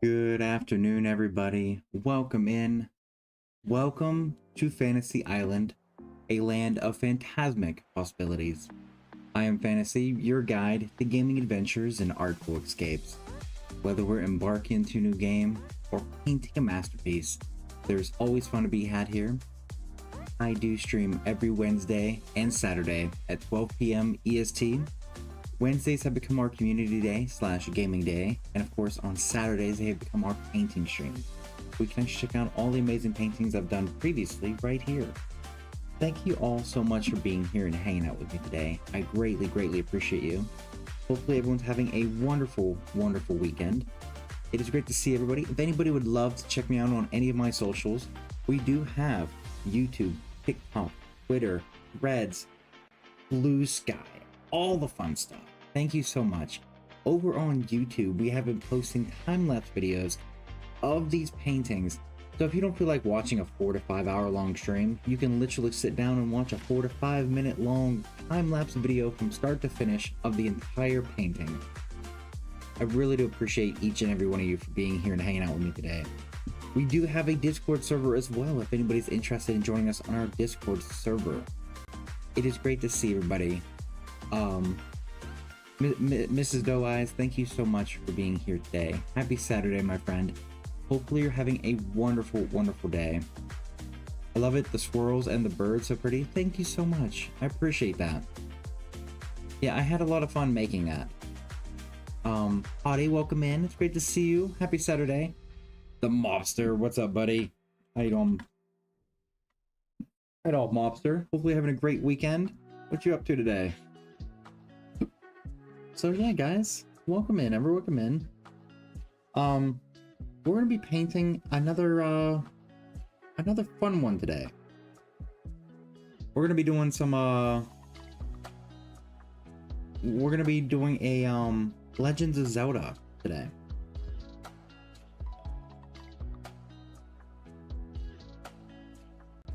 Good afternoon, everybody. Welcome in. Welcome to Fantasy Island, a land of phantasmic possibilities. I am Fantasy, your guide to gaming adventures and artful escapes. Whether we're embarking into a new game or painting a masterpiece, there's always fun to be had here. I do stream every Wednesday and Saturday at 12 p.m. EST. Wednesdays have become our community day / gaming day, and of course on Saturdays they have become our painting stream. We can check out all the amazing paintings I've done previously right here. Thank you all so much for being here and hanging out with me today. I greatly appreciate you. Hopefully everyone's having a wonderful weekend. It is great to see everybody. If anybody would love to check me out on any of my socials, we do have YouTube, TikTok, Twitter, Threads, Blue Sky, all the fun stuff. Thank you so much. Over on YouTube, we have been posting time-lapse videos of these paintings. So if you don't feel like watching a 4 to 5 hour long stream, you can literally sit down and watch a 4 to 5 minute long time-lapse video from start to finish of the entire painting. I really do appreciate each and every one of you for being here and hanging out with me today. We do have a Discord server as well if anybody's interested in joining us on our Discord server. It is great to see everybody. Mrs. Doe Eyes, thank you so much for being here today. Happy Saturday, my friend. Hopefully you're having a wonderful day. I love it. The swirls and the birds are pretty. Thank you so much. I appreciate that. Yeah, I had a lot of fun making that. Hottie, welcome in. It's great to see you. Happy Saturday. The Mobster, what's up, buddy? How you doing? Right off, Mobster. Hopefully having a great weekend. What you up to today? So yeah, guys, welcome in. Welcome in. We're gonna be painting another fun one today. We're gonna be doing some we're gonna be doing a Legend of Zelda today.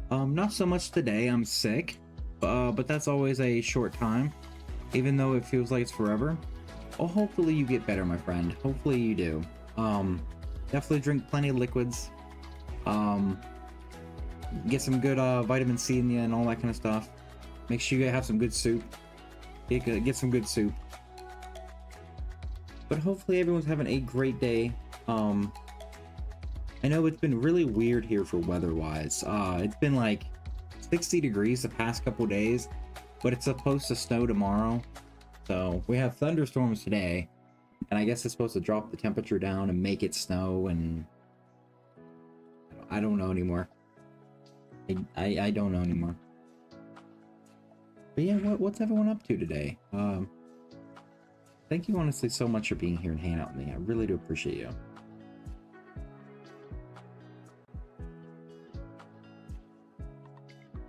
Not so much today. I'm sick, but that's always a short time. Even though it feels like it's forever. Well, hopefully you get better, my friend. Hopefully you do. Definitely drink plenty of liquids. Get some good vitamin C in you and all that kind of stuff. Make sure you have some good soup. Get some good soup. But hopefully everyone's having a great day. I know it's been really weird here for weather-wise. It's been like 60 degrees the past couple days. But it's supposed to snow tomorrow, so we have thunderstorms today, and I guess it's supposed to drop the temperature down and make it snow, and I don't know anymore. I don't know anymore. But yeah, what's everyone up to today? Thank you honestly so much for being here and hanging out with me. I really do appreciate you.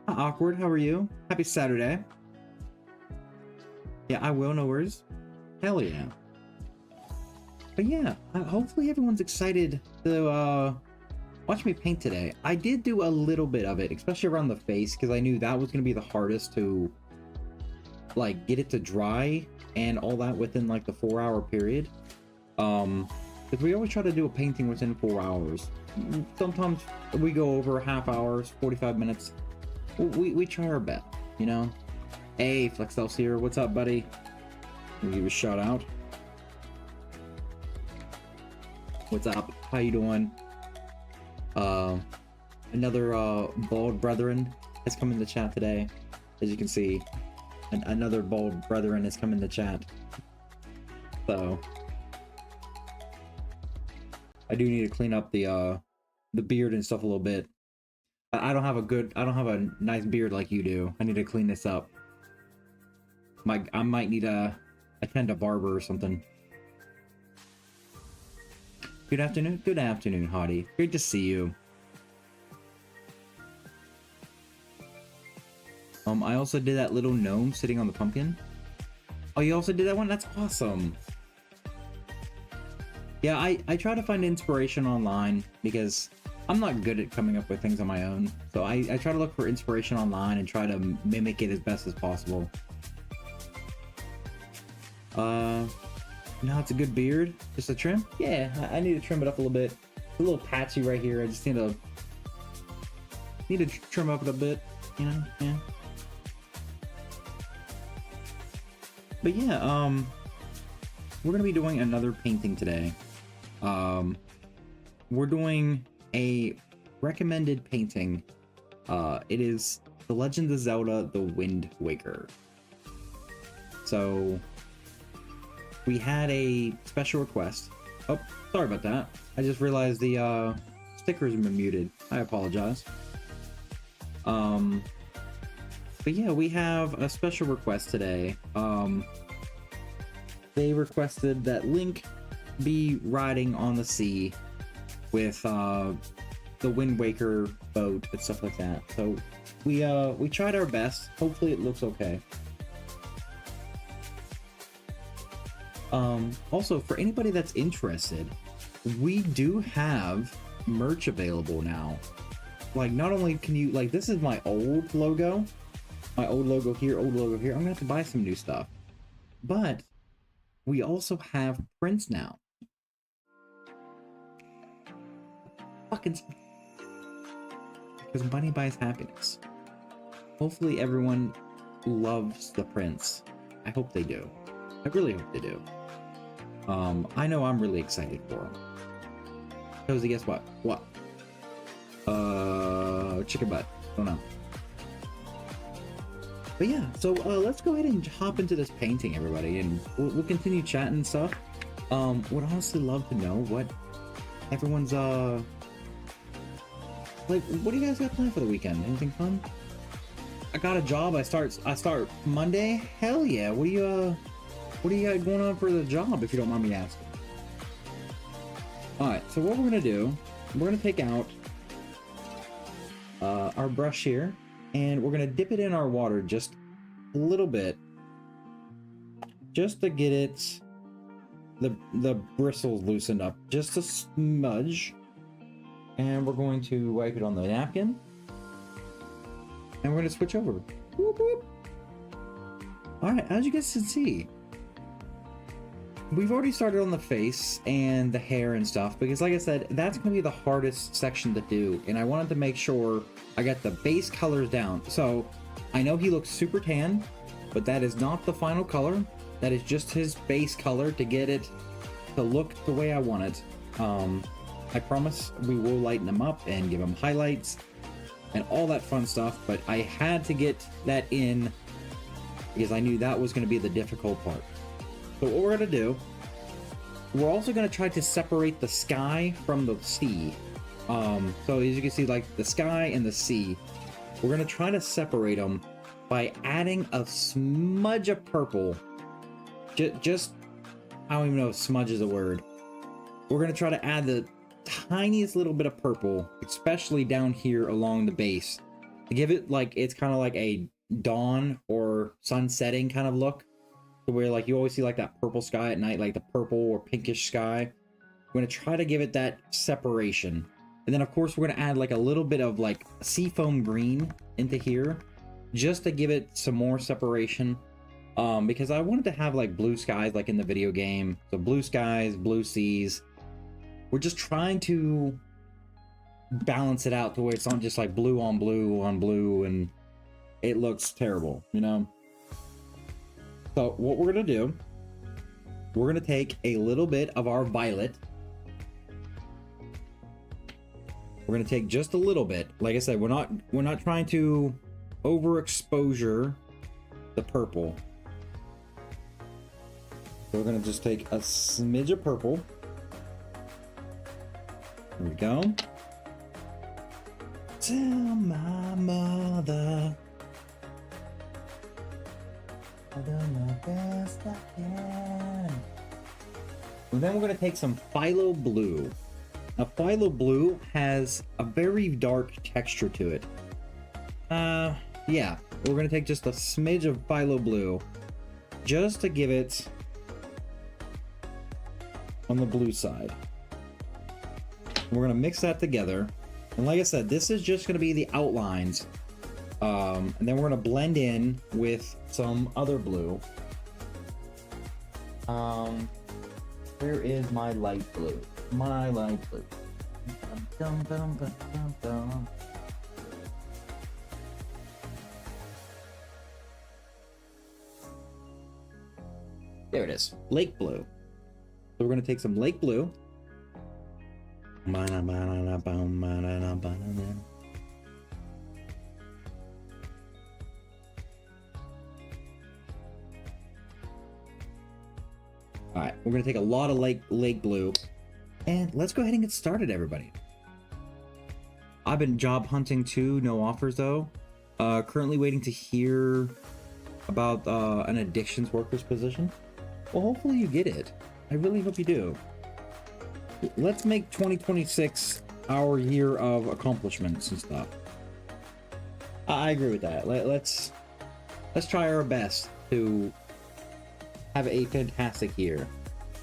Awkward, how are you? Happy Saturday. Yeah, I will, no worries. Hell yeah. But yeah, hopefully everyone's excited to watch me paint today. I did do a little bit of it, especially around the face, because I knew that was going to be the hardest to like get it to dry and all that within like the 4-hour period. Because we always try to do a painting within 4 hours. Sometimes we go over half hours, 45 minutes. We try our best, you know? Hey, Flexel's here. What's up, buddy? I'll give you a shout out. What's up? How you doing? Another bald brethren has come in the chat today. As you can see, another bald brethren has come in the chat. So I do need to clean up the beard and stuff a little bit. I don't have a nice beard like you do. I need to clean this up. I might need to attend a barber or something. Good afternoon, Hottie. Great to see you. I also did that little gnome sitting on the pumpkin. Oh, you also did that one? That's awesome. Yeah, I try to find inspiration online because I'm not good at coming up with things on my own. So I try to look for inspiration online and try to mimic it as best as possible. Now it's a good beard. Just a trim? Yeah, I need to trim it up a little bit. It's a little patchy right here. I just need to trim up it a bit, you know? Yeah. But yeah, we're gonna be doing another painting today. We're doing a recommended painting. It is The Legend of Zelda: The Wind Waker. So we had a special request. Oh, sorry about that. I just realized the stickers have been muted. I apologize. But yeah, we have a special request today. They requested that Link be riding on the sea with the Wind Waker boat and stuff like that. So we tried our best. Hopefully it looks okay. Also, for anybody that's interested, we do have merch available now. Like, not only can you, like, this is my old logo here, old logo here. I'm gonna have to buy some new stuff, but we also have prints now. Fucking, because money buys happiness. Hopefully everyone loves the prints. I hope they do. I really hope they do. I know I'm really excited for them. Cozy, guess what? What? Chicken butt. Don't know. But yeah, so let's go ahead and hop into this painting, everybody, and we'll continue chatting and stuff. Would honestly love to know what everyone's like. What do you guys got planned for the weekend? Anything fun? I got a job. I start Monday. Hell yeah! What do you got going on for the job, if you don't mind me asking? All right. So what we're gonna do? We're gonna take out our brush here, and we're gonna dip it in our water just a little bit, just to get it the bristles loosened up just a smudge. And we're going to wipe it on the napkin, and we're going to switch over. Whoop, whoop. All right, as you guys can see, we've already started on the face and the hair and stuff, because like I said, that's going to be the hardest section to do, and I wanted to make sure I got the base colors down. So I know he looks super tan, but that is not the final color. That is just his base color to get it to look the way I want it. I promise we will lighten them up and give them highlights and all that fun stuff, but I had to get that in because I knew that was going to be the difficult part. So what we're going to do, we're also going to try to separate the sky from the sea. So as you can see, like the sky and the sea, we're going to try to separate them by adding a smudge of purple. Just, I don't even know if smudge is a word. We're going to try to add the tiniest little bit of purple, especially down here along the base, to give it like, it's kind of like a dawn or sun setting kind of look, to where like you always see like that purple sky at night, like the purple or pinkish sky. We're going to try to give it that separation. And then of course we're going to add like a little bit of like seafoam green into here, just to give it some more separation. Because I wanted to have like blue skies like in the video game. So blue skies, blue seas. We're just trying to balance it out to where it's not just like blue on blue on blue and it looks terrible, you know? So what we're going to do, we're going to take a little bit of our violet. We're going to take just a little bit. Like I said, we're not trying to overexposure the purple. So we're going to just take a smidge of purple. There we go. Tell my mother I've done the best I can. And then we're going to take some phthalo blue. Now phthalo blue has a very dark texture to it. Yeah, we're going to take just a smidge of phthalo blue just to give it on the blue side. We're going to mix that together. And like I said, this is just going to be the outlines. And then we're going to blend in with some other blue. Where is my light blue? My light blue. Dum, dum, dum, dum, dum. There it is. Lake blue. So we're going to take some lake blue. Alright, we're going to take a lot of lake blue. And let's go ahead and get started, everybody. I've been job hunting too. No offers, though. Currently waiting to hear about an addictions workers position. Well, hopefully you get it. I really hope you do. Let's make 2026 our year of accomplishments and stuff. I agree with that. Let's try our best to have a fantastic year.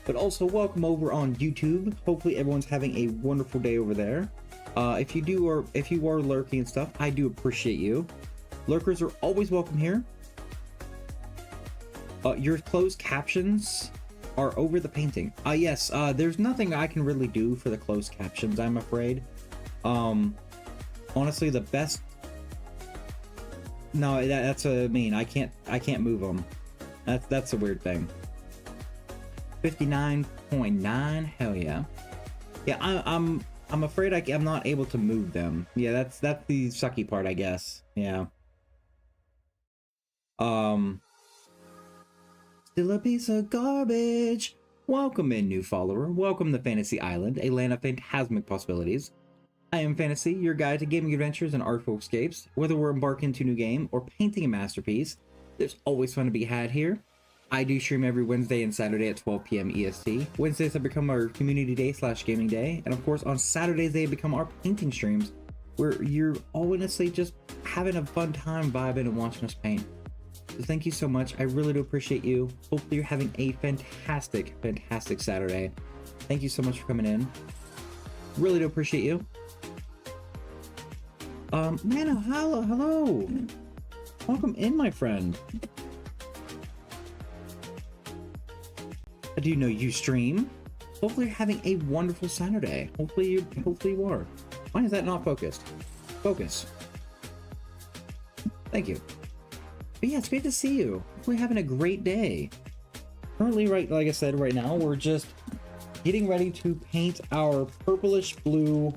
But also welcome over on YouTube. Hopefully everyone's having a wonderful day over there. If you are lurking and stuff, I do appreciate you. Lurkers are always welcome here. Your closed captions are over the painting. Yes, there's nothing I can really do for the closed captions, I'm afraid. Honestly, the best... No, that's what I mean. I can't move them. That's a weird thing. 59.9, hell yeah. Yeah, I'm afraid I'm not able to move them. Yeah, that's the sucky part, I guess. Yeah. Still a piece of garbage. Welcome in, new follower. Welcome to Fantasy Island, a land of phantasmic possibilities. I am Fantasy, your guide to gaming adventures and artful escapes. Whether we're embarking into a new game or painting a masterpiece, there's always fun to be had here. I do stream every Wednesday and Saturday at 12 p.m. EST. Wednesdays have become our community day / gaming day, and of course on Saturdays they become our painting streams, where you're honestly just having a fun time vibing and watching us paint. So thank you so much. I really do appreciate you. Hopefully you're having a fantastic Saturday. Thank you so much for coming in. Really do appreciate you. Man, hello. Welcome in, my friend. I do know you stream. Hopefully you're having a wonderful Saturday. Hopefully you are. Why is that not focused? Focus. Thank you. But yeah, it's great to see you. Hopefully you're having a great day. Currently, like I said, right now, we're just getting ready to paint our purplish blue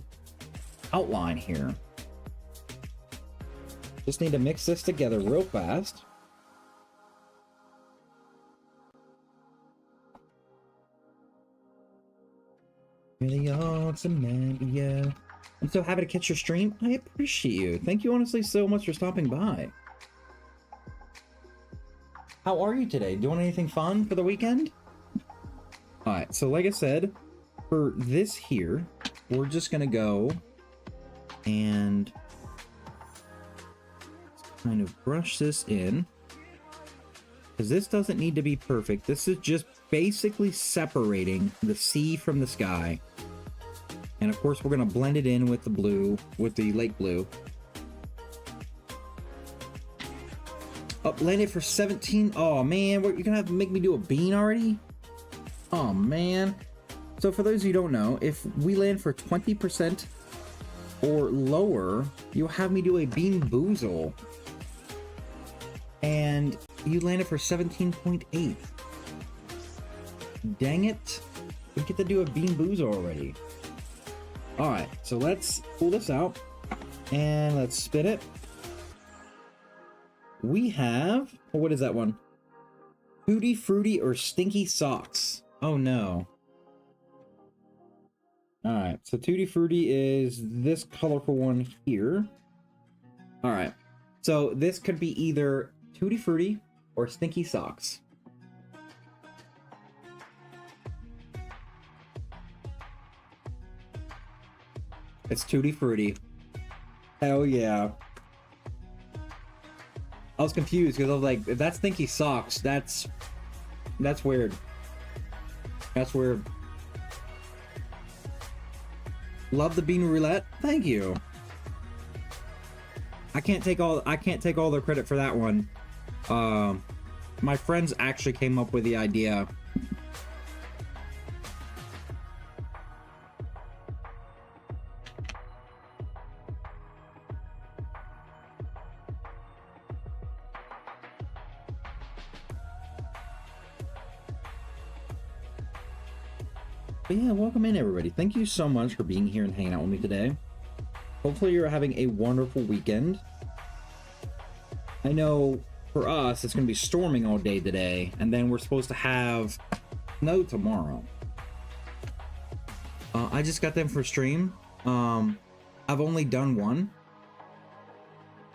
outline here. Just need to mix this together real fast. Really awesome, man. Yeah. I'm so happy to catch your stream. I appreciate you. Thank you honestly so much for stopping by. How are you today? Doing anything fun for the weekend? Alright, so like I said, for this here, we're just gonna go and kind of brush this in, because this doesn't need to be perfect. This is just basically separating the sea from the sky. And of course, we're going to blend it in with the blue, with the lake blue. Oh, blend it for 17. Oh man, you're going to have to make me do a bean already? Oh man. So for those of you who don't know, if we land for 20% or lower, you'll have me do a bean boozle. And you landed for 17.8. Dang it. We get to do a bean boozle already. Alright, so let's pull this out and let's spin it. We have, what is that one? Tutti Frutti or Stinky Socks. Oh no. Alright, so Tutti Frutti is this colorful one here. Alright, so this could be either Tutti Frutti or Stinky Socks. It's Tutti Frutti. Hell yeah. I was confused because I was like, if that's Stinky Socks, that's weird. That's weird. Love the bean roulette. Thank you. I can't take all the credit for that one. My friends actually came up with the idea. But yeah, welcome in everybody. Thank you so much for being here and hanging out with me today. Hopefully you're having a wonderful weekend. I know for us, it's going to be storming all day today, and then we're supposed to have snow tomorrow. I just got them for stream. I've only done one.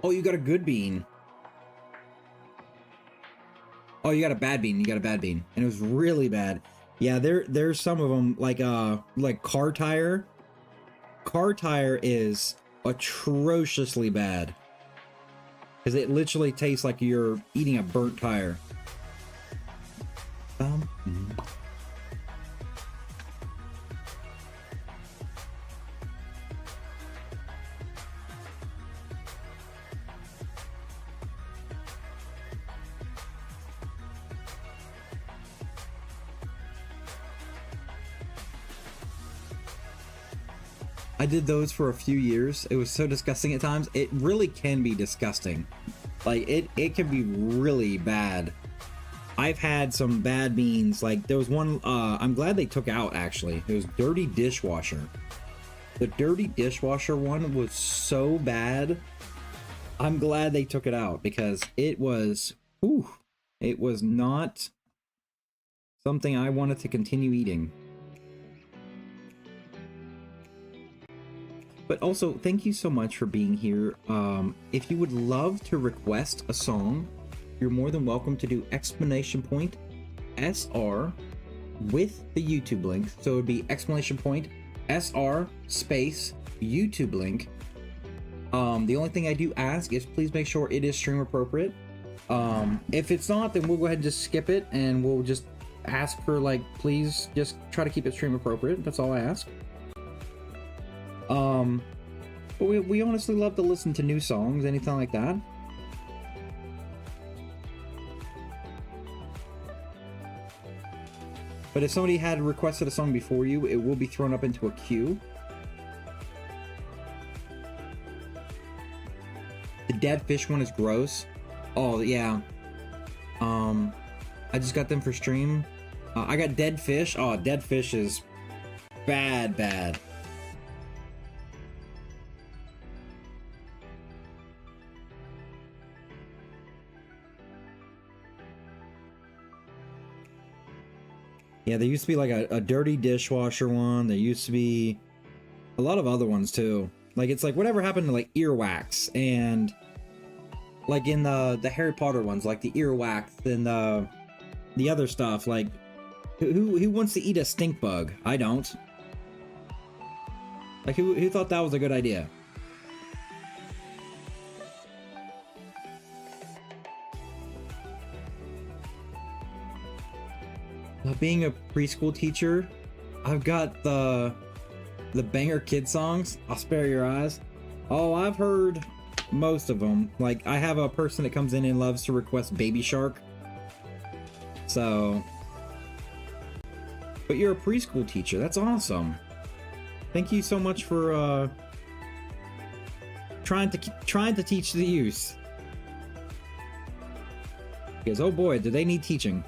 Oh, you got a good bean. Oh, you got a bad bean. You got a bad bean, and it was really bad. Yeah, there's some of them like car tire. Car tire is atrociously bad because it literally tastes like you're eating a burnt tire. I did those for a few years. It was so disgusting at times. It really can be disgusting. Like it can be really bad. I've had some bad beans. Like there was one I'm glad they took out actually. It was dirty dishwasher. The dirty dishwasher one was so bad. I'm glad they took it out because it was it was not something I wanted to continue eating. But also, thank you so much for being here. If you would love to request a song, you're more than welcome to do exclamation point SR with the YouTube link. So it would be exclamation point SR space YouTube link. The only thing I do ask is please make sure it is stream appropriate. If it's not, then we'll go ahead and just skip it and we'll just ask for like, please just try to keep it stream appropriate. That's all I ask. But we honestly love to listen to new songs, anything like that. But if somebody had requested a song before you, it will be thrown up into a queue. The dead fish one is gross. Oh yeah. I just got them for stream. I got dead fish. Oh, dead fish is bad. Yeah, there used to be like a dirty dishwasher one. There used to be a lot of other ones too. Like it's like whatever happened to like earwax and like in the Harry Potter ones, like the earwax and the other stuff. Like who wants to eat a stink bug? I don't. Like who thought that was a good idea? Being a preschool teacher, I've got the banger kid songs. I'll spare your eyes. Oh, I've heard most of them. Like I have a person that comes in and loves to request Baby Shark. So, but you're a preschool teacher. That's awesome. Thank you so much for trying to teach the youth. Because oh boy, do they need teaching.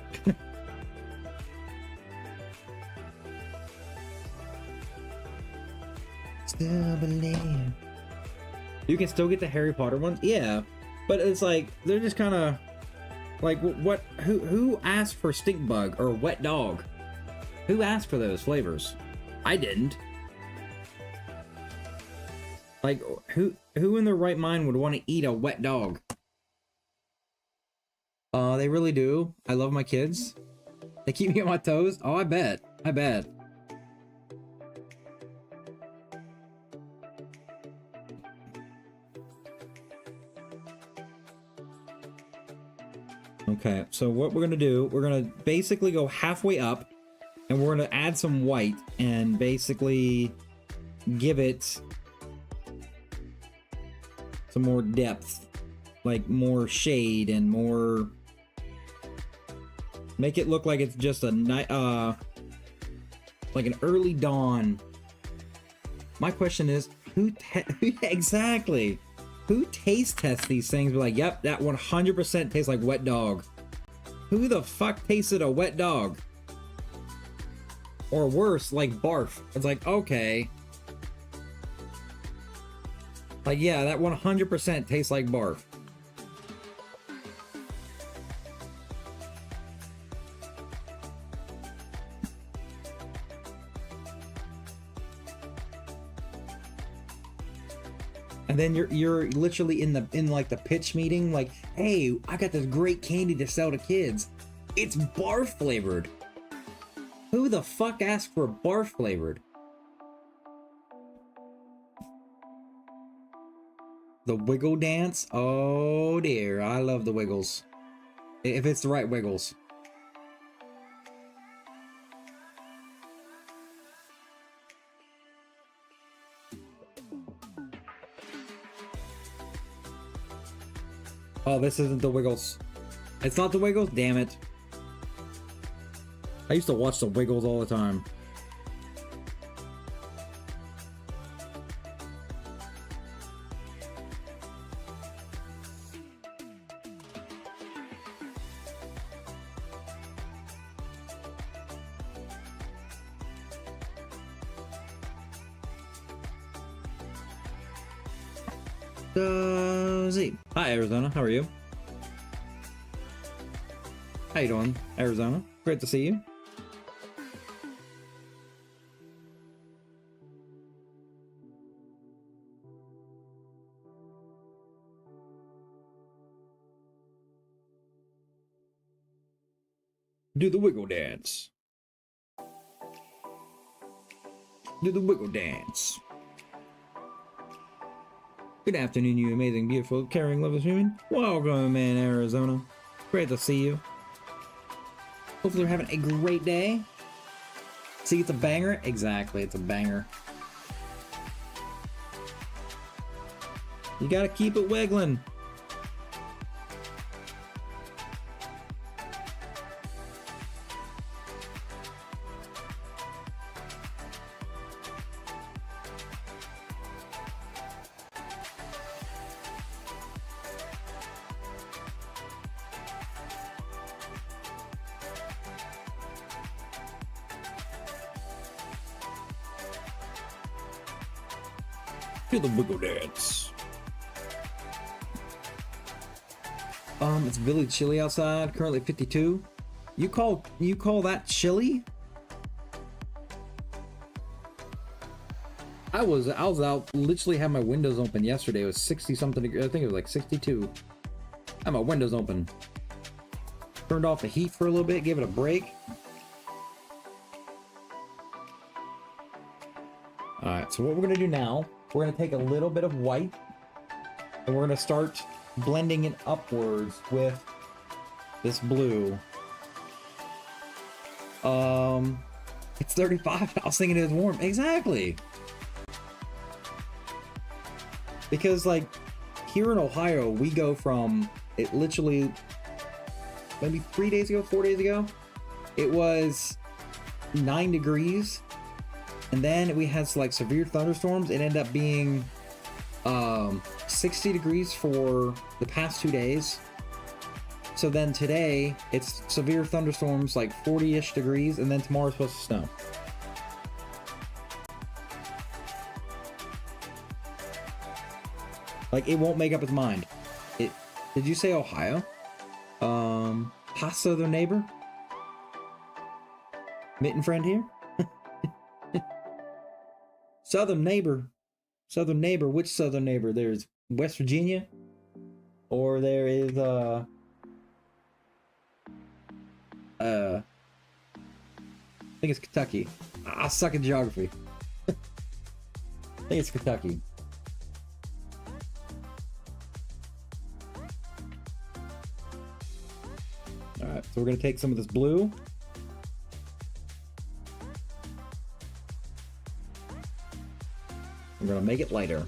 Still believe. You can still get the Harry Potter ones, yeah, but it's like they're just kind of like what? Who asked for stink bug or wet dog? Who asked for those flavors? I didn't. Like who in their right mind would want to eat a wet dog? They really do. I love my kids. They keep me on my toes. Oh, I bet. Okay, so what we're gonna do, we're gonna basically go halfway up and we're gonna add some white and basically give it some more depth, like more shade and more, make it look like it's just a night, like an early dawn. My question is, exactly? Who taste tests these things? Be like, yep, that 100% tastes like wet dog. Who the fuck tasted a wet dog? Or worse, like barf. It's like, okay. Like, yeah, that 100% tastes like barf. And then you're literally in like the pitch meeting, like, hey, I got this great candy to sell to kids. It's barf flavored. Who the fuck asked for barf flavored? The wiggle dance? Oh dear, I love the wiggles. If it's the right wiggles. Oh, this isn't the Wiggles. It's not the Wiggles? Damn it. I used to watch the Wiggles all the time. Z. Hi, Arizona. How are you? How you doing, Arizona? Great to see you. Do the wiggle dance. Do the wiggle dance. Good afternoon, you amazing, beautiful, caring, loving human. Welcome in, Arizona. Great to see you. Hopefully you're having a great day. See, it's a banger? Exactly, it's a banger. You gotta keep it wiggling. Do the wiggle dance. It's really chilly outside. Currently 52. You call that chilly? I was out, literally had my windows open yesterday. It was 60 something degrees. I think it was like 62. I had my windows open. Turned off the heat for a little bit, gave it a break. Alright, so what we're gonna do now, we're gonna take a little bit of white and we're gonna start blending it upwards with this blue. It's 35. I was thinking it was warm. Exactly. Because like here in Ohio, we go from it literally maybe 3 days ago, 4 days ago, it was 9 degrees. And then we had like severe thunderstorms. It ended up being 60 degrees for the past 2 days. So then today it's severe thunderstorms, like 40-ish degrees, and then tomorrow's supposed to snow. Like it won't make up its mind. Did you say Ohio? Hi, southern neighbor. Mitten friend here. Southern neighbor. Southern neighbor. Which southern neighbor? There's West Virginia, or there is I think it's Kentucky. I suck at geography. I think it's Kentucky. Alright, so we're gonna take some of this blue. We're gonna make it lighter.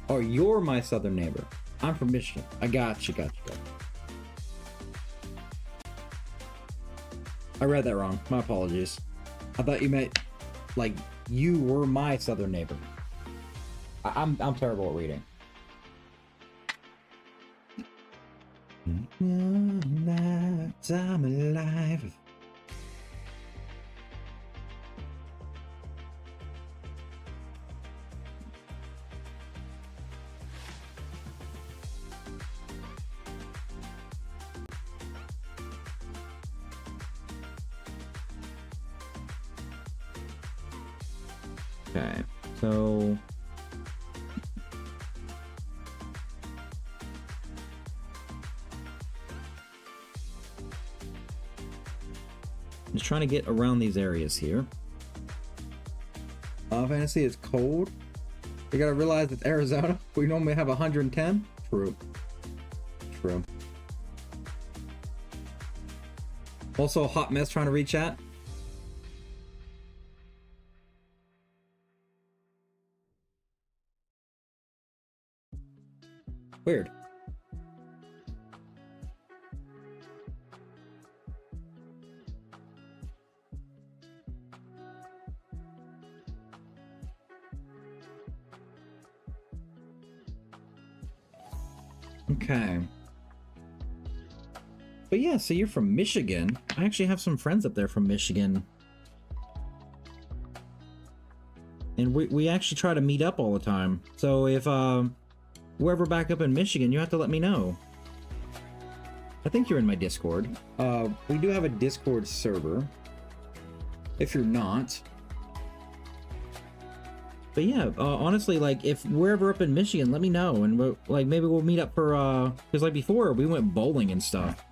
Oh, you're my southern neighbor. I'm from Michigan. I got you. I read that wrong. My apologies. I thought you meant like you were my southern neighbor. I'm terrible at reading. I'm alive. Okay, so I'm just trying to get around these areas here. Fantasy is cold. You gotta realize it's Arizona. We normally have 110. True. True. Also a hot mess trying to reach chat. Weird. Okay. But yeah, so you're from Michigan. I actually have some friends up there from Michigan. And we actually try to meet up all the time. So if we're ever back up in Michigan, you have to let me know. I think you're in my Discord. We do have a Discord server. If you're not. But yeah, honestly, like, if we're ever up in Michigan, let me know. And we'll, like, maybe we'll meet up for, because like before, we went bowling and stuff.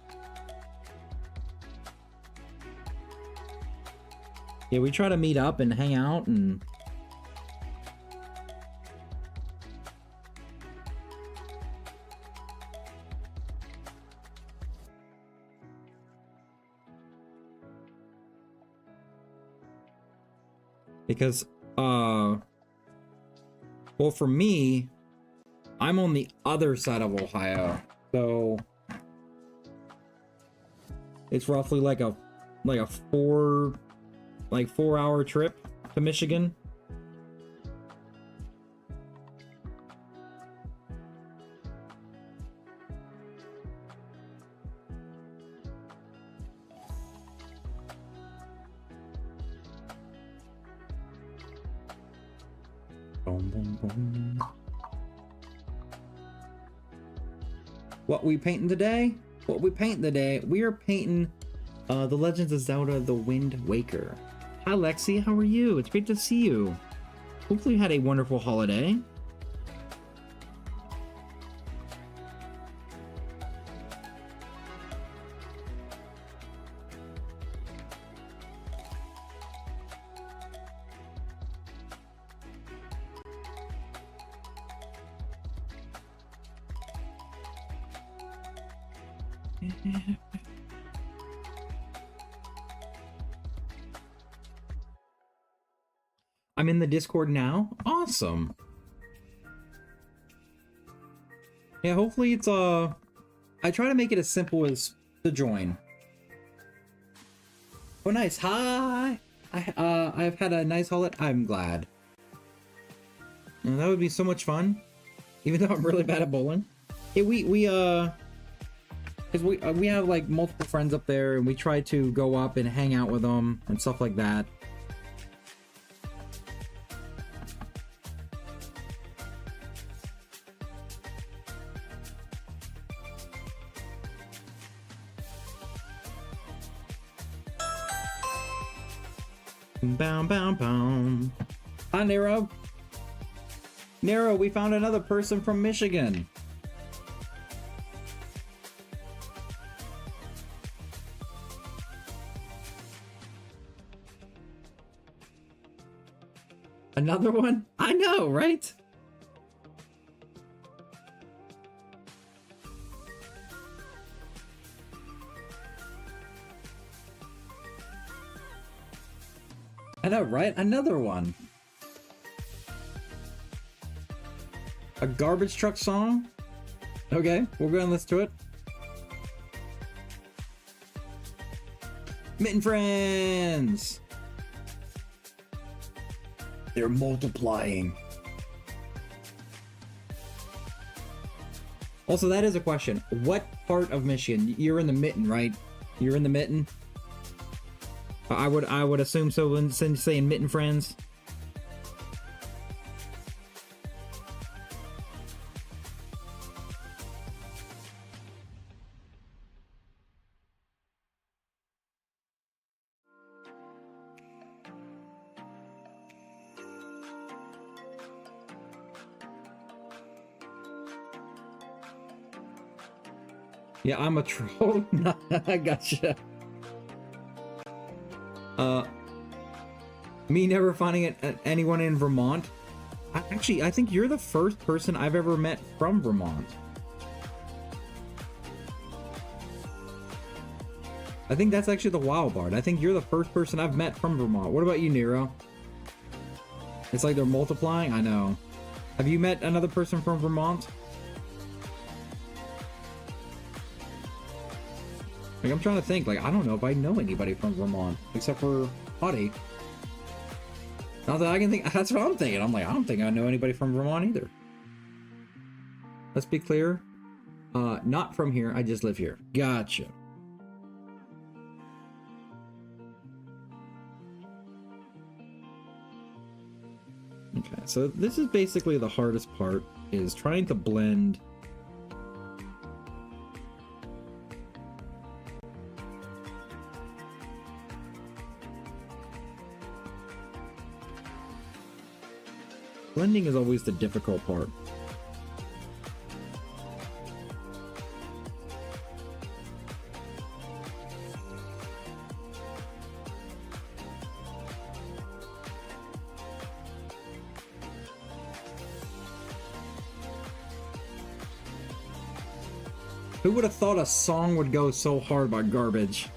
Yeah, we try to meet up and hang out and... Because, well, for me, I'm on the other side of Ohio, so it's roughly like a 4-hour trip to Michigan. Boom, boom, boom. What we painting today? What we painting today? We are painting the Legend of Zelda: The Wind Waker. Hi Lexi, how are you? It's great to see you. Hopefully you had a wonderful holiday. I'm in the Discord now. Awesome. Yeah, hopefully it's I try to make it as simple as to join. Oh nice. Hi. I've had a nice holiday. I'm glad. And that would be so much fun. Even though I'm really bad at bowling. Yeah, because we have like multiple friends up there and we try to go up and hang out with them and stuff like that. Bow, bow, bow. Hi, Nero. Nero, we found another person from Michigan. Another one? I know, right? I know, right? Another one. A garbage truck song? Okay, we're gonna listen to it. Mitten friends! They're multiplying. Also, that is a question. What part of Michigan? You're in the mitten, right? You're in the mitten? I would assume so when saying mitten friends. Yeah, I'm a troll. I gotcha. Me never finding anyone in Vermont. I think you're the first person I've ever met from Vermont. I think that's actually the wild part. I think you're the first person I've met from Vermont. What about you, Nero? It's like they're multiplying? I know. Have you met another person from Vermont? Like, I'm trying to think. Like, I don't know if I know anybody from Vermont. Except for Hottie. Not that I can think. That's what I'm thinking. I'm like, I don't think I know anybody from Vermont either. Let's be clear. Not from here. I just live here. Gotcha. Okay, so this is basically the hardest part, is trying to blend blending is always the difficult part. Who would have thought a song would go so hard by garbage?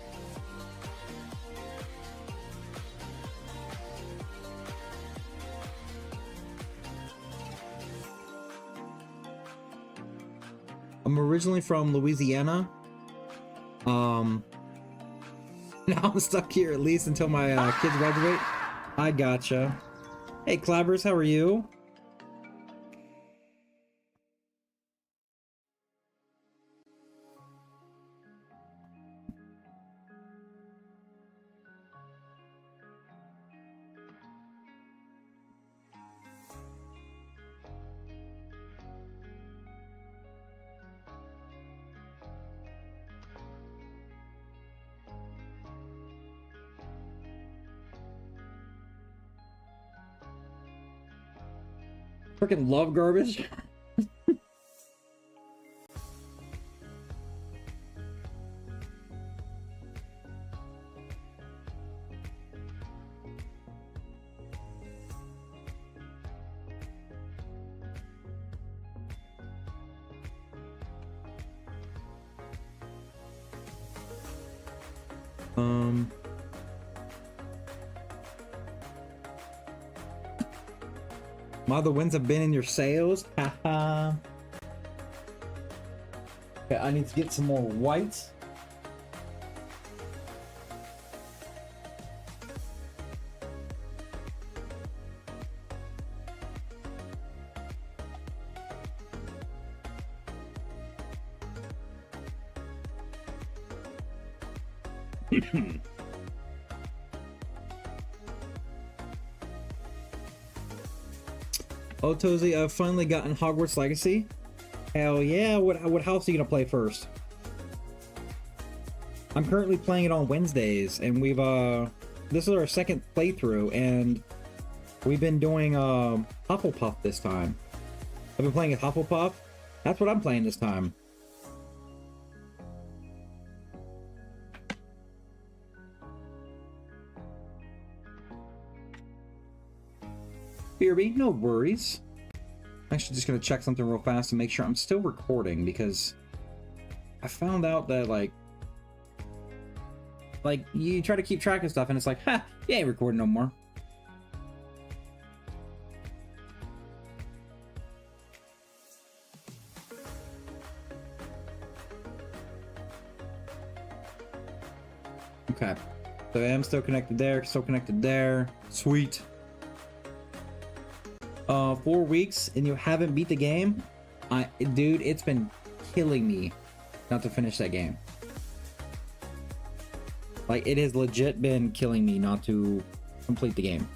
I'm originally from Louisiana. Now I'm stuck here at least until my kids graduate. I gotcha. Hey, Clabbers, how are you? Freaking love garbage. While the winds have been in your sails. Haha. Okay, I need to get some more whites. Oh, Tozy, I've finally gotten Hogwarts Legacy. Hell yeah, what house are you gonna play first? I'm currently playing it on Wednesdays, and we've this is our second playthrough, and we've been doing Hufflepuff this time. I've been playing a Hufflepuff. That's what I'm playing this time. BRB, no worries. I'm actually just gonna check something real fast and make sure I'm still recording, because I found out that like you try to keep track of stuff and it's like, ha, you ain't recording no more. Okay, so I am still connected there, still connected there. Sweet. 4 weeks and you haven't beat the game? Dude, it's been killing me not to finish that game. Like, it has legit been killing me not to complete the game.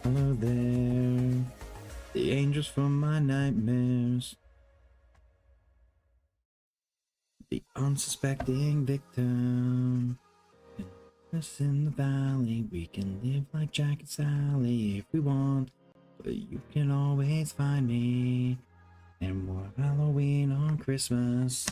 Hello there, the angels from my nightmares, the unsuspecting victim. Us in the valley, we can live like Jack and Sally if we want, but you can always find me, and more Halloween on Christmas.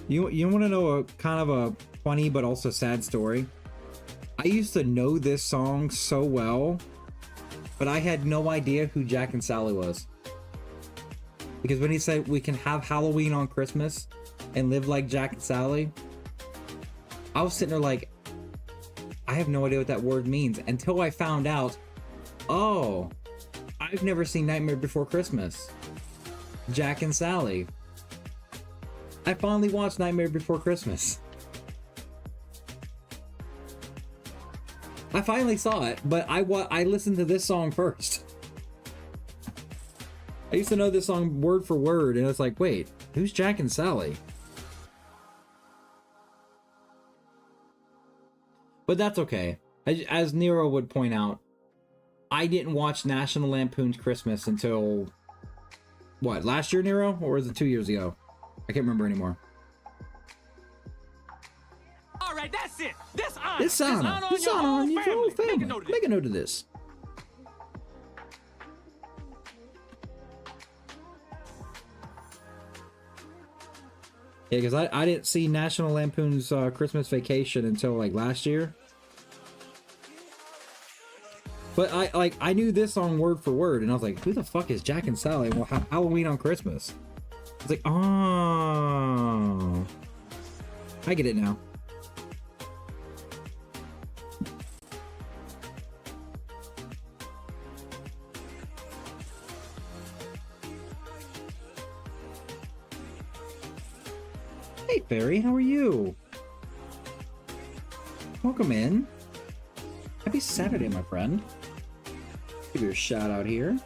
You want to know a kind of a funny but also sad story? I used to know this song so well, but I had no idea who Jack and Sally was. Because when he said we can have Halloween on Christmas and live like Jack and Sally, I was sitting there like, I have no idea what that word means until I found out, oh, I've never seen Nightmare Before Christmas. Jack and Sally. I finally watched Nightmare Before Christmas. I finally saw it, but I listened to this song first. I used to know this song word for word, and it's like, wait, who's Jack and Sally? But that's okay. As Nero would point out, I didn't watch National Lampoon's Christmas until, what, last year, Nero? Or was it 2 years ago? I can't remember anymore. All right, that's it. This honor on your whole family. Make a note of this. Yeah, because I didn't see National Lampoon's Christmas Vacation until like last year. But I knew this song word for word, and I was like, who the fuck is Jack and Sally? And we'll have Halloween on Christmas. It's like, oh, I get it now. Hey, Fairy, how are you? Welcome in. Happy Saturday, my friend. Give you a shout out here.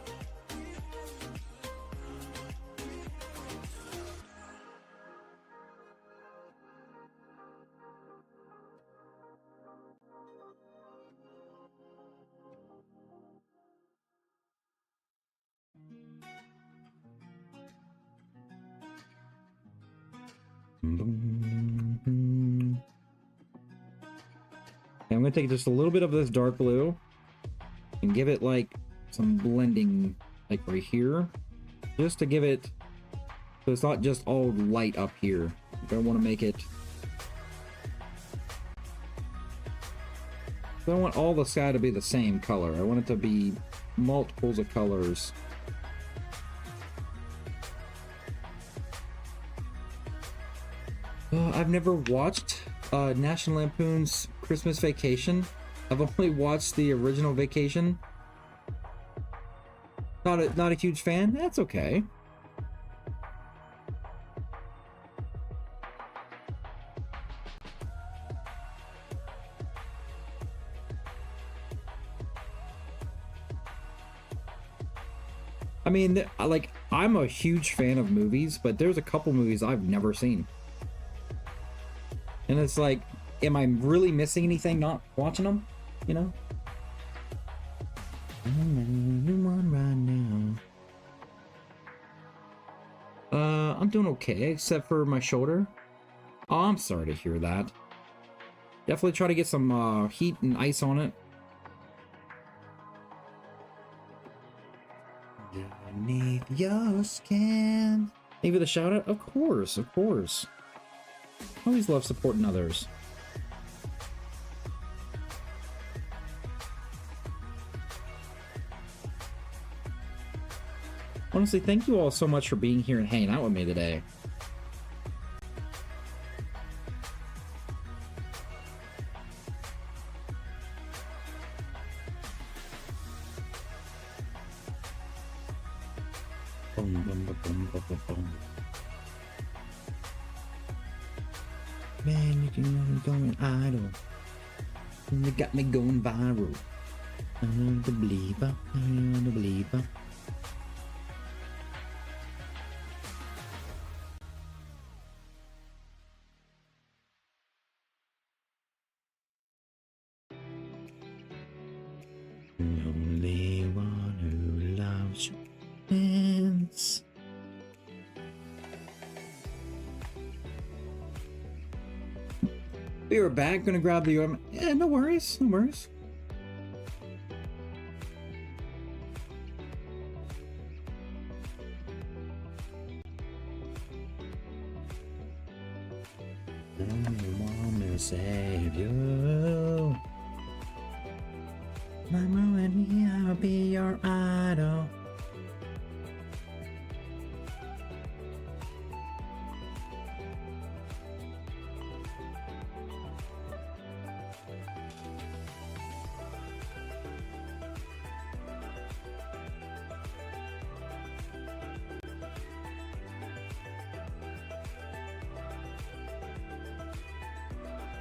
I'm gonna take just a little bit of this dark blue and give it like some blending like right here, just to give it so it's not just all light up here. I want to make it, I don't want all the sky to be the same color. I want it to be multiples of colors. I've never watched National Lampoon's Christmas Vacation. I've only watched the original Vacation. Not a huge fan. That's okay. I mean, like, I'm a huge fan of movies, but there's a couple movies I've never seen. And it's like, am I really missing anything not watching them? You know? I'm in a new one right now. I'm doing okay, except for my shoulder. Oh, I'm sorry to hear that. Definitely try to get some heat and ice on it. Underneath your skin. Maybe the shout out? Of course, of course. Always love supporting others. Honestly, thank you all so much for being here and hanging out with me today. Boom, boom, boom, boom, boom, boom, boom. Man, you can going idle. You got me going viral. I'm the believer. I'm the believer. The only one who loves you wins. We were back. Gonna grab the arm. Yeah, no worries. No worries. I want to save you. Mama and me, I'll be your idol.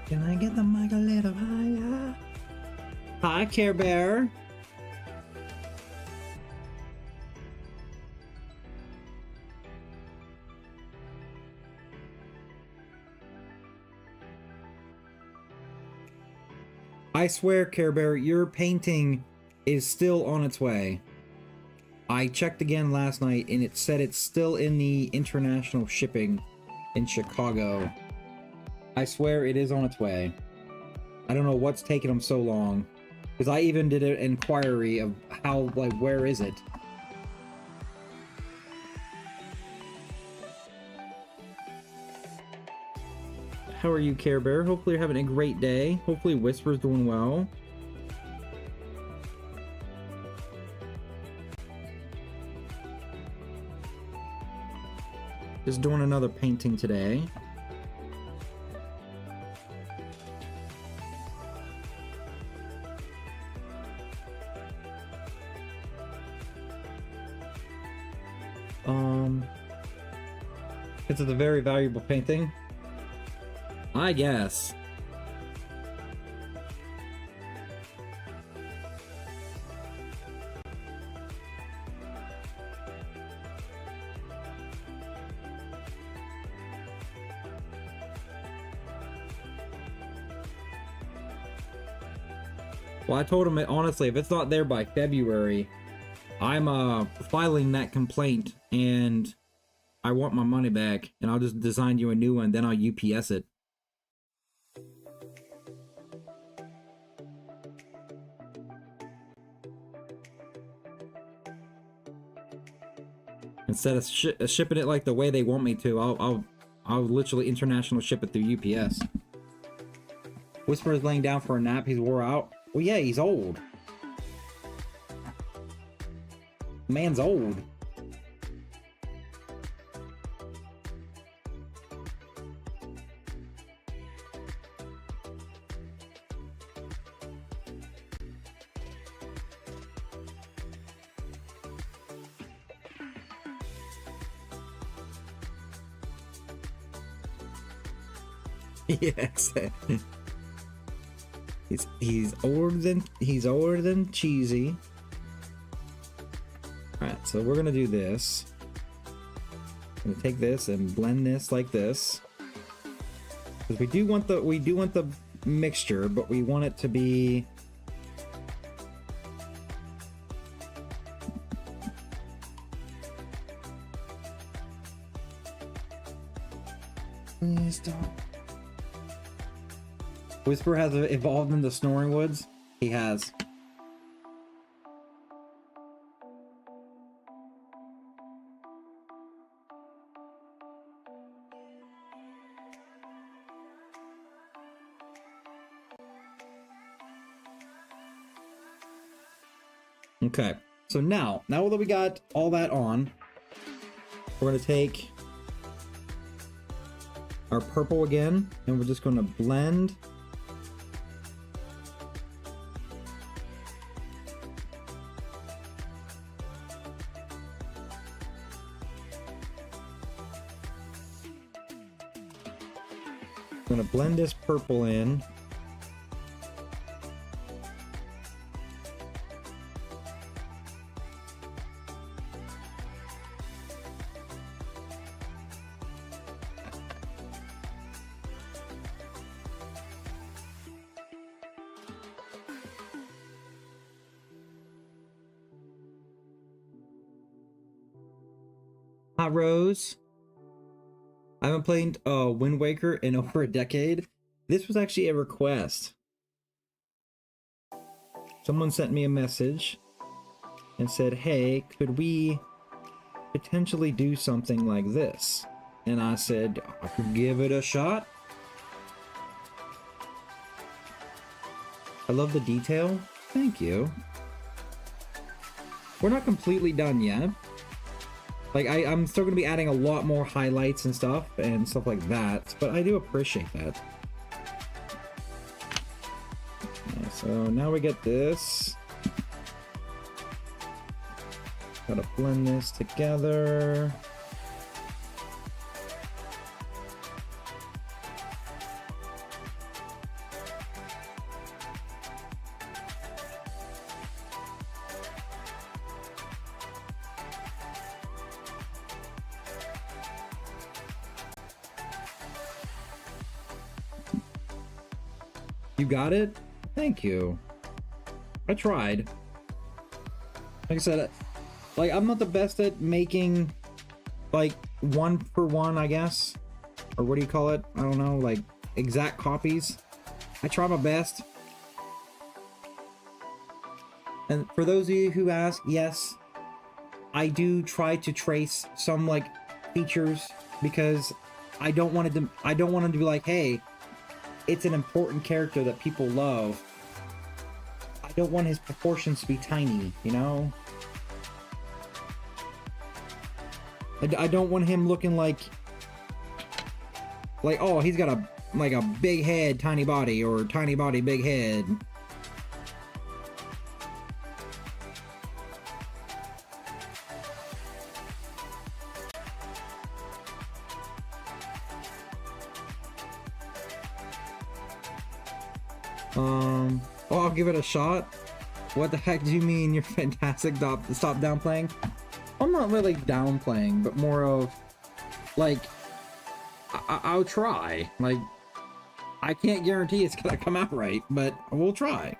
Can I get the mic a little higher? Hi, Care Bear. I swear, Care Bear, your painting is still on its way. I checked again last night and it said it's still in the international shipping in Chicago. I swear it is on its way. I don't know what's taking them so long. Because I even did an inquiry of how, like, where is it? How are you, Care Bear? Hopefully you're having a great day. Hopefully Whisper's doing well. Just doing another painting today. It's a very valuable painting. I guess. Well, I told him, honestly, if it's not there by February, I'm filing that complaint and I want my money back, and I'll just design you a new one, then I'll UPS it. Instead of shipping it like the way they want me to, I'll literally international ship it through UPS. Whisper is laying down for a nap. He's wore out. Well, yeah, he's old. Man's old. Yes. he's older than cheesy. Alright, so we're gonna do this. I'm gonna take this and blend this like this. Because we do want the mixture, but we want it to be please don't. Whisper has evolved into Snoring Woods. He has. Okay, so now that we got all that on, we're gonna take our purple again, and we're just gonna blend. I'm gonna blend this purple in. Hot Rose. I haven't played Wind Waker in over a decade. This was actually a request. Someone sent me a message and said, hey, could we potentially do something like this? And I said, I could give it a shot. I love the detail. Thank you. We're not completely done yet. Like, I'm still going to be adding a lot more highlights and stuff like that, but I do appreciate that. Okay, so now we get this. Gotta blend this together. You got it? Thank you. I tried. Like I said, like, I'm not the best at making, like, one for one, I guess. Or what do you call it? I don't know, like, exact copies. I try my best. And for those of you who ask, yes, I do try to trace some, like, features because I don't want it to be like, hey, it's an important character that people love. I don't want his proportions to be tiny, you know? I don't want him looking like, oh, he's got a big head, tiny body, or tiny body, big head. Oh, I'll give it a shot. What the heck do you mean you're fantastic? Stop downplaying. I'm not really downplaying, but more of, like, I'll try. Like, I can't guarantee it's gonna come out right, but we'll try.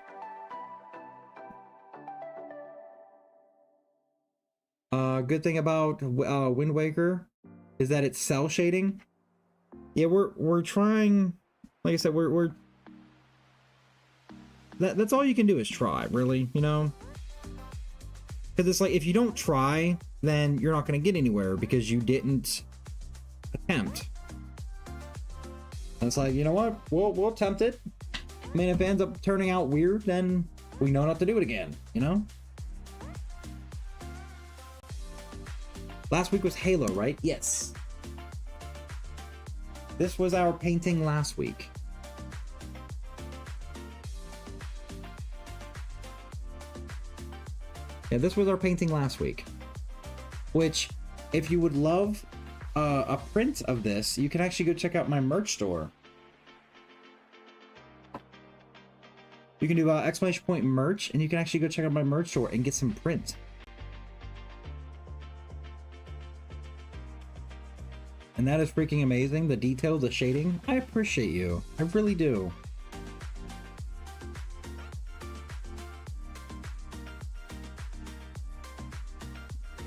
Good thing about Wind Waker is that it's cell shading. Yeah, we're trying. Like I said, we're that's all you can do is try, really, you know? Because it's like, if you don't try, then you're not going to get anywhere because you didn't attempt. And it's like, you know what? We'll attempt it. I mean, if it ends up turning out weird, then we know not to do it again, you know? Last week was Halo, right? Yes. This was our painting last week. Yeah, this was our painting last week. Which, if you would love a print of this, you can actually go check out my merch store. You can do exclamation point merch, and you can actually go check out my merch store and get some print. And that is freaking amazing. The detail, the shading. I appreciate you. I really do.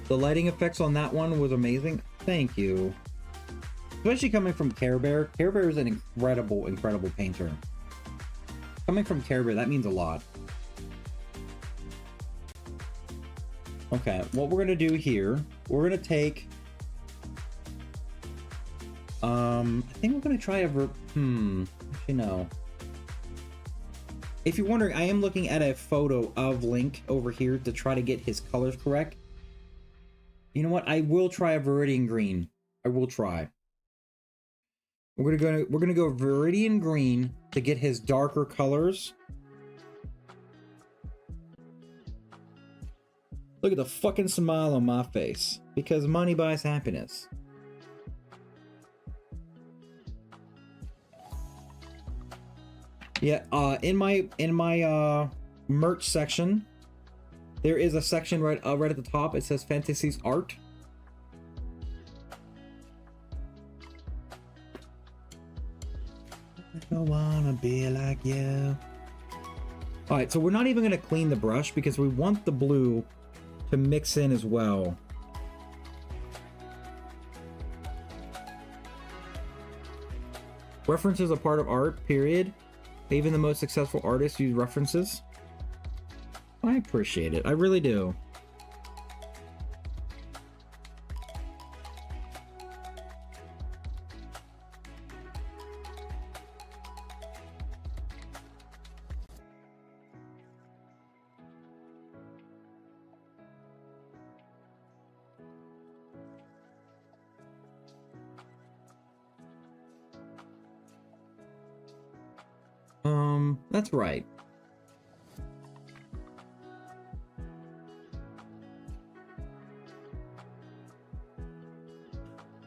The lighting effects on that one was amazing. Thank you. Especially coming from Care Bear. Care Bear is an incredible, incredible painter. Coming from Care Bear, that means a lot. Okay, what we're gonna do here, we're gonna take... I think we're gonna try a actually no. If you're wondering, I am looking at a photo of Link over here to try to get his colors correct. You know what? I will try a Viridian Green. I will try. We're gonna go Viridian Green to get his darker colors. Look at the fucking smile on my face. Because money buys happiness. Yeah, in my merch section, there is a section right at the top. It says Fantasies Art. I don't wanna be like you. Alright, so we're not even gonna clean the brush because we want the blue to mix in as well. References are part of art, period. Even the most successful artists use references. I appreciate it. I really do. That's right.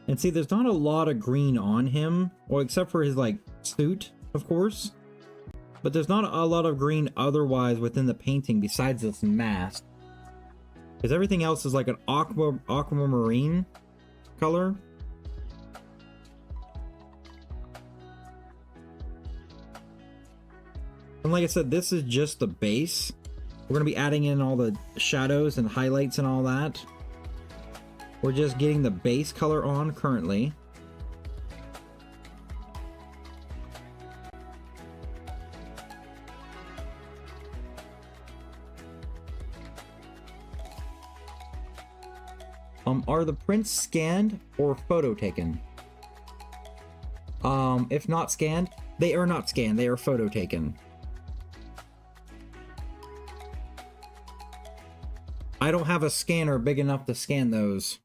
And see, there's not a lot of green on him, well, except for his, like, suit, of course. But there's not a lot of green otherwise within the painting besides this mask. Because everything else is like an aquamarine color. And like I said, this is just the base. We're going to be adding in all the shadows and highlights and all that. We're just getting the base color on currently. Are the prints scanned or photo taken? If not scanned, they are not scanned, they are photo taken. I don't have a scanner big enough to scan those.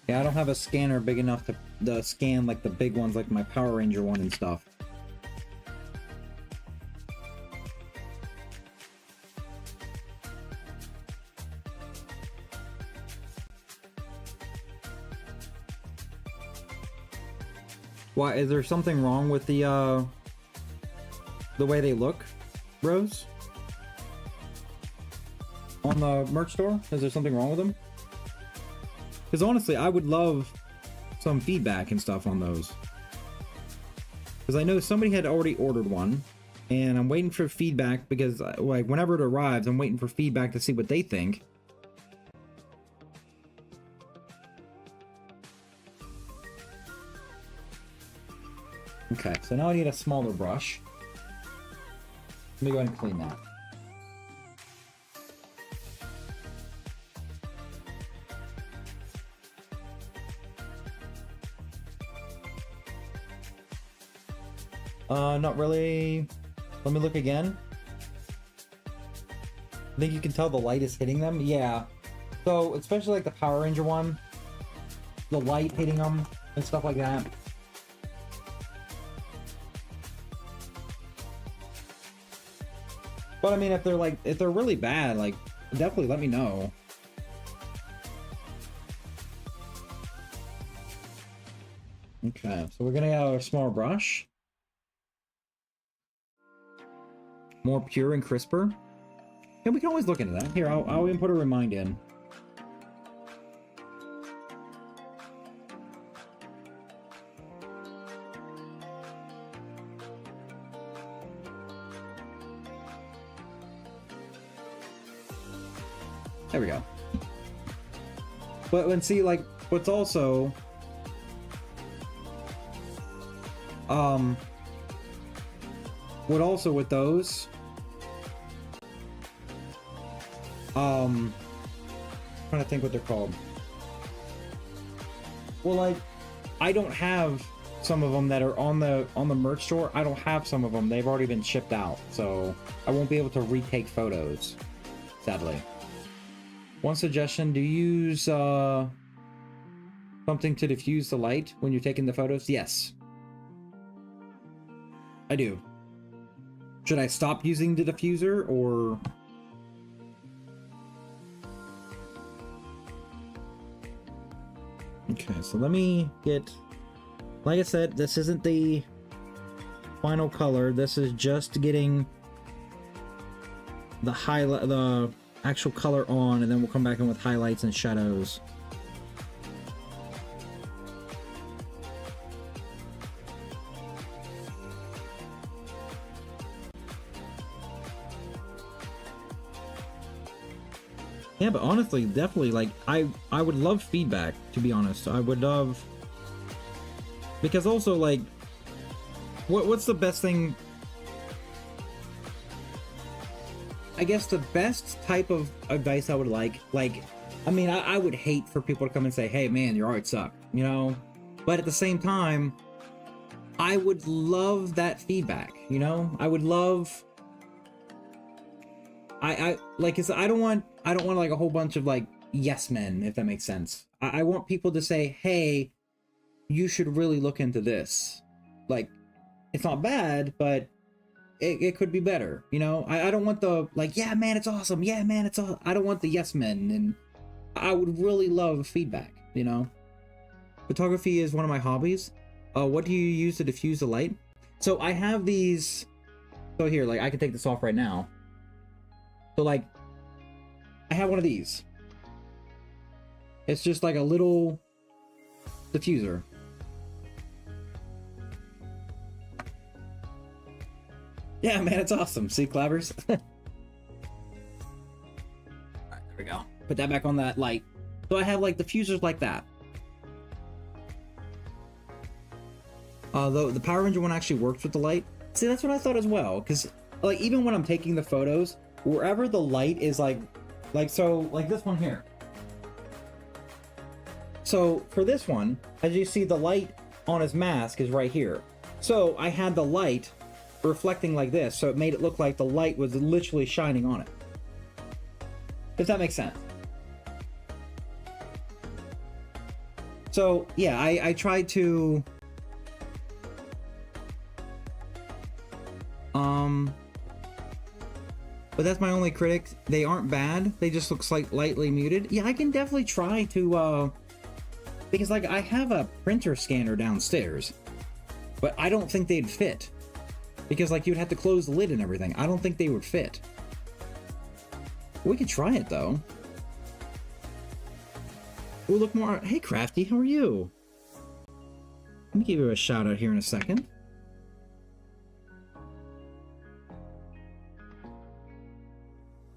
Yeah, I don't have a scanner big enough to scan like the big ones like my Power Ranger one and stuff. Why, is there something wrong with the way they look, Rose? On the merch store? Is there something wrong with them? Because honestly, I would love some feedback and stuff on those. Because I know somebody had already ordered one, and I'm waiting for feedback because, like, whenever it arrives, I'm waiting for feedback to see what they think. Okay, so now I need a smaller brush. Let me go ahead and clean that. Not really. Let me look again. I think you can tell the light is hitting them. Yeah. So, especially like the Power Ranger one, the light hitting them and stuff like that. But I mean, if they're really bad, like, definitely let me know. Okay, so we're gonna get a smaller brush. More pure and crisper. Yeah, we can always look into that. Here, I'll even put a remind in. There we go. But and see, like, what's also What also with those, trying to think what they're called. Well, like, I don't have some of them that are on the merch store. I don't have some of them. They've already been shipped out, so I won't be able to retake photos, sadly. One suggestion: do you use something to diffuse the light when you're taking the photos? Yes, I do. Should I stop using the diffuser, or? Okay, so let me get, like I said, this isn't the final color. This is just getting the highlight, the actual color on, and then we'll come back in with highlights and shadows. Yeah, but honestly, definitely, like, I would love feedback, to be honest. I would love, because also, like, what's the best thing? I guess the best type of advice I would like, I mean, I would hate for people to come and say, hey man, your art sucked, you know? But at the same time, I would love that feedback, you know? I would love, I like, I don't want like a whole bunch of like yes men, if that makes sense. I want people to say, hey, you should really look into this. Like, it's not bad, but it could be better, you know? I don't want the, like, yeah, man, it's awesome. Yeah, man, it's awesome. I don't want the yes men, and I would really love feedback, you know? Photography is one of my hobbies. What do you use to diffuse the light? So I have these, so here, like, I can take this off right now. So, like, I have one of these. It's just like a little diffuser. Yeah, man, it's awesome. See, clappers? Alright, there we go. Put that back on that light. So I have like diffusers like that. The Power Ranger one actually works with the light. See, that's what I thought as well. Because, like, even when I'm taking the photos, wherever the light is like so, like this one here. So for this one, as you see, the light on his mask is right here. So I had the light reflecting like this, so it made it look like the light was literally shining on it. If that makes sense. So yeah, I tried to but that's my only critic. They aren't bad. They just look lightly muted. Yeah, I can definitely try to, because, like, I have a printer scanner downstairs, but I don't think they'd fit. Because, like, you'd have to close the lid and everything. I don't think they would fit. We could try it, though. We'll look more. Hey, Crafty, how are you? Let me give you a shout out here in a second.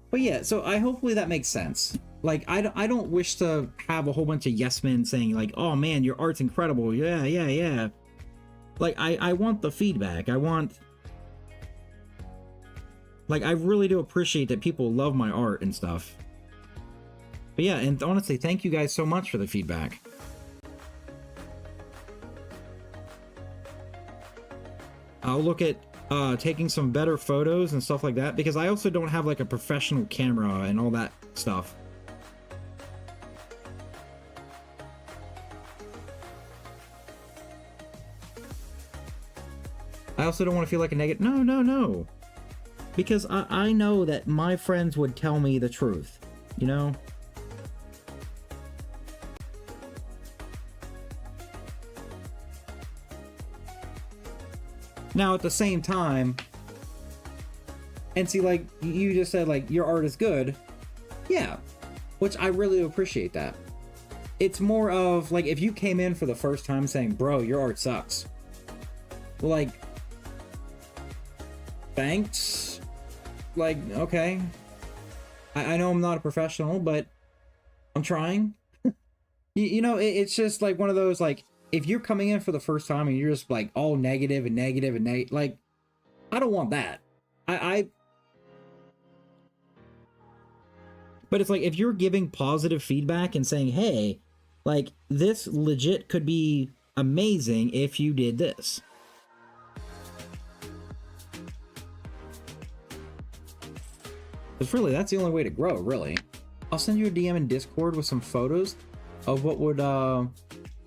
But yeah, so hopefully that makes sense. Like, I don't wish to have a whole bunch of yes men saying like, oh man, your art's incredible. Yeah, yeah, yeah. Like, I want the feedback. I want, like, I really do appreciate that people love my art and stuff. But yeah, and honestly, thank you guys so much for the feedback. I'll look at taking some better photos and stuff like that, because I also don't have like a professional camera and all that stuff. I also don't want to feel like a negative. No. Because I know that my friends would tell me the truth, you know? Now, at the same time, and see, like, you just said, like, your art is good. Yeah, which I really appreciate that. It's more of, like, if you came in for the first time saying, bro, your art sucks. Well, like, thanks. Like, okay. I know I'm not a professional, but I'm trying. You know, it's just, like, one of those, like, if you're coming in for the first time and you're just like all negative and negative and like, I don't want that. But it's like, if you're giving positive feedback and saying, hey, like, this legit could be amazing if you did this. Because really, that's the only way to grow, really. I'll send you a DM in Discord with some photos of what would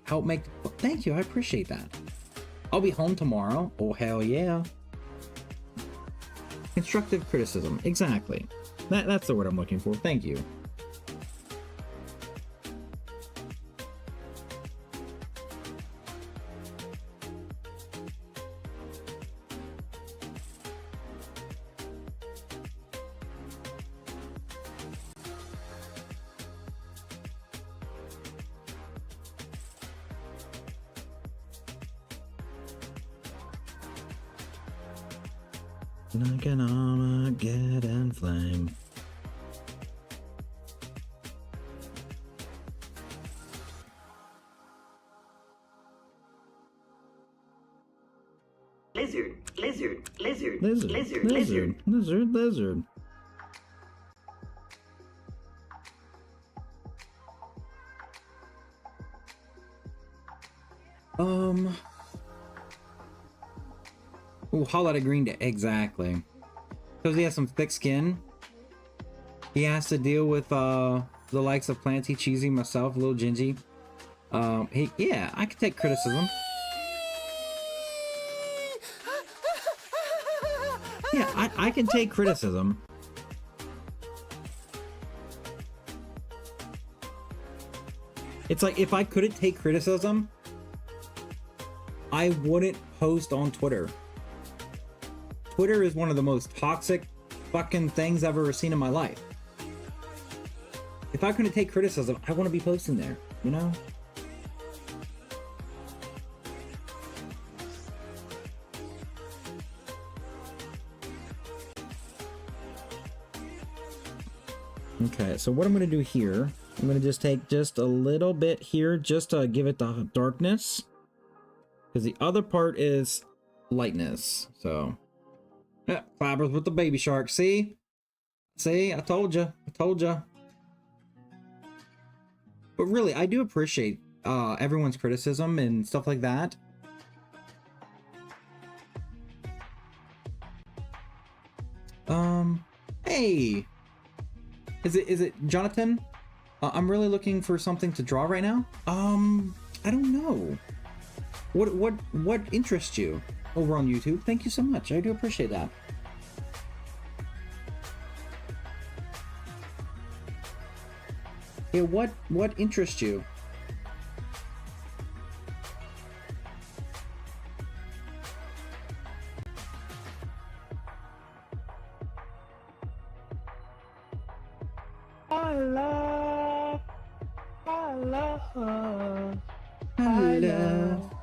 help make... Thank you, I appreciate that. I'll be home tomorrow. Oh, hell yeah. Constructive criticism, exactly. That's the word I'm looking for. Thank you. Like an Armageddon flame. Lizard, lizard, lizard, Lizard, lizard, lizard, lizard. lizard, lizard. Ooh, highlighted green to exactly. Because he has some thick skin. He has to deal with the likes of Planty, Cheesy, myself, Little Gingy. Yeah, I can take criticism. Yeah, I can take criticism. It's like, if I couldn't take criticism, I wouldn't post on Twitter. Twitter is one of the most toxic fucking things I've ever seen in my life. If I couldn't take criticism, I wouldn't be posting there, you know? Okay, so what I'm going to do here, I'm going to just take just a little bit here just to give it the darkness. Because the other part is lightness, so... Yeah, clappers with the baby shark. See? See? I told you. I told you. But really, I do appreciate everyone's criticism and stuff like that. Hey! Is it Jonathan? I'm really looking for something to draw right now. I don't know. What interests you over on YouTube? Thank you so much. I do appreciate that. Yeah, what interests you? I love, I love, I love.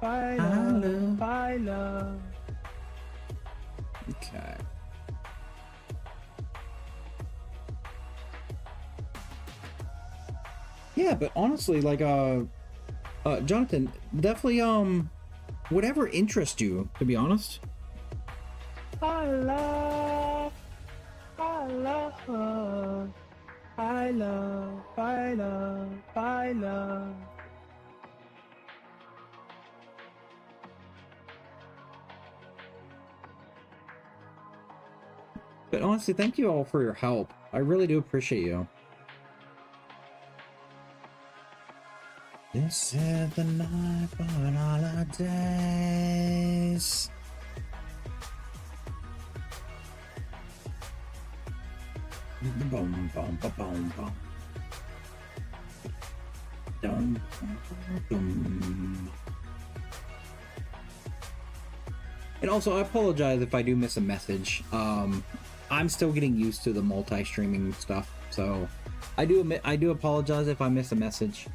I love. Okay. Yeah, but honestly, like, Jonathan, definitely, whatever interests you, to be honest. I love, I love, I love, I love, I love. But honestly, thank you all for your help. I really do appreciate you. This is the night for holidays. Boom, boom, boom, boom, boom. Dum, dum. And also, I apologize if I do miss a message. I'm still getting used to the multi-streaming stuff, so I do apologize if I miss a message.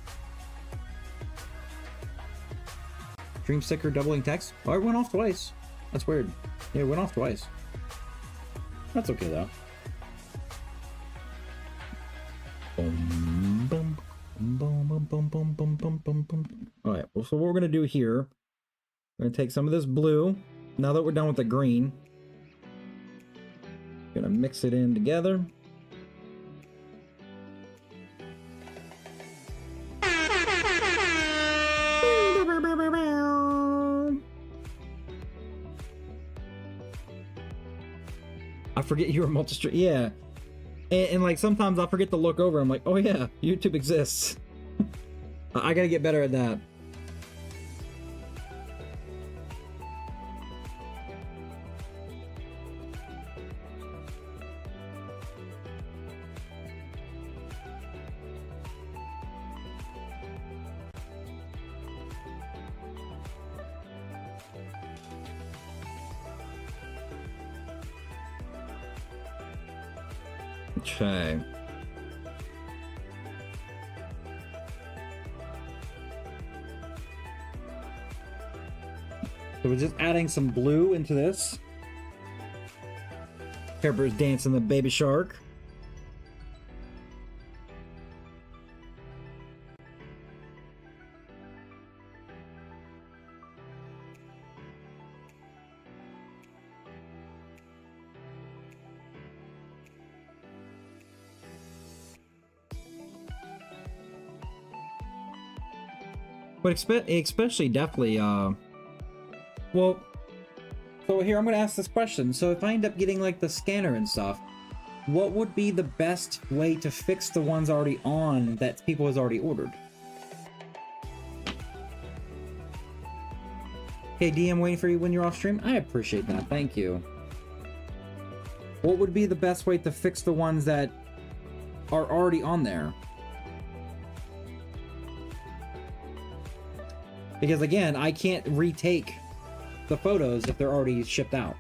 Dream sticker doubling text? Oh, it went off twice. That's weird. Yeah, it went off twice. That's okay though. Boom, boom, boom, boom, boom, boom, boom, boom, boom, boom. All right, So what we're gonna do here, we're gonna take some of this blue. Now that we're done with the green, gonna mix it in together. I forget you're a multi-stream. Yeah. And like sometimes I'll forget to look over. I'm like, oh yeah, YouTube exists. I gotta get better at that. Okay. So we're just adding some blue into this. Care Bear's dancing the baby shark. But especially definitely, well, so here I'm going to ask this question. So if I end up getting like the scanner and stuff, what would be the best way to fix the ones already on that people has already ordered? Okay, DM, waiting for you when you're off stream. I appreciate that. Thank you. What would be the best way to fix the ones that are already on there? Because again, I can't retake the photos if they're already shipped out.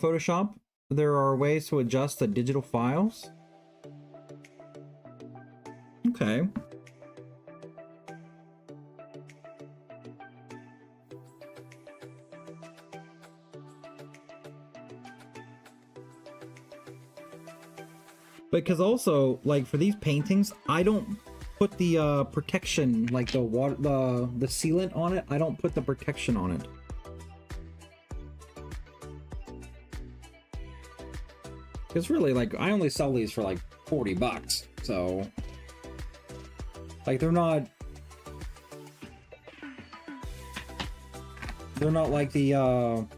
Photoshop, there are ways to adjust the digital files. Okay. Because also, like for these paintings, I don't put the protection, like the water, the sealant on it. I don't put the protection on it. Because really, like, I only sell these for like $40, so like they're not like the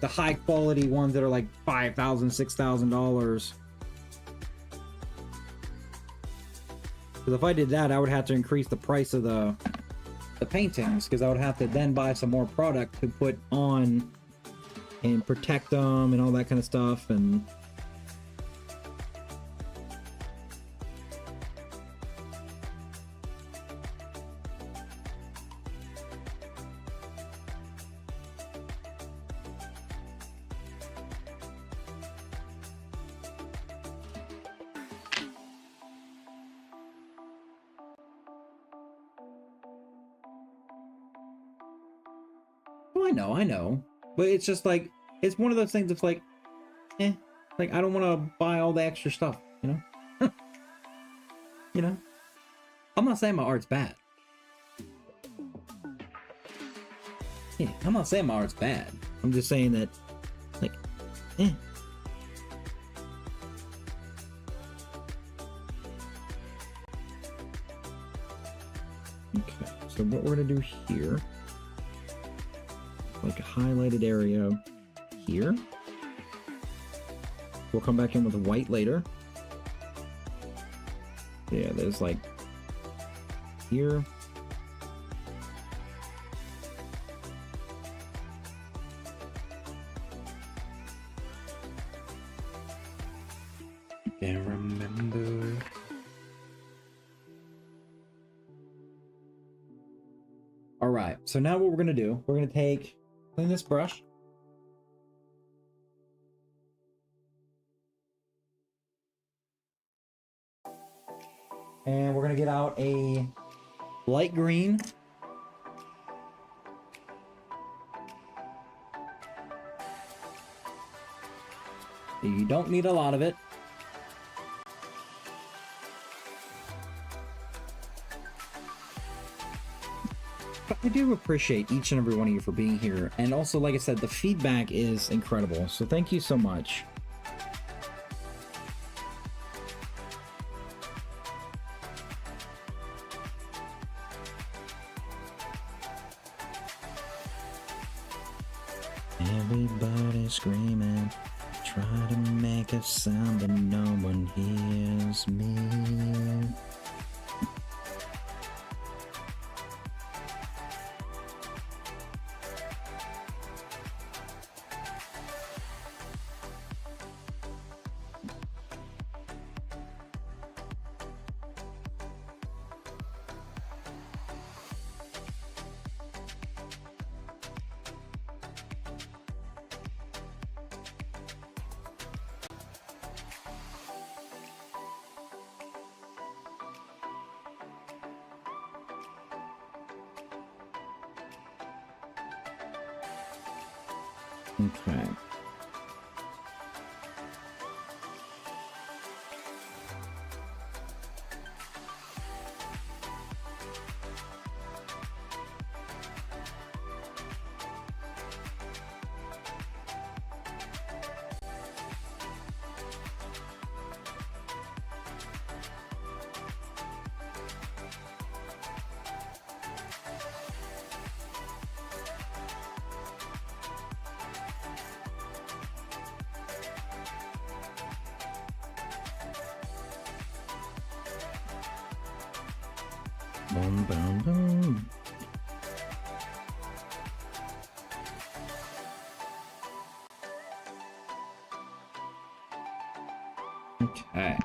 high quality ones that are like $5,000, $6,000. Because if I did that, I would have to increase the price of the paintings, because I would have to then buy some more product to put on and protect them and all that kind of stuff. And I know, but it's just like, it's one of those things that's like, like I don't want to buy all the extra stuff, you know? You know? I'm not saying my art's bad. Yeah, I'm not saying my art's bad. I'm just saying that, like, Okay, so what we're gonna do here, like a highlighted area here. We'll come back in with white later. Yeah, there's like here. Can't remember. All right, so now what we're gonna do, we're gonna clean this brush. And we're gonna get out a light green. You don't need a lot of it. But I do appreciate each and every one of you for being here. And also, like I said, the feedback is incredible. So thank you so much. Everybody's screaming, try to make a sound, but no one hears me. Okay. Boom, boom, boom. Okay.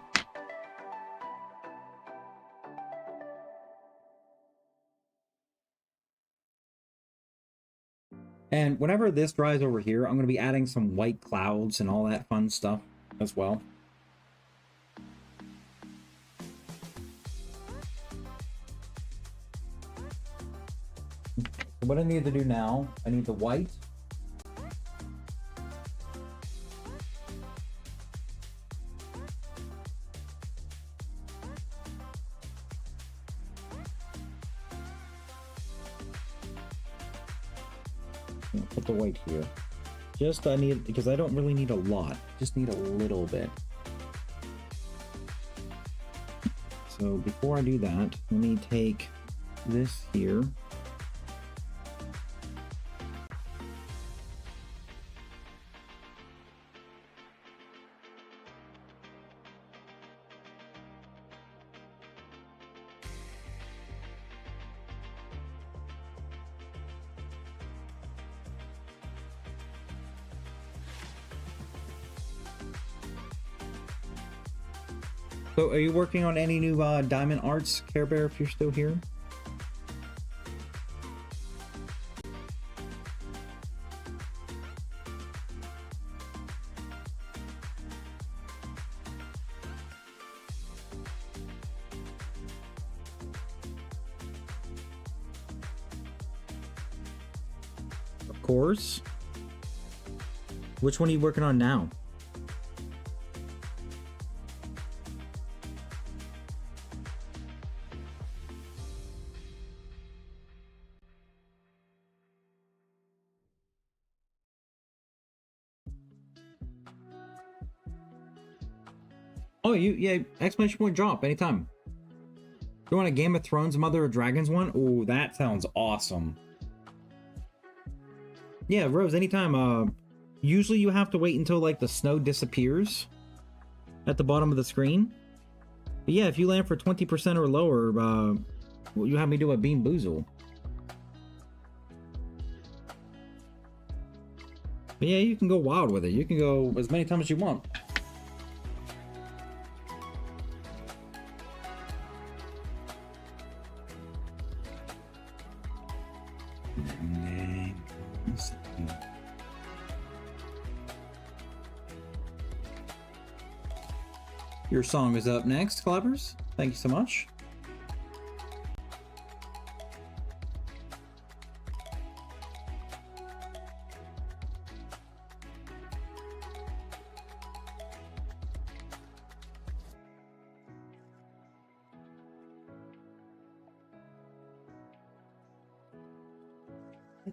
And whenever this dries over here, I'm going to be adding some white clouds and all that fun stuff as well. What I need to do now, I need the white. Put the white here. Just I need, because I don't really need a lot. Just need a little bit. So before I do that, let me take this here. So are you working on any new diamond arts, Care Bear, if you're still here? Of course. Which one are you working on now? Oh, yeah, exclamation point drop anytime. You want a Game of Thrones Mother of Dragons one? Oh, that sounds awesome. Yeah, Rose, anytime. Usually you have to wait until like the snow disappears at the bottom of the screen. But yeah, if you land for 20% or lower, you have me do a Bean Boozle. But yeah, you can go wild with it. You can go as many times as you want. Your song is up next, Clevers. Thank you so much.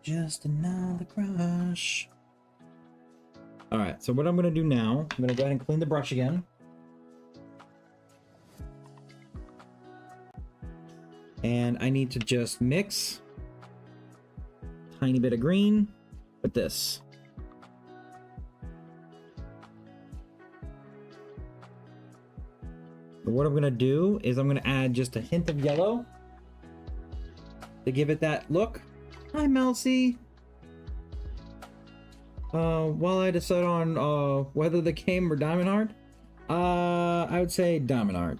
Just another crush. All right, so what I'm gonna do now, I'm gonna go ahead and clean the brush again. And I need to just mix a tiny bit of green with this. But what I'm gonna do is I'm gonna add just a hint of yellow to give it that look. Hi, Melcy. While I decide on whether the game or Diamond Heart, I would say Diamond Heart.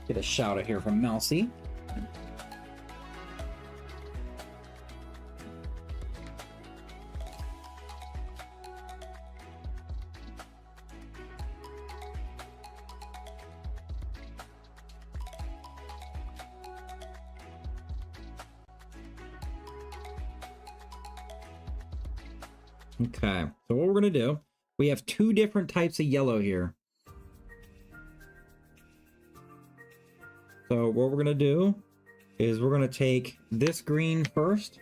Get a shout out here from Melcy. Okay, so what we're gonna do, we have two different types of yellow here. So what we're gonna do is we're gonna take this green first,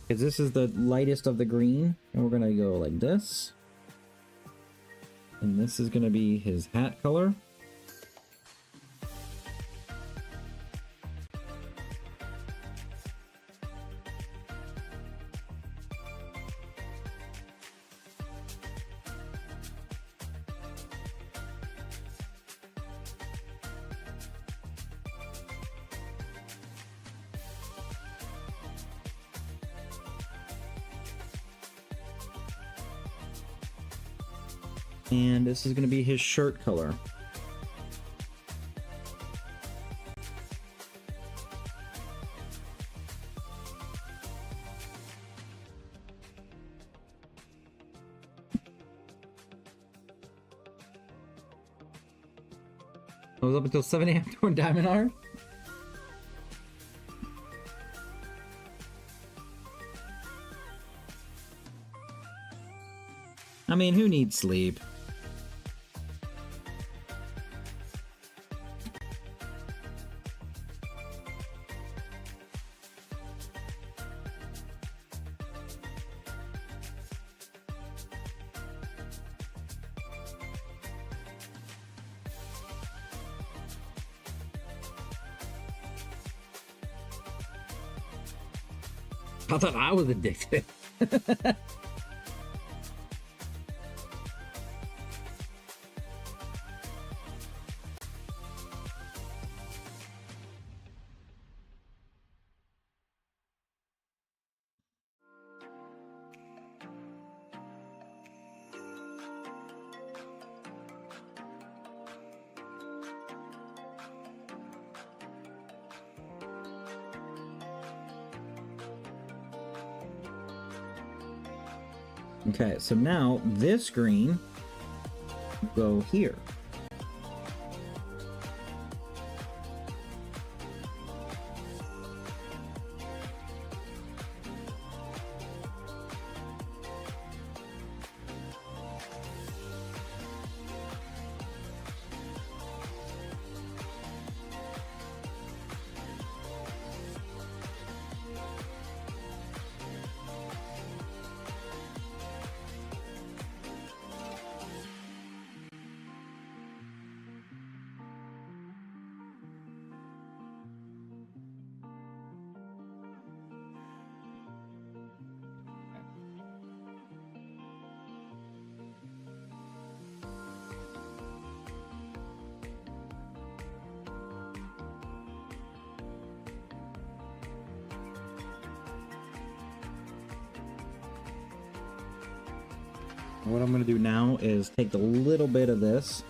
because this is the lightest of the green, and we're gonna go like this. And this is gonna be his hat color. And this is going to be his shirt color. I was up until 7 a.m. doing Diamond Art. I mean, who needs sleep? I thought I was addicted. Okay, so now this green will go here. What I'm going to do now is take a little bit of this .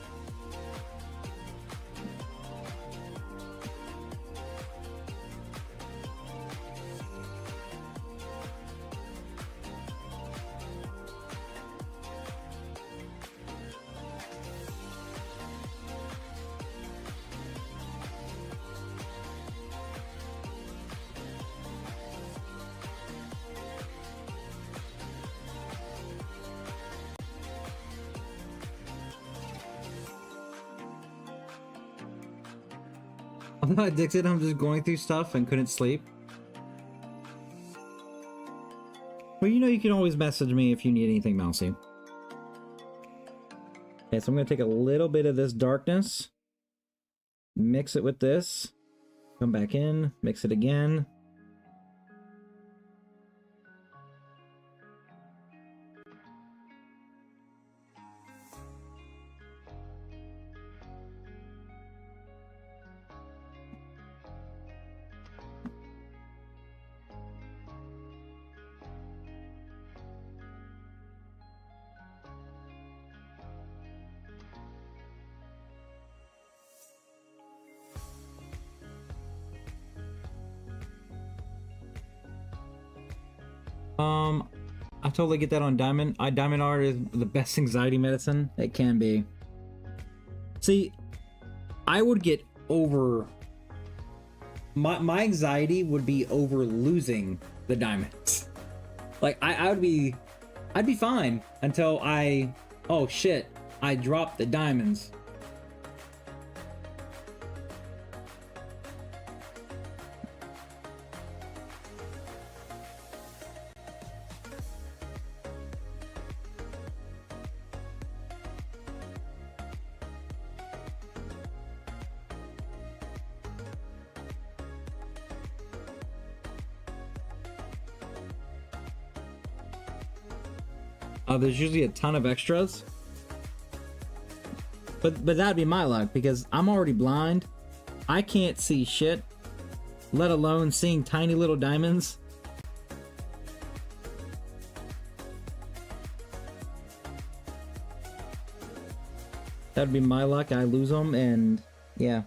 I'm not addicted, I'm just going through stuff and couldn't sleep. Well, you know you can always message me if you need anything, Mousy. Okay, so I'm going to take a little bit of this darkness, mix it with this, come back in, mix it again. I totally get that on Diamond. Diamond art is the best anxiety medicine it can be. See, I would get over... My anxiety would be over losing the diamonds. Like, I'd be fine until oh shit, I dropped the diamonds. There's usually a ton of extras. But that'd be my luck, because I'm already blind. I can't see shit, let alone seeing tiny little diamonds. That'd be my luck. I lose them, and yeah.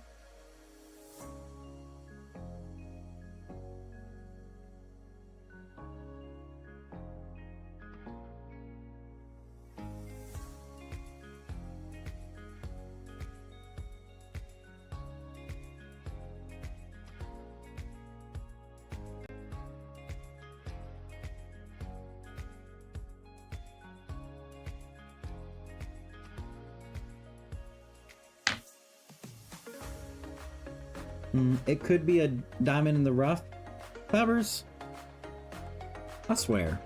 It could be a diamond in the rough, Peppers. I swear.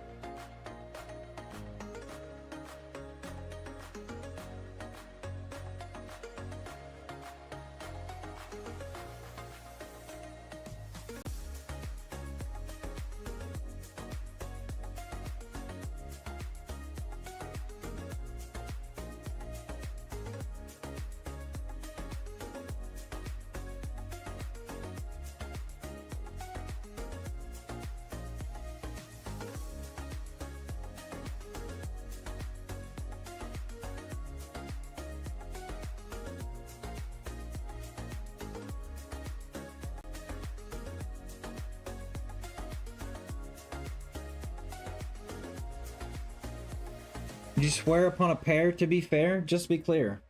Did you swear upon a pair to be fair? Just to be clear.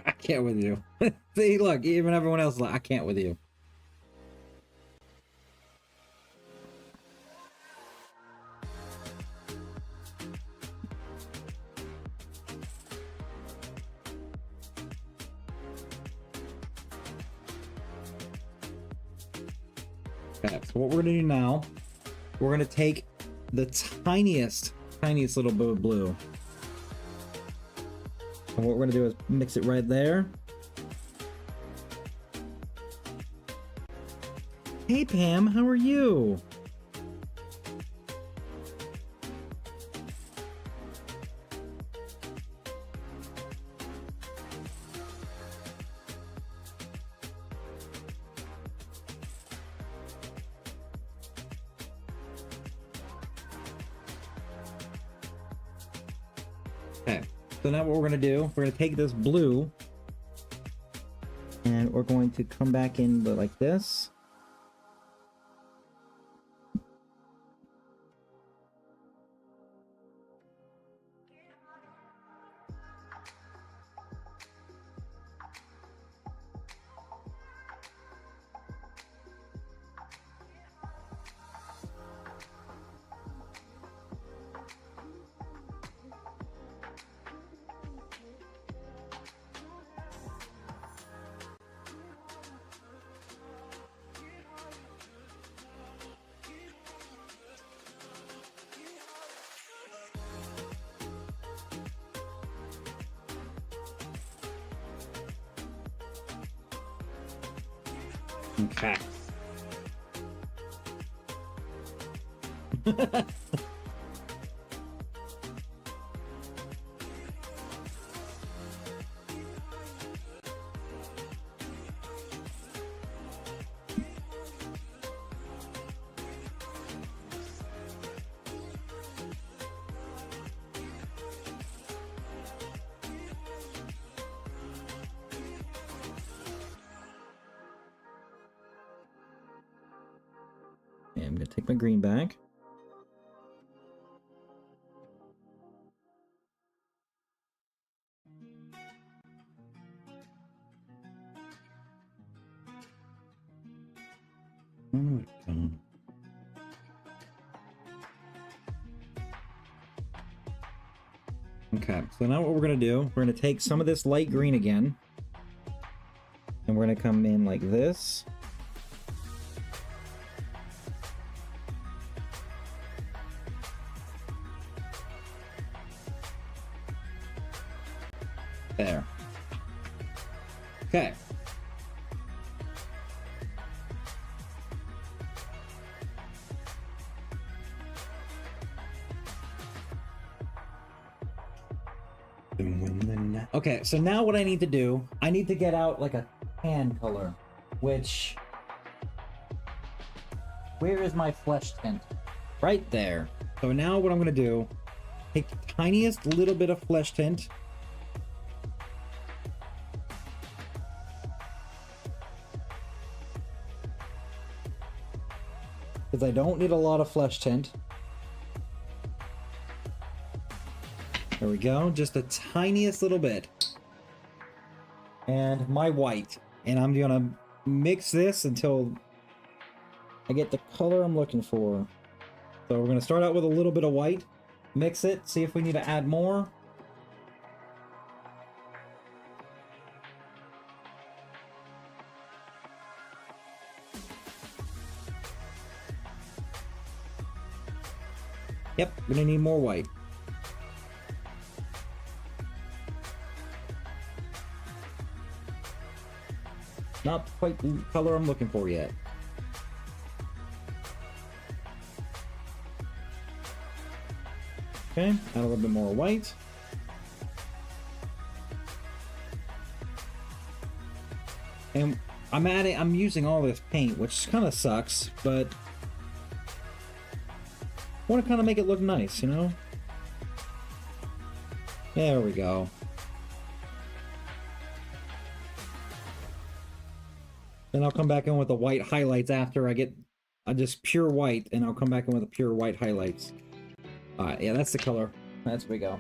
I can't with you. See, look, even everyone else is like, I can't with you. Okay, so what we're gonna do now, we're gonna take the tiniest little bit of blue. And what we're gonna do is mix it right there. Hey Pam, how are you? Okay, so now what we're gonna do, we're gonna take this blue and we're going to come back in like this. Okay. Okay, I'm gonna take my green back. Okay, so now what we're gonna do, we're gonna take some of this light green again, and we're gonna come in like this. There. Okay. Okay, so now what I need to do, I need to get out like a tan color, which... Where is my flesh tint? Right there. So now what I'm gonna do, take the tiniest little bit of flesh tint, because I don't need a lot of flesh tint. There we go, just the tiniest little bit. And my white. And I'm gonna mix this until I get the color I'm looking for. So we're gonna start out with a little bit of white, mix it, see if we need to add more. Yep, gonna need more white. Not quite the color I'm looking for yet. Okay, add a little bit more white. And I'm using all this paint, which kind of sucks, but I want to kind of make it look nice, you know? There we go. Then I'll come back in with the white highlights after I get just pure white, and I'll come back in with the pure white highlights. Alright, yeah, that's the color. That's where we go.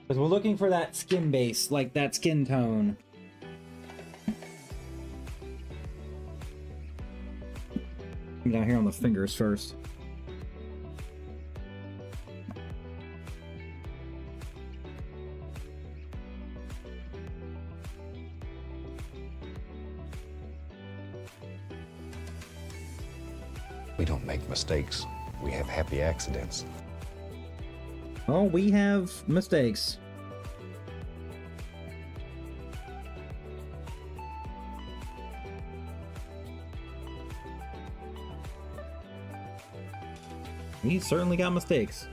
Because we're looking for that skin base, like that skin tone. Come down here on the fingers first. We don't make mistakes. We have happy accidents. Oh, we have mistakes. He certainly got mistakes.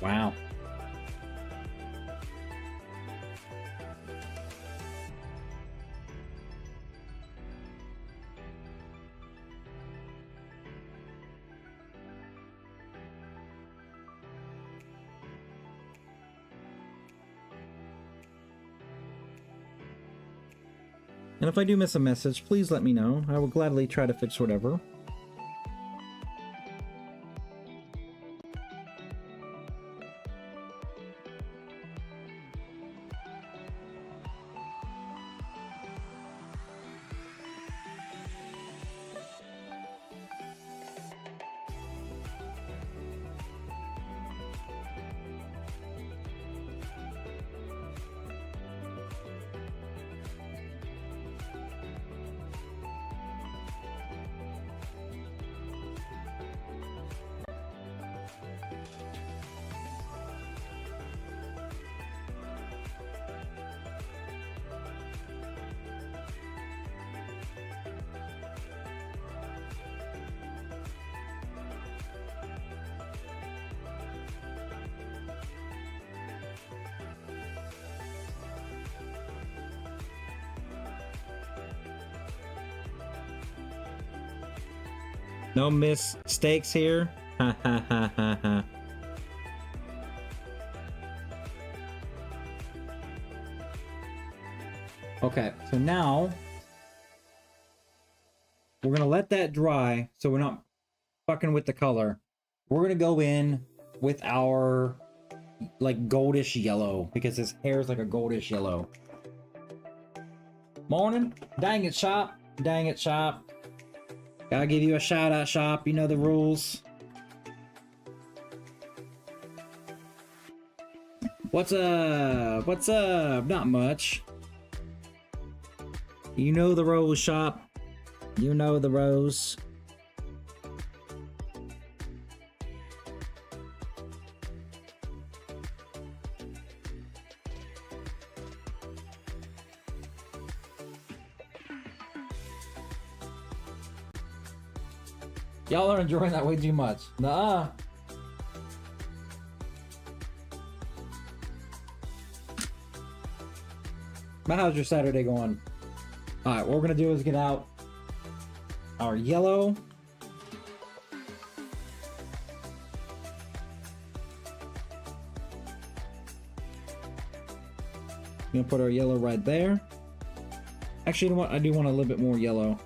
Wow. And if I do miss a message, please let me know. I will gladly try to fix whatever. No mistakes here. Ha ha ha ha ha. Okay, so now we're gonna let that dry so we're not fucking with the color. We're gonna go in with our like goldish yellow because his hair is like a goldish yellow. Morning. Dang it, shop. Dang it, shop. Gotta give you a shout out, shop. You know the rules. What's up? What's up? Not much. You know the rules, shop. You know the rules. Y'all are enjoying that way too much. Nuh-uh. But how's your Saturday going? Alright, what we're gonna do is get out our yellow. Gonna put our yellow right there. Actually, you know what? I do want a little bit more yellow.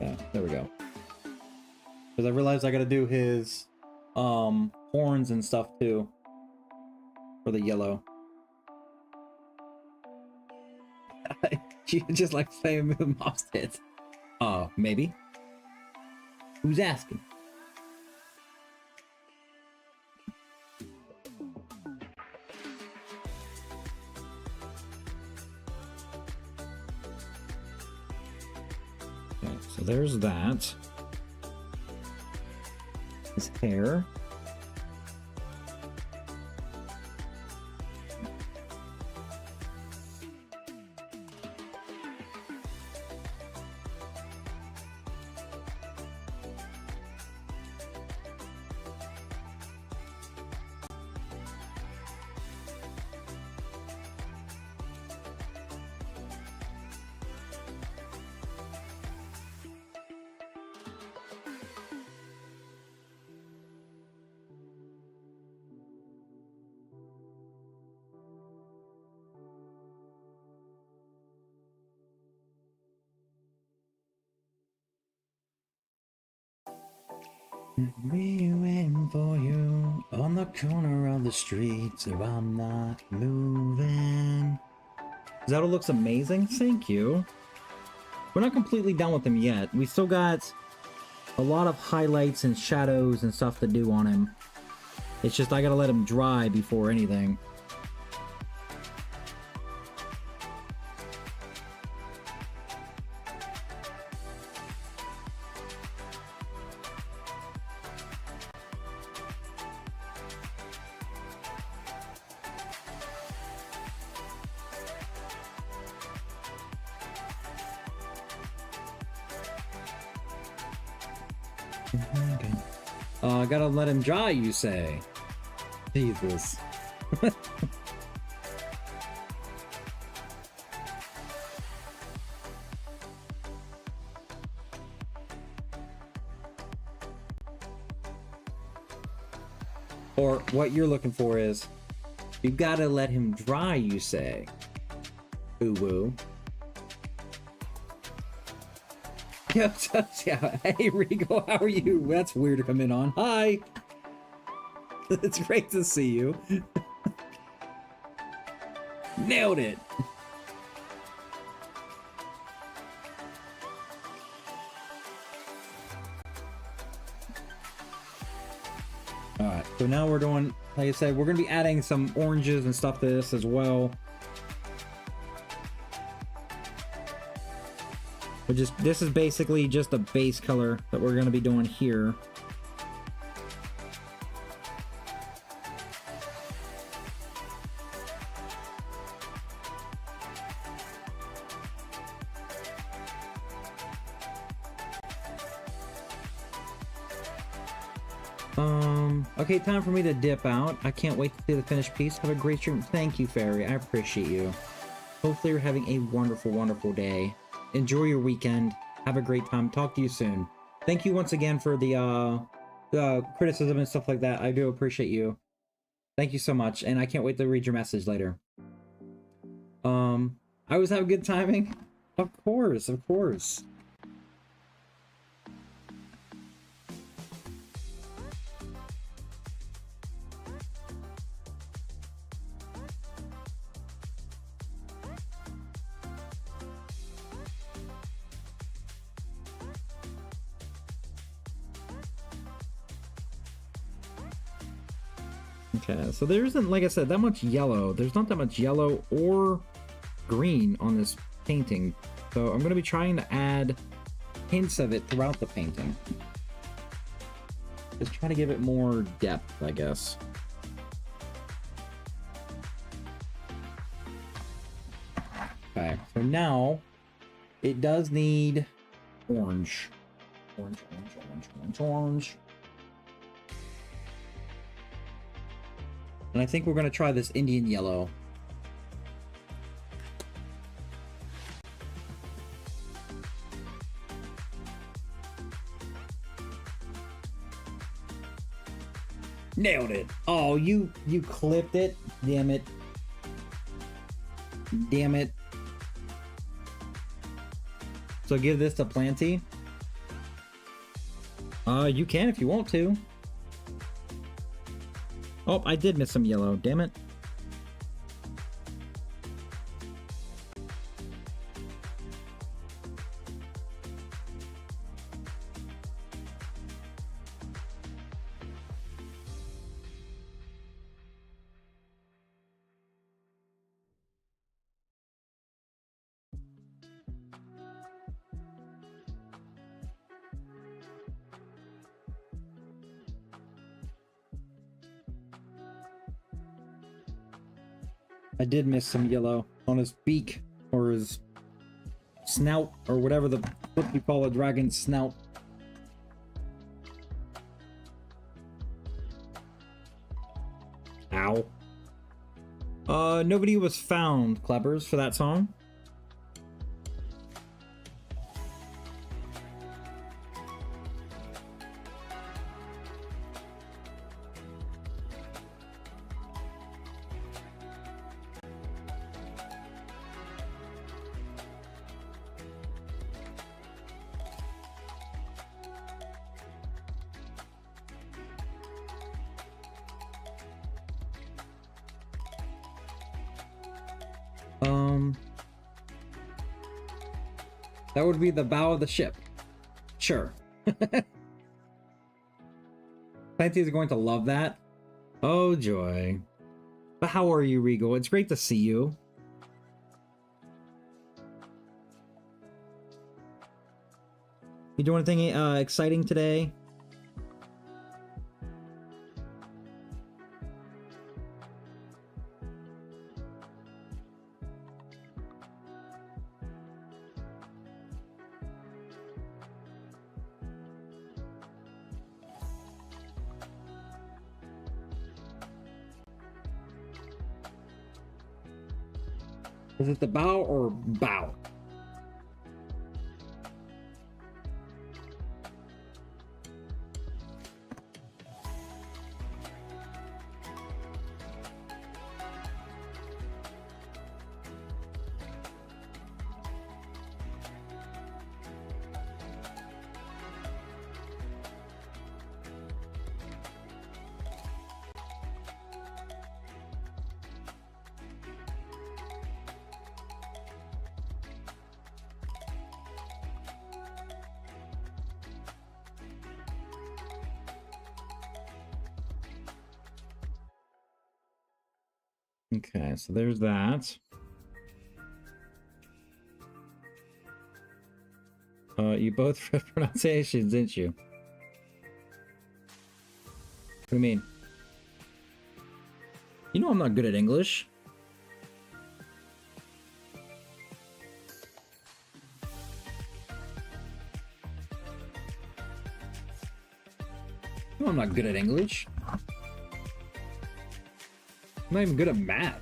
Yeah, there we go. Because I realized I gotta do his horns and stuff too for the yellow. She just like playing with Mob's tits. Maybe. Who's asking? Okay, so there's that. His hair. Be waiting for you on the corner of the street, so I'm not moving. Zelda looks amazing. Thank you. We're not completely done with him yet. We still got a lot of highlights and shadows and stuff to do on him. It's just I gotta let him dry before anything. Okay. I gotta let him dry, you say? Jesus. Or what you're looking for is, you gotta let him dry, you say? Ooh-woo. Yeah, hey Rico, how are you? That's weird to come in on. Hi! It's great to see you. Nailed it! Alright, so now we're doing, like I said, we're gonna be adding some oranges and stuff to this as well. This is basically just a base color that we're gonna be doing here. Okay, time for me to dip out. I can't wait to see the finished piece. Have a great stream. Thank you, Fairy. I appreciate you. Hopefully you're having a wonderful, wonderful day. Enjoy your weekend. Have a great time. Talk to you soon. Thank you once again for the criticism and stuff like that. I do appreciate you. Thank you so much, and I can't wait to read your message later. I always have good timing. Of course, of course. Okay, so there isn't, like I said, that much yellow. There's not that much yellow or green on this painting. So I'm going to be trying to add hints of it throughout the painting. Just try to give it more depth, I guess. Okay, so now it does need orange. Orange, orange, orange, orange, orange. And I think we're going to try this Indian yellow. Nailed it. Oh, you clipped it. Damn it. Damn it. So give this to Planty. You can if you want to. Oh, I did miss some yellow. Damn it. I did miss some yellow on his beak or his snout or whatever the what you call a dragon's snout. Ow. Nobody was found, Kleppers, for that song. That would be the bow of the ship. Sure. Planty is going to love that. Oh, joy. But how are you, Regal? It's great to see you. You doing anything exciting today? Is it the bow or bow? Okay, so there's that. You both read pronunciations, didn't you? What do you mean? You know I'm not good at English. You know I'm not good at English. I'm not even good at math.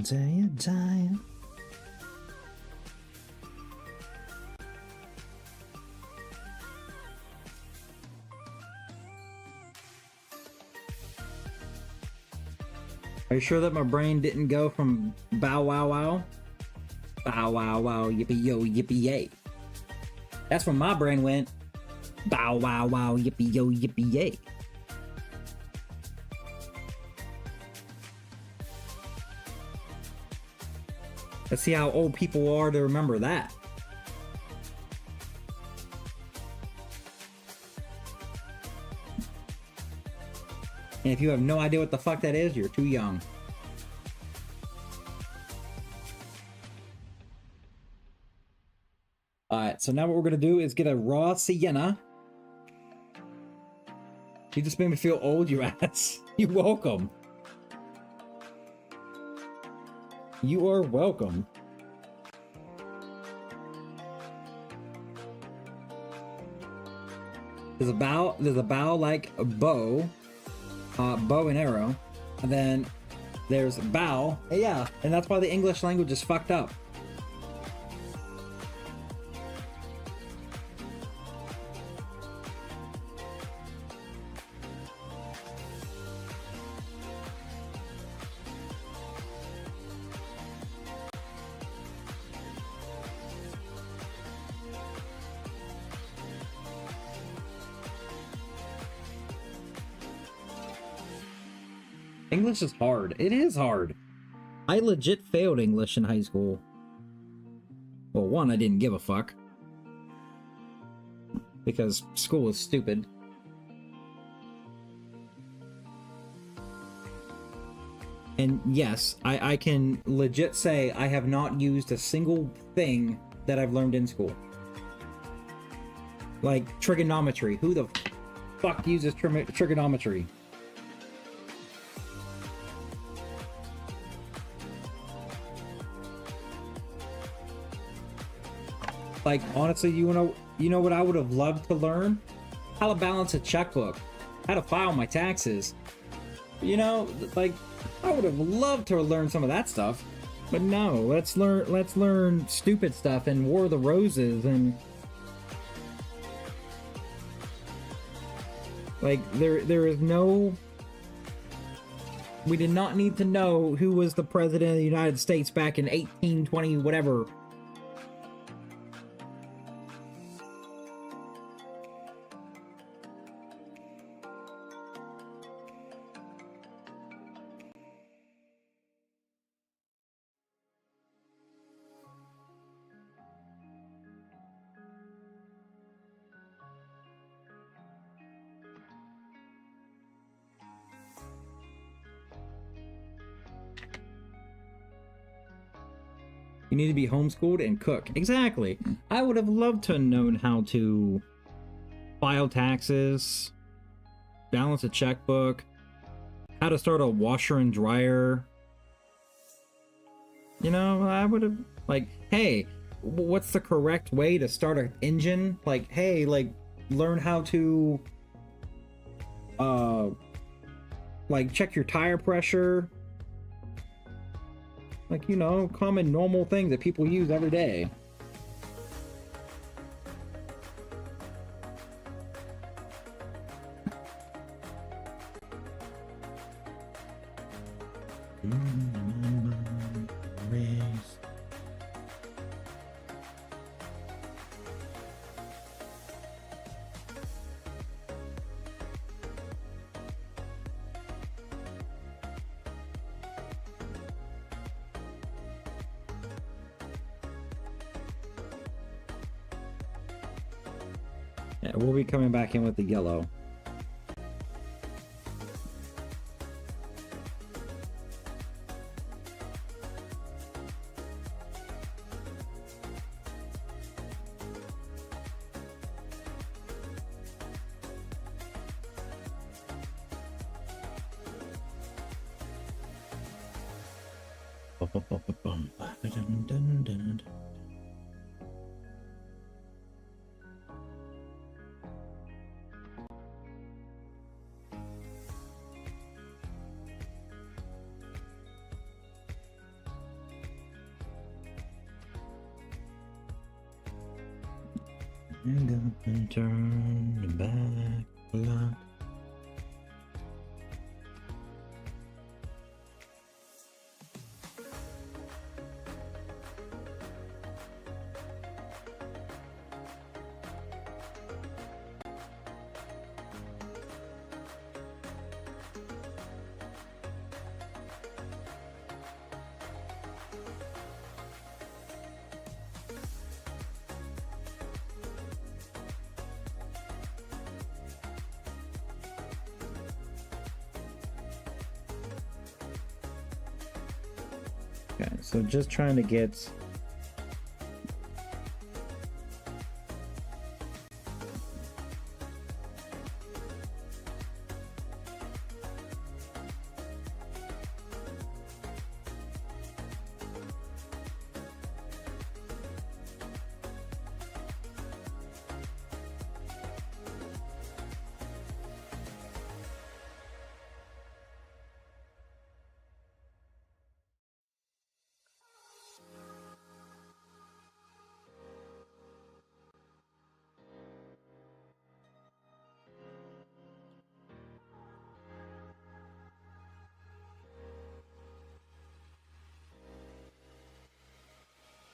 Say you're dying. Are you sure that my brain didn't go from bow wow wow? Bow wow wow, yippee yo, yippee yay. That's when my brain went. Bow wow wow, yippee yo, yippee yay. Let's see how old people are to remember that. And if you have no idea what the fuck that is, you're too young. Alright, so now what we're gonna do is get a raw sienna. You just made me feel old, you ass. You're welcome. You are welcome. There's a bow like a bow. Bow and arrow. And then there's bow. Yeah, and that's why the English language is fucked up. English is hard. It is hard. I legit failed English in high school. Well, one, I didn't give a fuck. Because school was stupid. And yes, I can legit say I have not used a single thing that I've learned in school. Like trigonometry. Who the fuck uses trigonometry? Like, honestly, you know what I would have loved to learn? How to balance a checkbook, how to file my taxes. You know, like, I would have loved to learn some of that stuff. But no, let's learn stupid stuff and War of the Roses and like there is no. We did not need to know who was the president of the United States back in 1820 whatever. You need to be homeschooled and cook. Exactly. I would have loved to have known how to file taxes, balance a checkbook, how to start a washer and dryer. You know, I would have, like, hey, what's the correct way to start an engine? Like, hey, like, learn how to, like, check your tire pressure. Like, you know, common normal things that people use every day. Yeah, we'll be coming back in with the yellow. And up and turn back clock. Okay, so just trying to get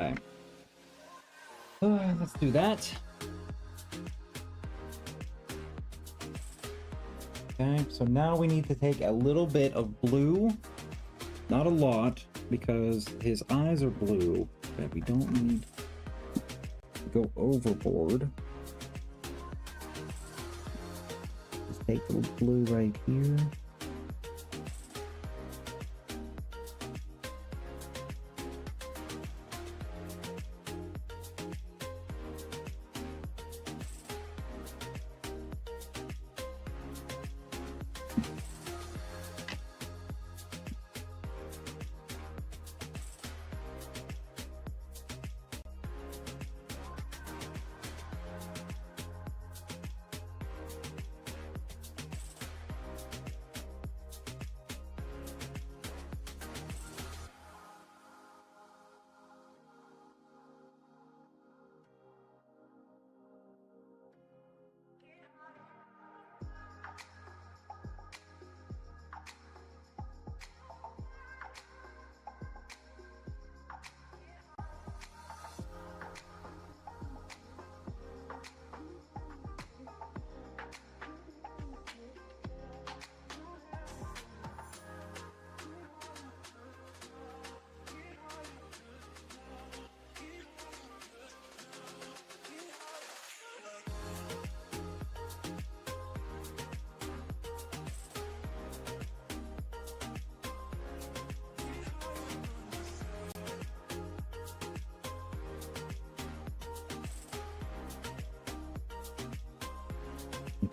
okay. Let's do that. Okay, so now we need to take a little bit of blue, not a lot, because his eyes are blue, but we don't need to go overboard. Just take a little blue right here.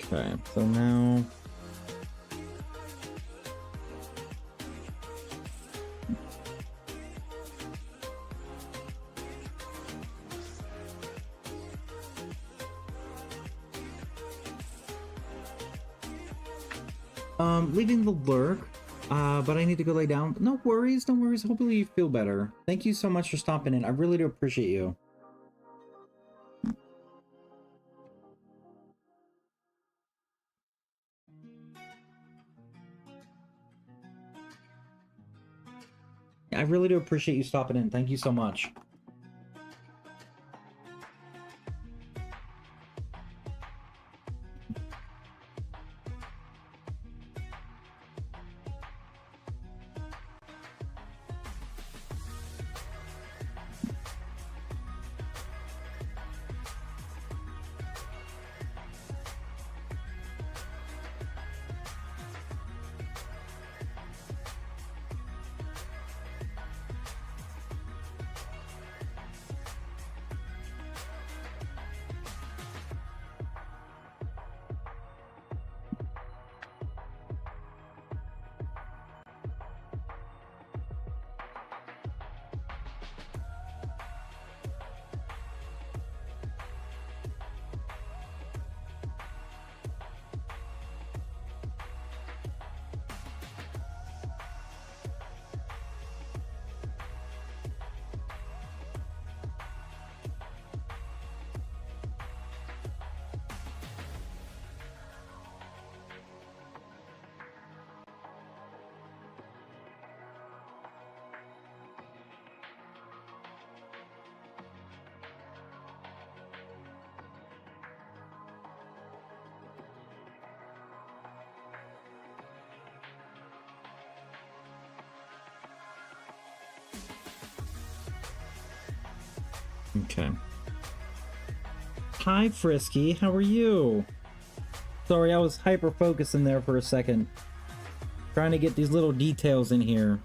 Okay, so now leaving the lurk, but I need to go lay down. No worries, no worries. Hopefully you feel better. Thank you so much for stopping in. I really do appreciate you. I really do appreciate you stopping in. Thank you so much. Okay. Hi, Frisky. How are you? Sorry, I was hyper-focusing there for a second. Trying to get these little details in here.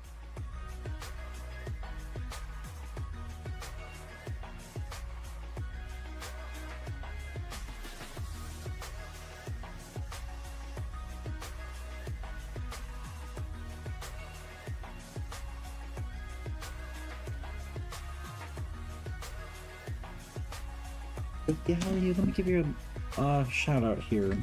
Yeah, how are you? Let me give you a shout out here.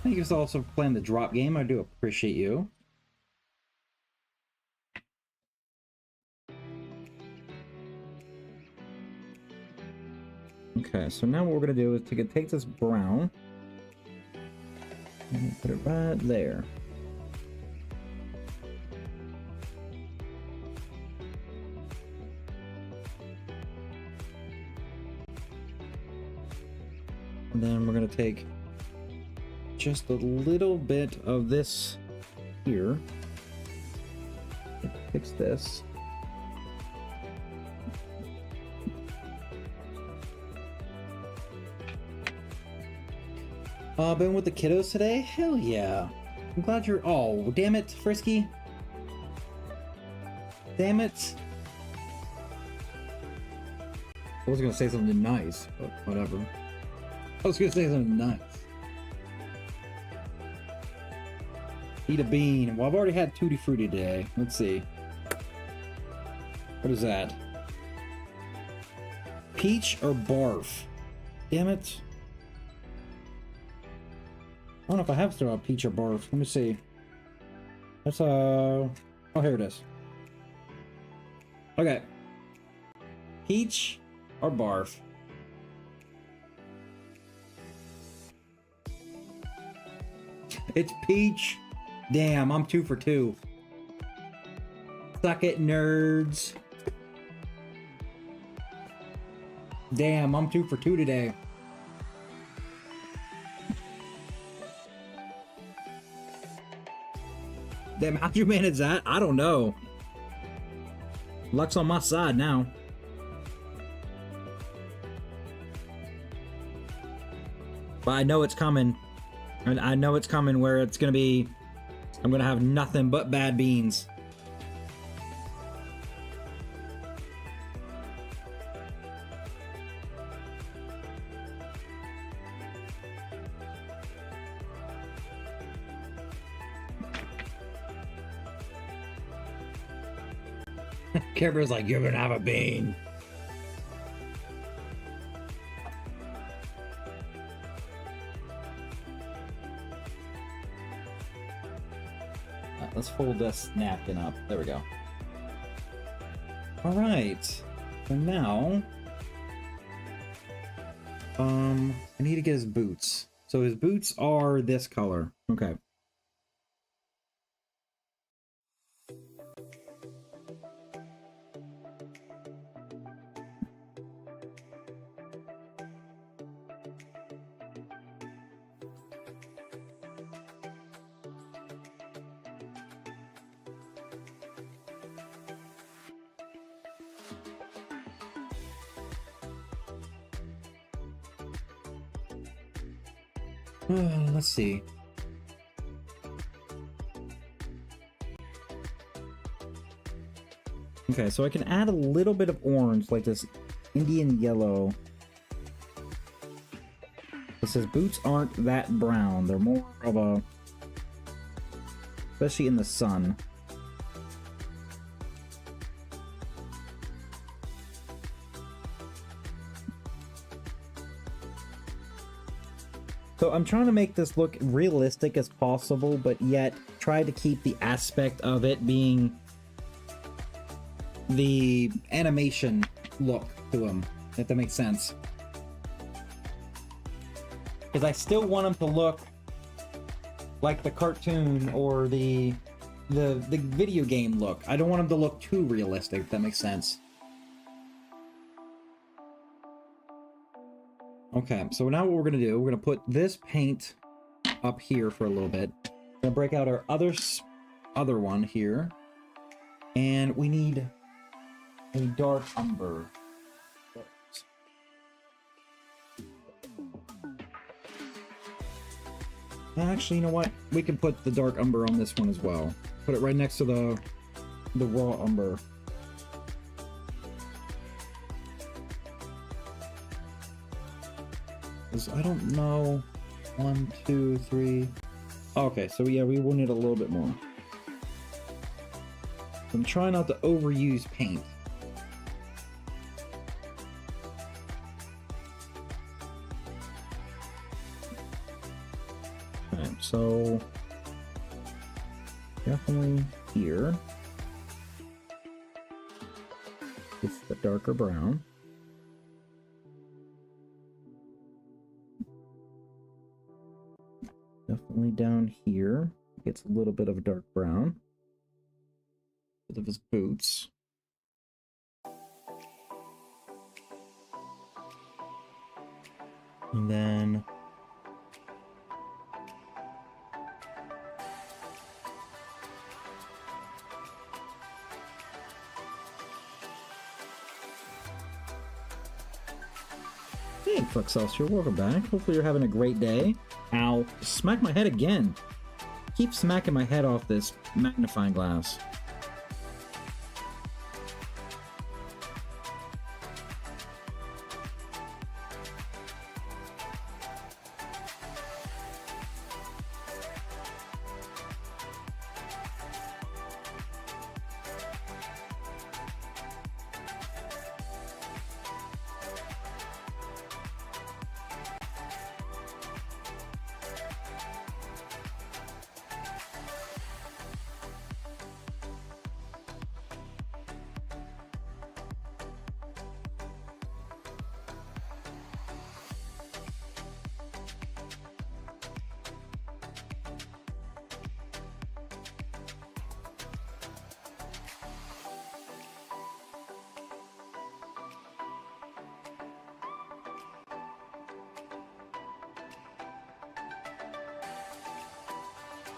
Thank you also for playing the drop game. I do appreciate you. Okay, so now what we're gonna do is take this brown and put it right there. And then we're gonna take just a little bit of this here. Fix this. Been with the kiddos today? Hell yeah. I'm glad you're... Oh, damn it, Frisky. Damn it. I was gonna say something nice, but whatever. I was gonna say something nice. Eat a bean. Well, I've already had Tutti Frutti today. Let's see. What is that? Peach or barf? Damn it. I don't know if I have to throw out peach or barf. Let me see. That's oh, here it is. Okay. Peach or barf? It's peach. Damn, I'm 2 for 2. Suck it, nerds. Damn, I'm 2 for 2 today. Damn, how'd you manage that? I don't know. Luck's on my side now. But I know it's coming. And I know it's coming where it's gonna be... I'm gonna have nothing but bad beans. Care Bear's like, you're gonna have a bean. Let's fold this napkin up. There we go. All right. So now, I need to get his boots. So his boots are this color. Okay. Let's see. Okay, so I can add a little bit of orange, like this Indian yellow. It says boots aren't that brown. They're more of a... especially in the sun. So I'm trying to make this look realistic as possible, but yet try to keep the aspect of it being the animation look to him, if that makes sense. Because I still want him to look like the cartoon or the video game look. I don't want him to look too realistic, if that makes sense. Okay, so now what we're gonna do, we're gonna put this paint up here for a little bit. We're gonna break out our other one here. And we need a dark umber. Actually, you know what? We can put the dark umber on this one as well. Put it right next to the raw umber. I don't know. 1, 2, 3. Okay, so yeah, we will need a little bit more. I'm trying not to overuse paint. Alright, so definitely here. It's the darker brown. Definitely down here. Gets a little bit of dark brown. Bit of his boots. And then hey, Fuck Celsius, welcome back. Hopefully you're having a great day. Ow. Smack my head again. Keep smacking my head off this magnifying glass.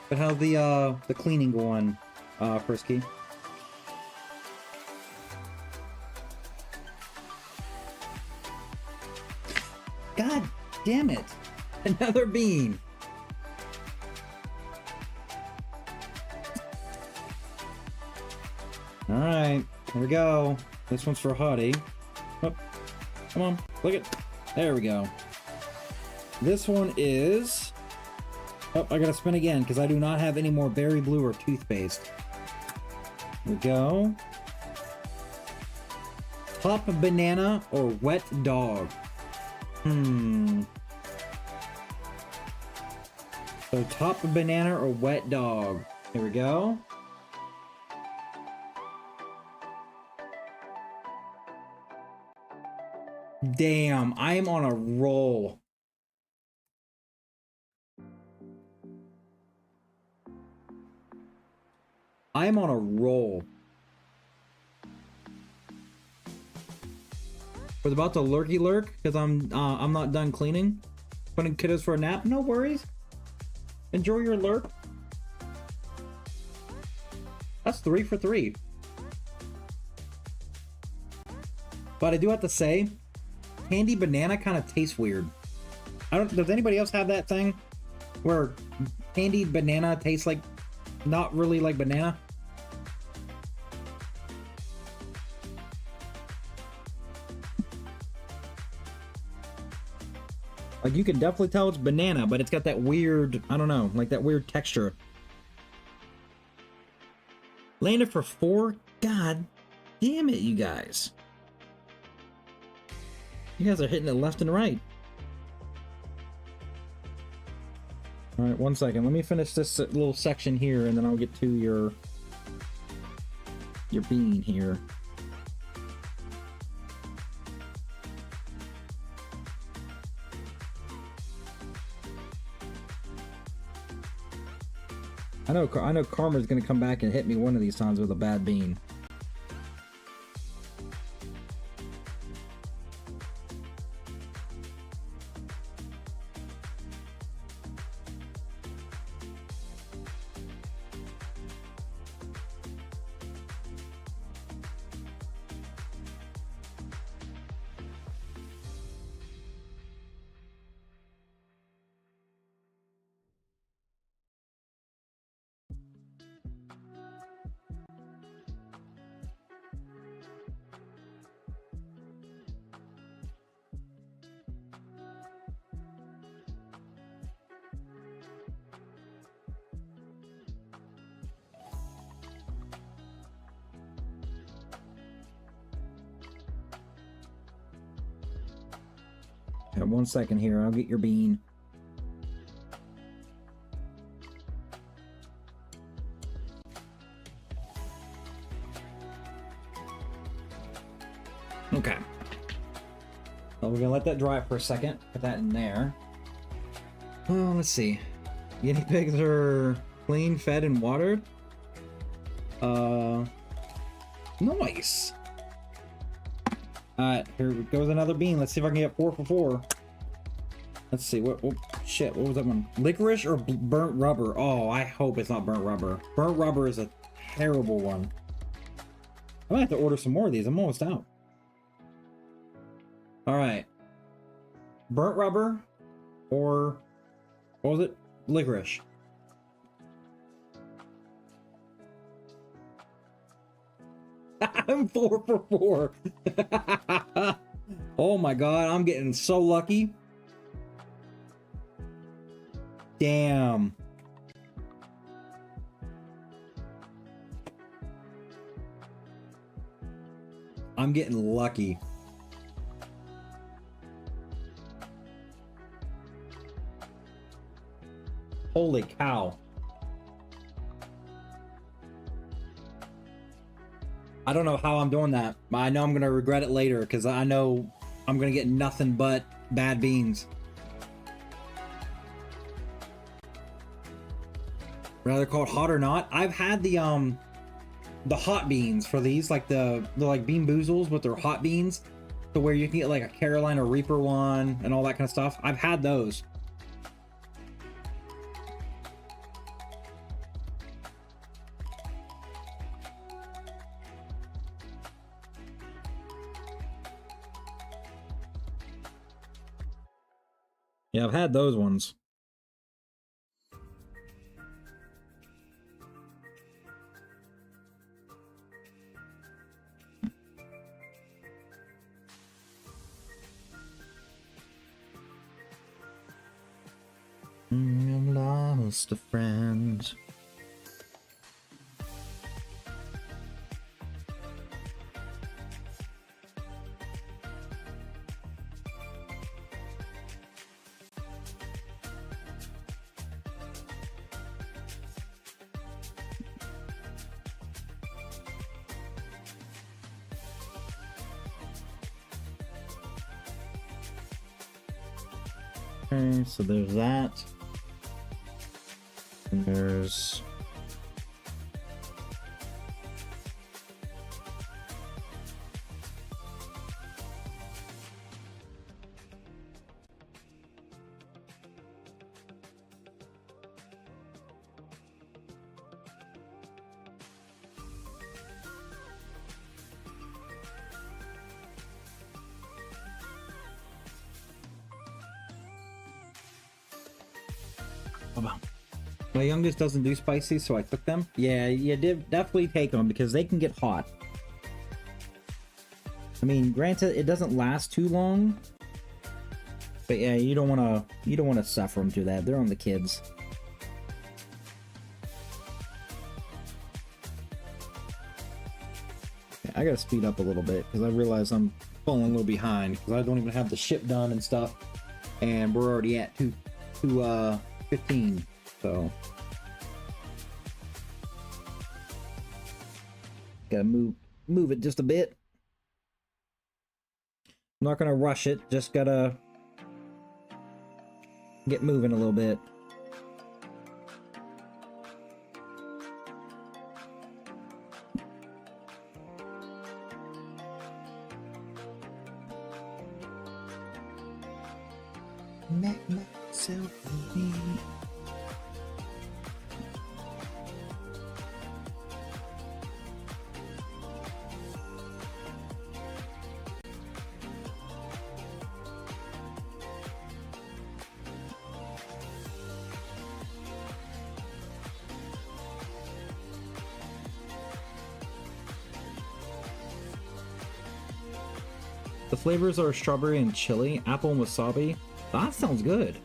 But how's the cleaning going, Frisky? God damn it! Another bean! Alright, here we go. This one's for Hottie. Oh, come on, look it. There we go. This one is... Oh, I gotta spin again, because I do not have any more berry blue or toothpaste. Here we go. Top banana or wet dog? So top banana or wet dog? Here we go. Damn, I am on a roll. I am on a roll. Was about to lurky lurk because I'm not done cleaning. Putting kiddos for a nap. No worries. Enjoy your lurk. That's 3 for 3. But I do have to say, candy banana kind of tastes weird. Does anybody else have that thing where candied banana tastes like not really like banana? Like, you can definitely tell it's banana, but it's got that weird, I don't know, like that weird texture. Landed for 4? God damn it, you guys. You guys are hitting it left and right. Alright, 1 second. Let me finish this little section here, and then I'll get to your bean here. I know Karma's gonna come back and hit me one of these times with a bad bean. Yeah, 1 second here. I'll get your bean. Okay. So we're gonna let that dry for a second. Put that in there. Oh, let's see. Guinea pigs are clean, fed, and watered. Nice. Alright, here goes another bean. Let's see if I can get 4 for 4. Let's see. What shit, what was that one? Licorice or burnt rubber? Oh, I hope it's not burnt rubber. Burnt rubber is a terrible one. I might have to order some more of these. I'm almost out. Alright. Burnt rubber or what was it? Licorice. I'm 4 for 4. Oh my god, I'm getting so lucky. Damn. I'm getting lucky. Holy cow. I don't know how I'm doing that, but I know I'm gonna regret it later because I know I'm gonna get nothing but bad beans. Rather called hot or not. I've had the hot beans for these, like the like Bean Boozles with their hot beans, to where you can get like a Carolina Reaper one and all that kind of stuff. I've had those. Yeah, I've had those ones. I've lost a friend. Okay, so there's that. And there's my youngest doesn't do spicy, so I took them. Yeah, you did definitely take them because they can get hot. I mean, granted, it doesn't last too long, but yeah, you don't want to suffer them through that. They're on the kids. Yeah, I gotta speed up a little bit because I realize I'm falling a little behind because I don't even have the ship done and stuff, and we're already at 2:15. So gotta move it just a bit. I'm not gonna rush it, just gotta get moving a little bit. Make myself believe. The flavors are strawberry and chili, apple and wasabi. That sounds good.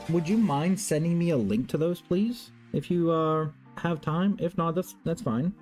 Would you mind sending me a link to those, please? If you have time. If not, that's fine.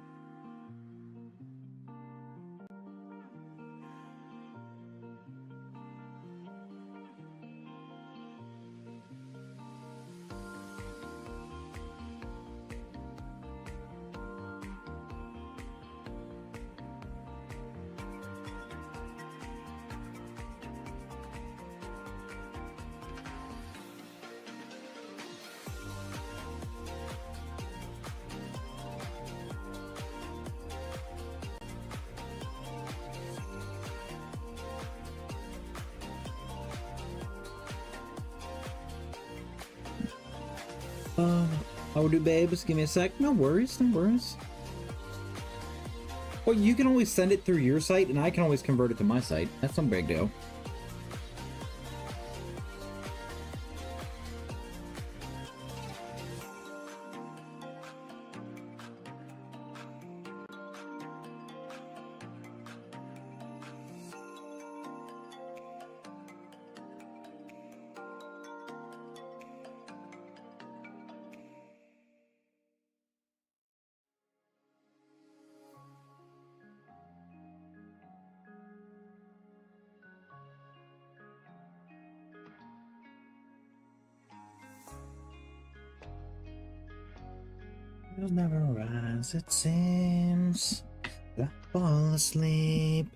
I will do, babes. Give me a sec. No worries, no worries. Well, you can always send it through your site, and I can always convert it to my site. That's no big deal. You'll never rise, it seems. I fall asleep.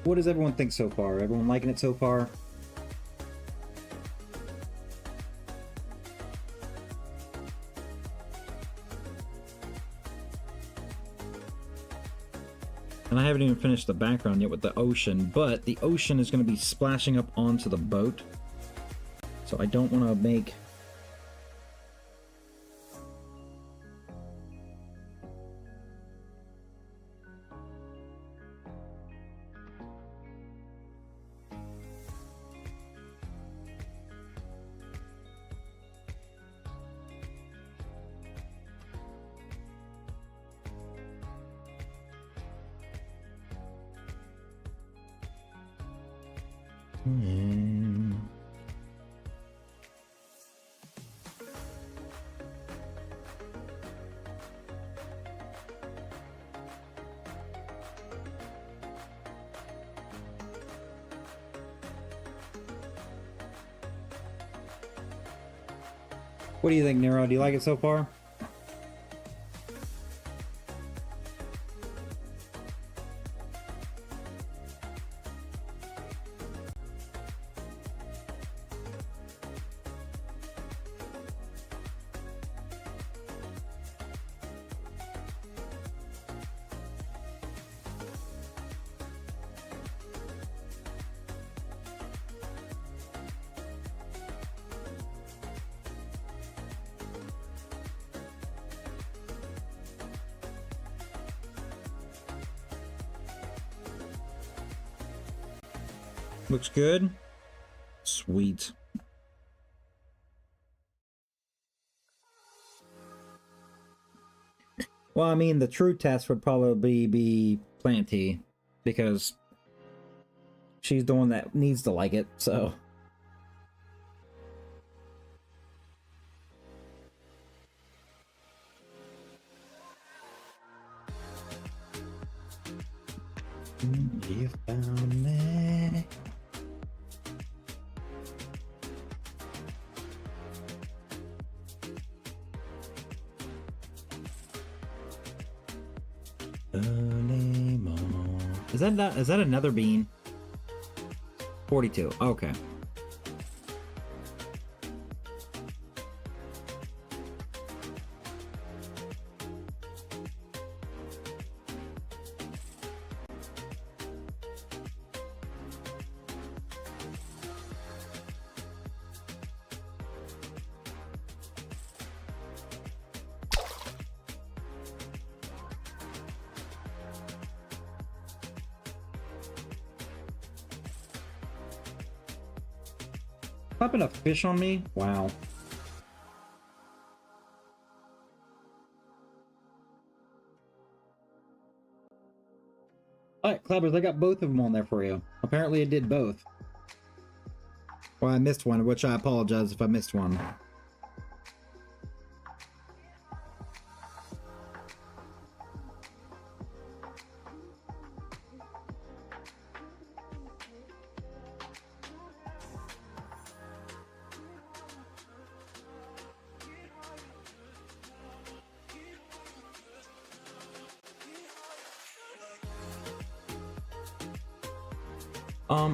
What does everyone think so far? Everyone liking it so far? And I haven't even finished the background yet with the ocean, but the ocean is going to be splashing up onto the boat. So I don't want to make... What do you think, Nero? Do you like it so far? Looks good. Sweet. Well, I mean, the true test would probably be Planty, because she's the one that needs to like it, so... You found me. Is that another bean? 42. Okay. Popping a fish on me? Wow. Alright, Clabbers, I got both of them on there for you. Apparently it did both. Well, I missed one, which I apologize if I missed one.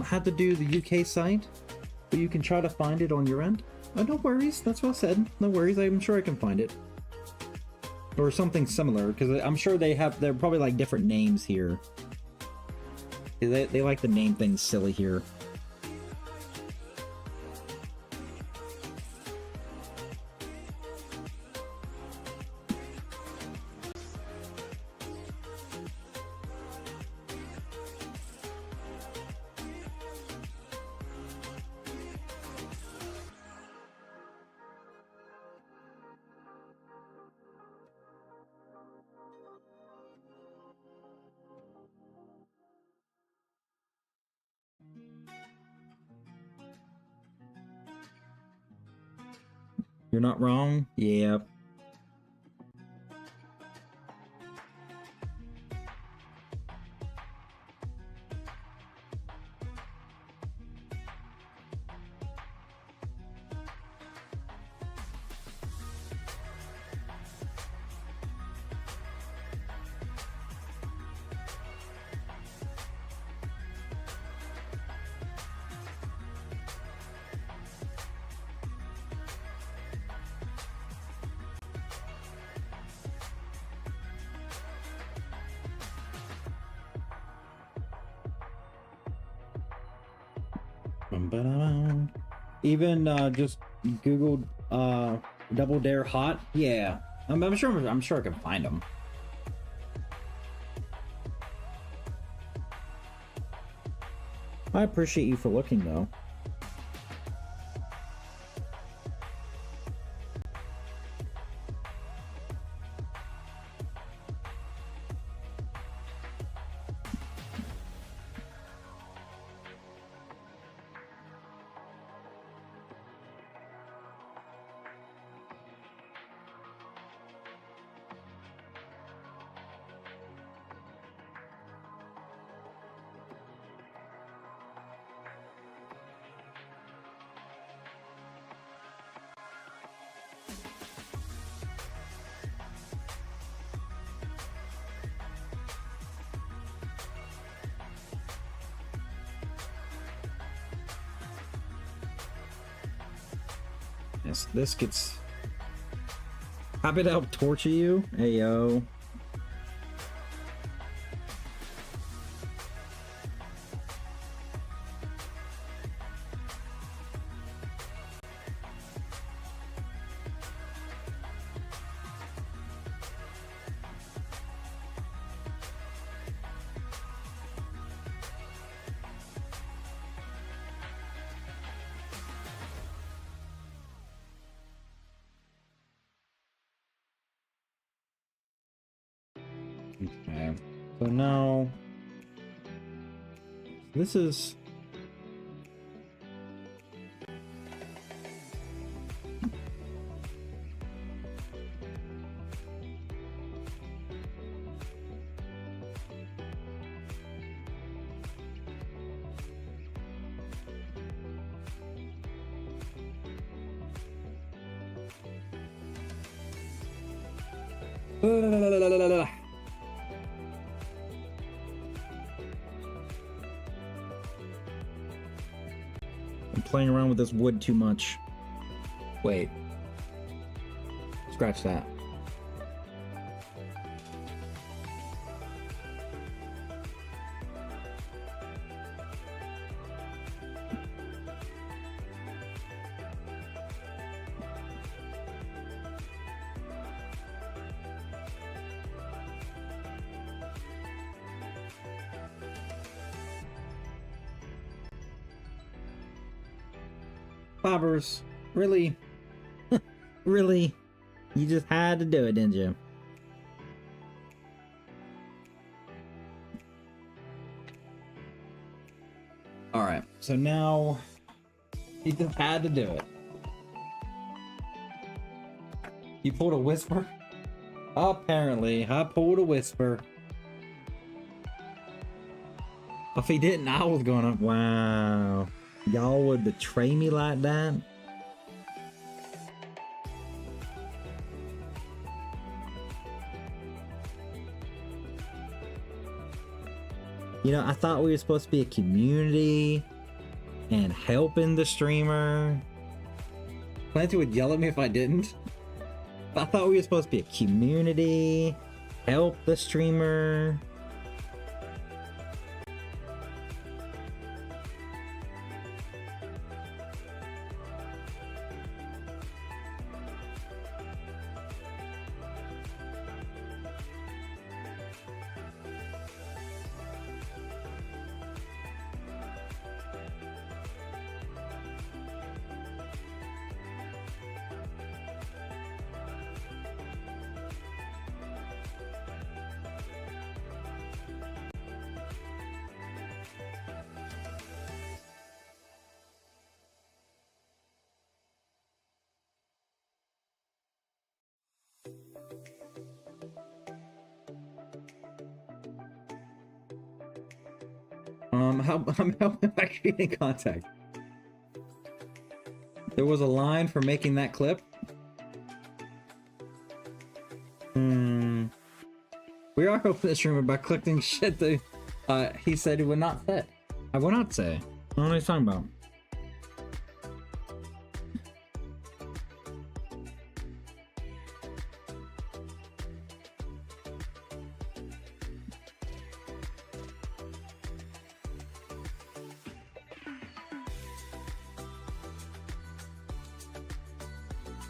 Had to do the UK site, but you can try to find it on your end. Oh, no worries, that's what I said. No worries, I'm sure I can find it. Or something similar, because I'm sure they're probably like different names here. They like to name things silly here. You're not wrong? Yeah. Even just Googled Double Dare Hot. Yeah, I'm sure I can find them. I appreciate you for looking though. This gets... Happy to help torture you? Hey, yo. Okay. So now... This is... I'm playing around with this wood too much. Wait. Scratch that. Poppers, really? Really? You just had to do it, didn't you? Alright, so now you just had to do it. You pulled a whisper? Apparently, I pulled a whisper. If he didn't, I was gonna. Wow. Y'all would betray me like that? You know, I thought we were supposed to be a community and helping the streamer. Clancy would yell at me if I didn't. I thought we were supposed to be a community, help the streamer. I'm helping by creating contact. There was a line for making that clip. We are helping the streamer by collecting shit that he said he would not say. I will not say. What are you talking about?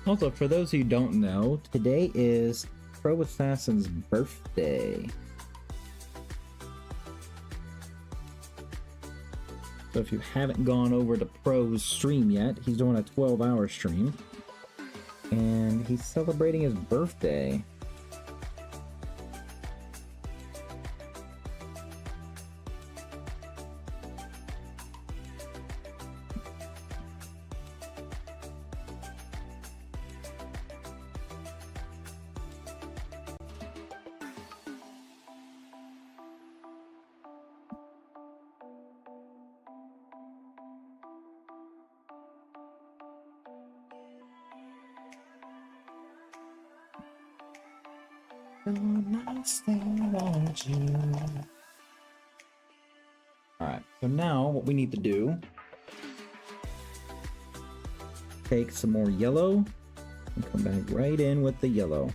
Also, for those who don't know, today is Pro Assassin's birthday. So if you haven't gone over to Pro's stream yet, he's doing a 12-hour stream. And he's celebrating his birthday. Alright, so now what we need to do, take some more yellow and come back right in with the yellow.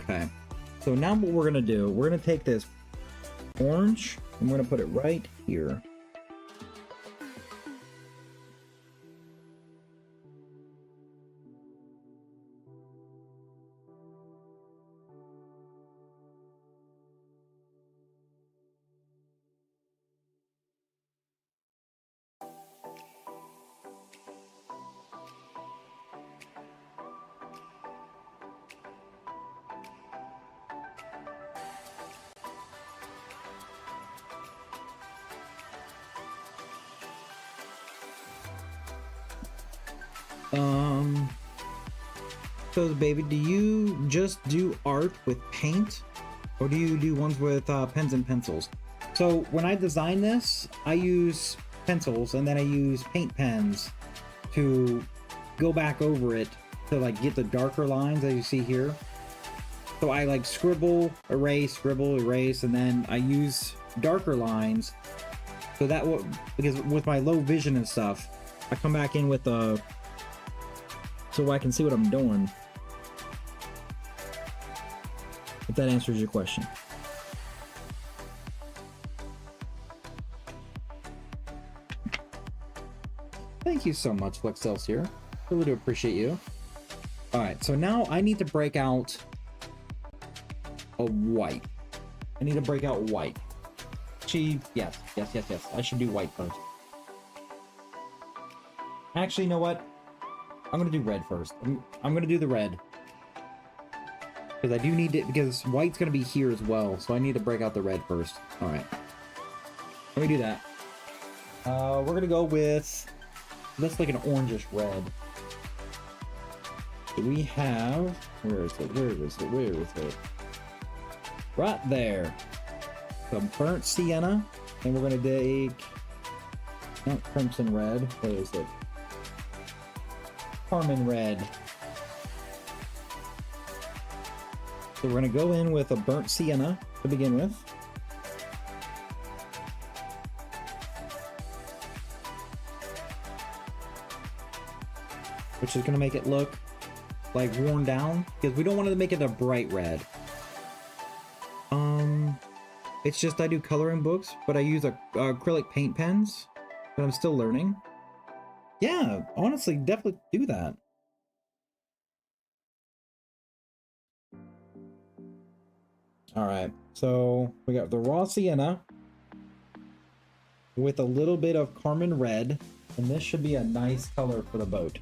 Okay, so now what we're gonna do, we're gonna take this orange and we're gonna put it right here. So baby, do you just do art with paint or do you do ones with pens and pencils? So when I design this, I use pencils and then I use paint pens to go back over it to like get the darker lines that you see here. So I like scribble, erase, and then I use darker lines so that because with my low vision and stuff, I come back in with so I can see what I'm doing. If that answers your question. Thank you so much, Flexcelsior. Really do appreciate you. Alright, so now I need to break out a white. I need to break out white. Yes. I should do white first. Actually, you know what? I'm gonna do red first. I'm gonna do the red. Because I do need it, because white's gonna be here as well, so I need to break out the red first. Alright. Let me do that. We're gonna go with... That's like an orangish red. We have... Where is it? Right there. Some burnt sienna. And we're going to take... Not crimson red. Where is it? Carmine red. So we're going to go in with a burnt sienna to begin with. Which is going to make it look like worn down, because we don't want to make it a bright red. It's just I do coloring books, but I use acrylic paint pens, but I'm still learning. Yeah, honestly, definitely do that. All right, so we got the raw sienna with a little bit of carmine red, and this should be a nice color for the boat.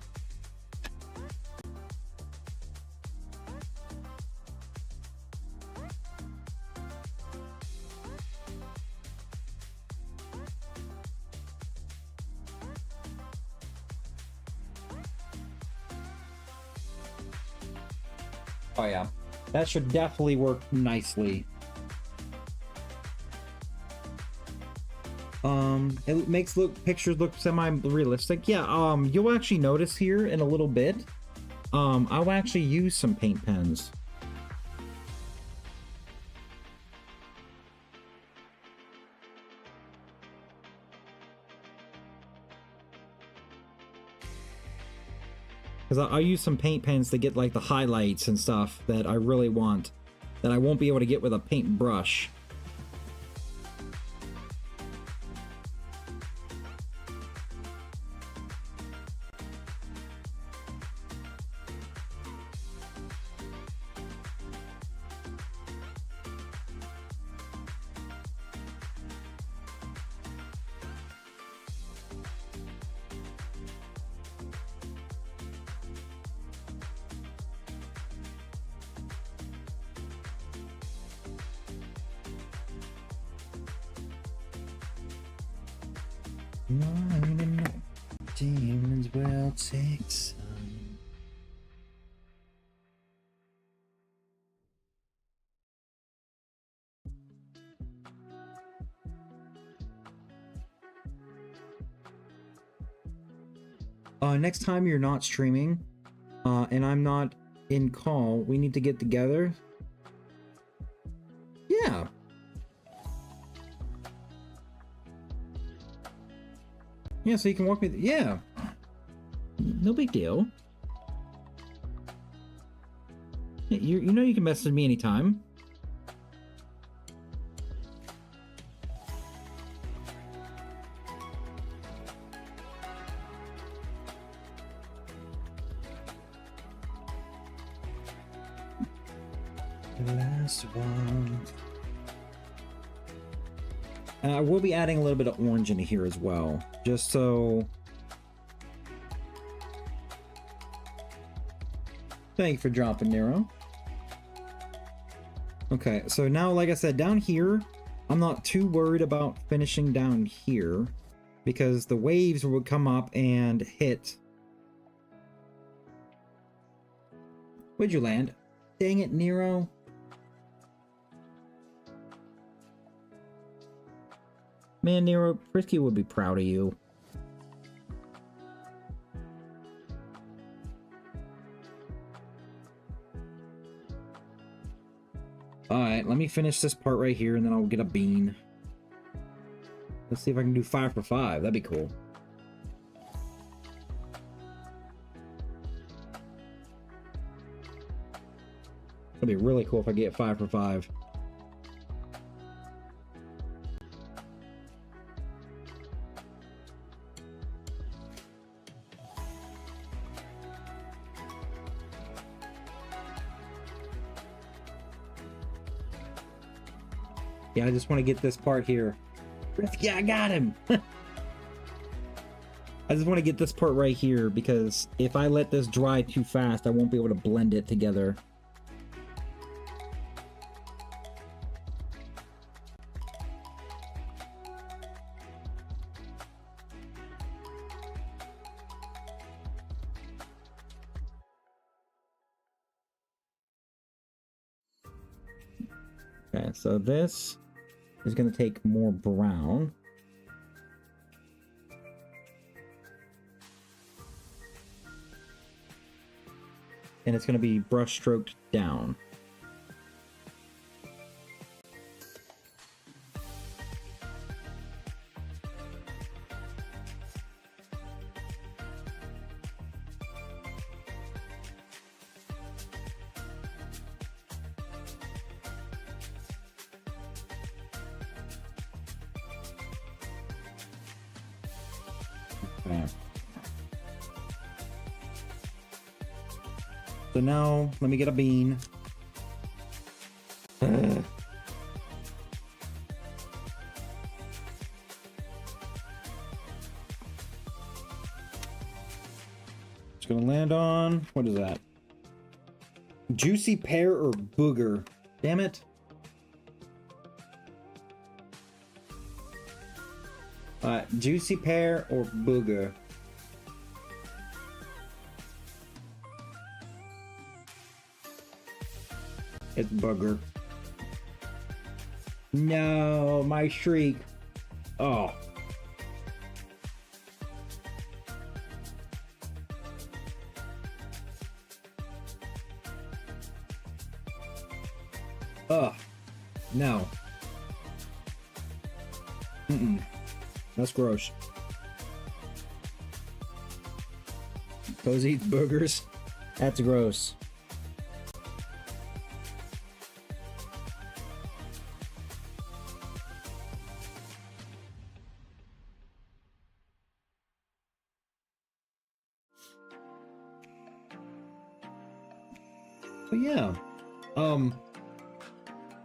Oh yeah, that should definitely work nicely. It makes pictures look semi-realistic. Yeah, you'll actually notice here in a little bit, I'll actually use some paint pens. Because I'll use some paint pens to get like the highlights and stuff that I really want, that I won't be able to get with a paint brush. Demons will take some. Next time you're not streaming, and I'm not in call, we need to get together. Yeah. Yeah, so you can walk me. Yeah. No big deal. You know you can message me anytime. The last one. We'll be adding a little bit of orange into here as well, just so. Thank you for dropping, Nero. Okay, so now, like I said, down here, I'm not too worried about finishing down here, because the waves would come up and hit. Where'd you land? Dang it, Nero. Man, Nero, Frisky would be proud of you. Alright, let me finish this part right here and then I'll get a bean. Let's see if I can do 5 for 5. That'd be cool. It'd be really cool if I get 5 for 5. Yeah, I just want to get this part here. Yeah, I got him! I just want to get this part right here, because if I let this dry too fast, I won't be able to blend it together. Okay, so this is going to take more brown. And it's going to be brush stroked down. Okay. So now, let me get a bean. It's gonna land on, what is that? Juicy pear or booger? Damn it. Juicy pear or booger? It's booger. No, my shriek. Oh. Ugh. No. Mm-mm. That's gross. Those eat boogers? That's gross. But yeah.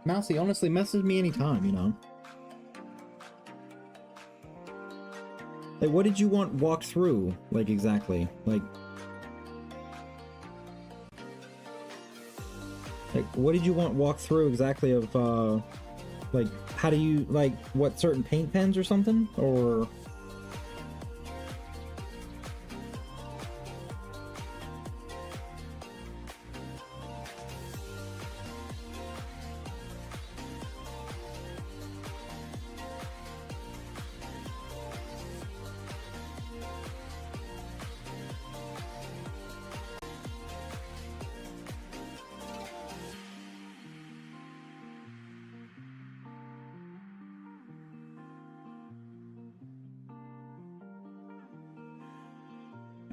Mousy, honestly, message me anytime, you know. Like, what did you want walked through? Like, exactly. Like, what did you want walked through exactly of, like, how do you, like, what, certain paint pens or something? Or...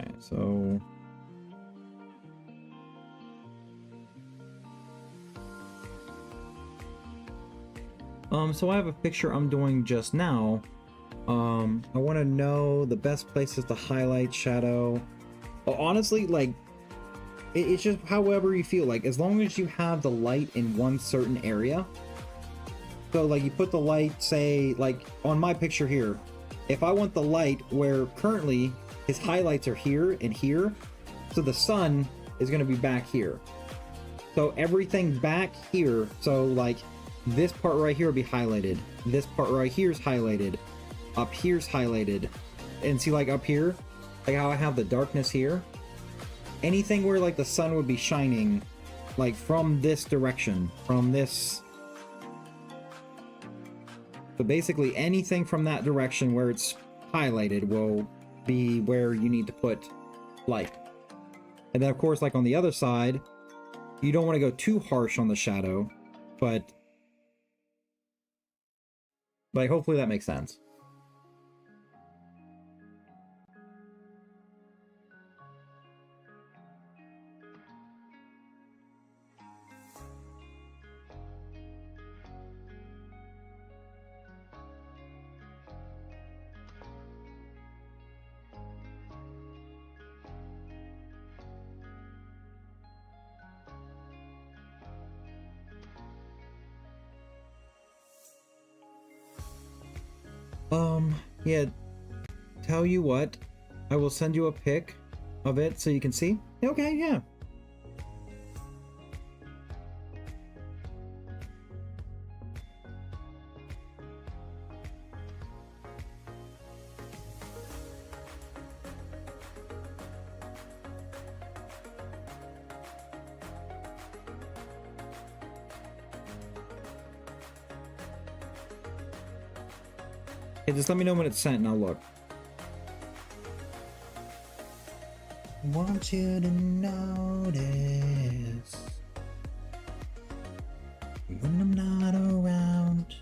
Okay, so... so I have a picture I'm doing just now. I want to know the best places to highlight shadow. Well, honestly, like, it's just however you feel. Like, as long as you have the light in one certain area. So, like, you put the light, say, like, on my picture here. If I want the light where currently his highlights are here and here, so the sun is going to be back here. So everything back here, so, like, this part right here will be highlighted. This part right here is highlighted. Up here's highlighted. And see, like, up here, like how I have the darkness here? Anything where, like, the sun would be shining, like, from this direction, from this... So basically, anything from that direction where it's highlighted will be where you need to put light. And then, of course, like, on the other side, you don't want to go too harsh on the shadow, but... like, hopefully that makes sense. Yeah, tell you what, I will send you a pic of it so you can see. Okay, yeah. Hey, just let me know when it's sent and I'll look. Want you to notice when I'm not around.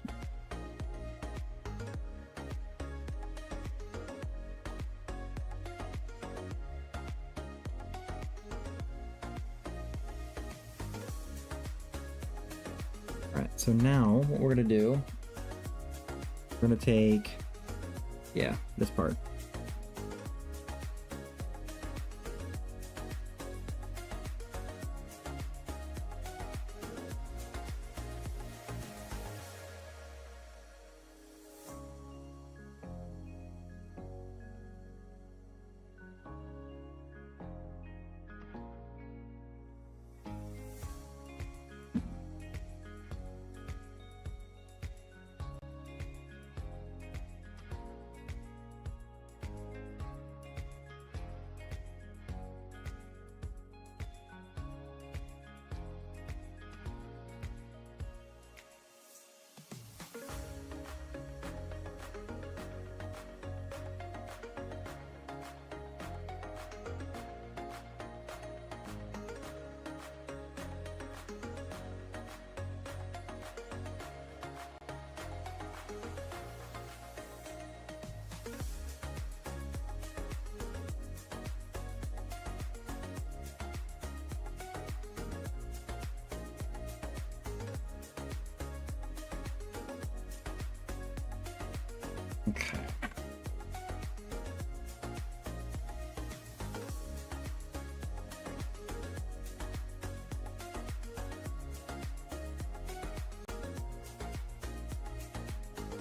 Alright, so now what we're gonna do, we're gonna take, yeah, this part. Okay.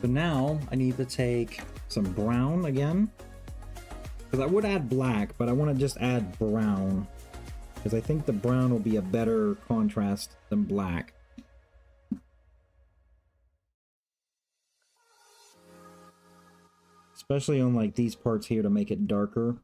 So now I need to take some brown again, because I would add black, but I want to just add brown, because I think the brown will be a better contrast than black. Especially on like these parts here to make it darker.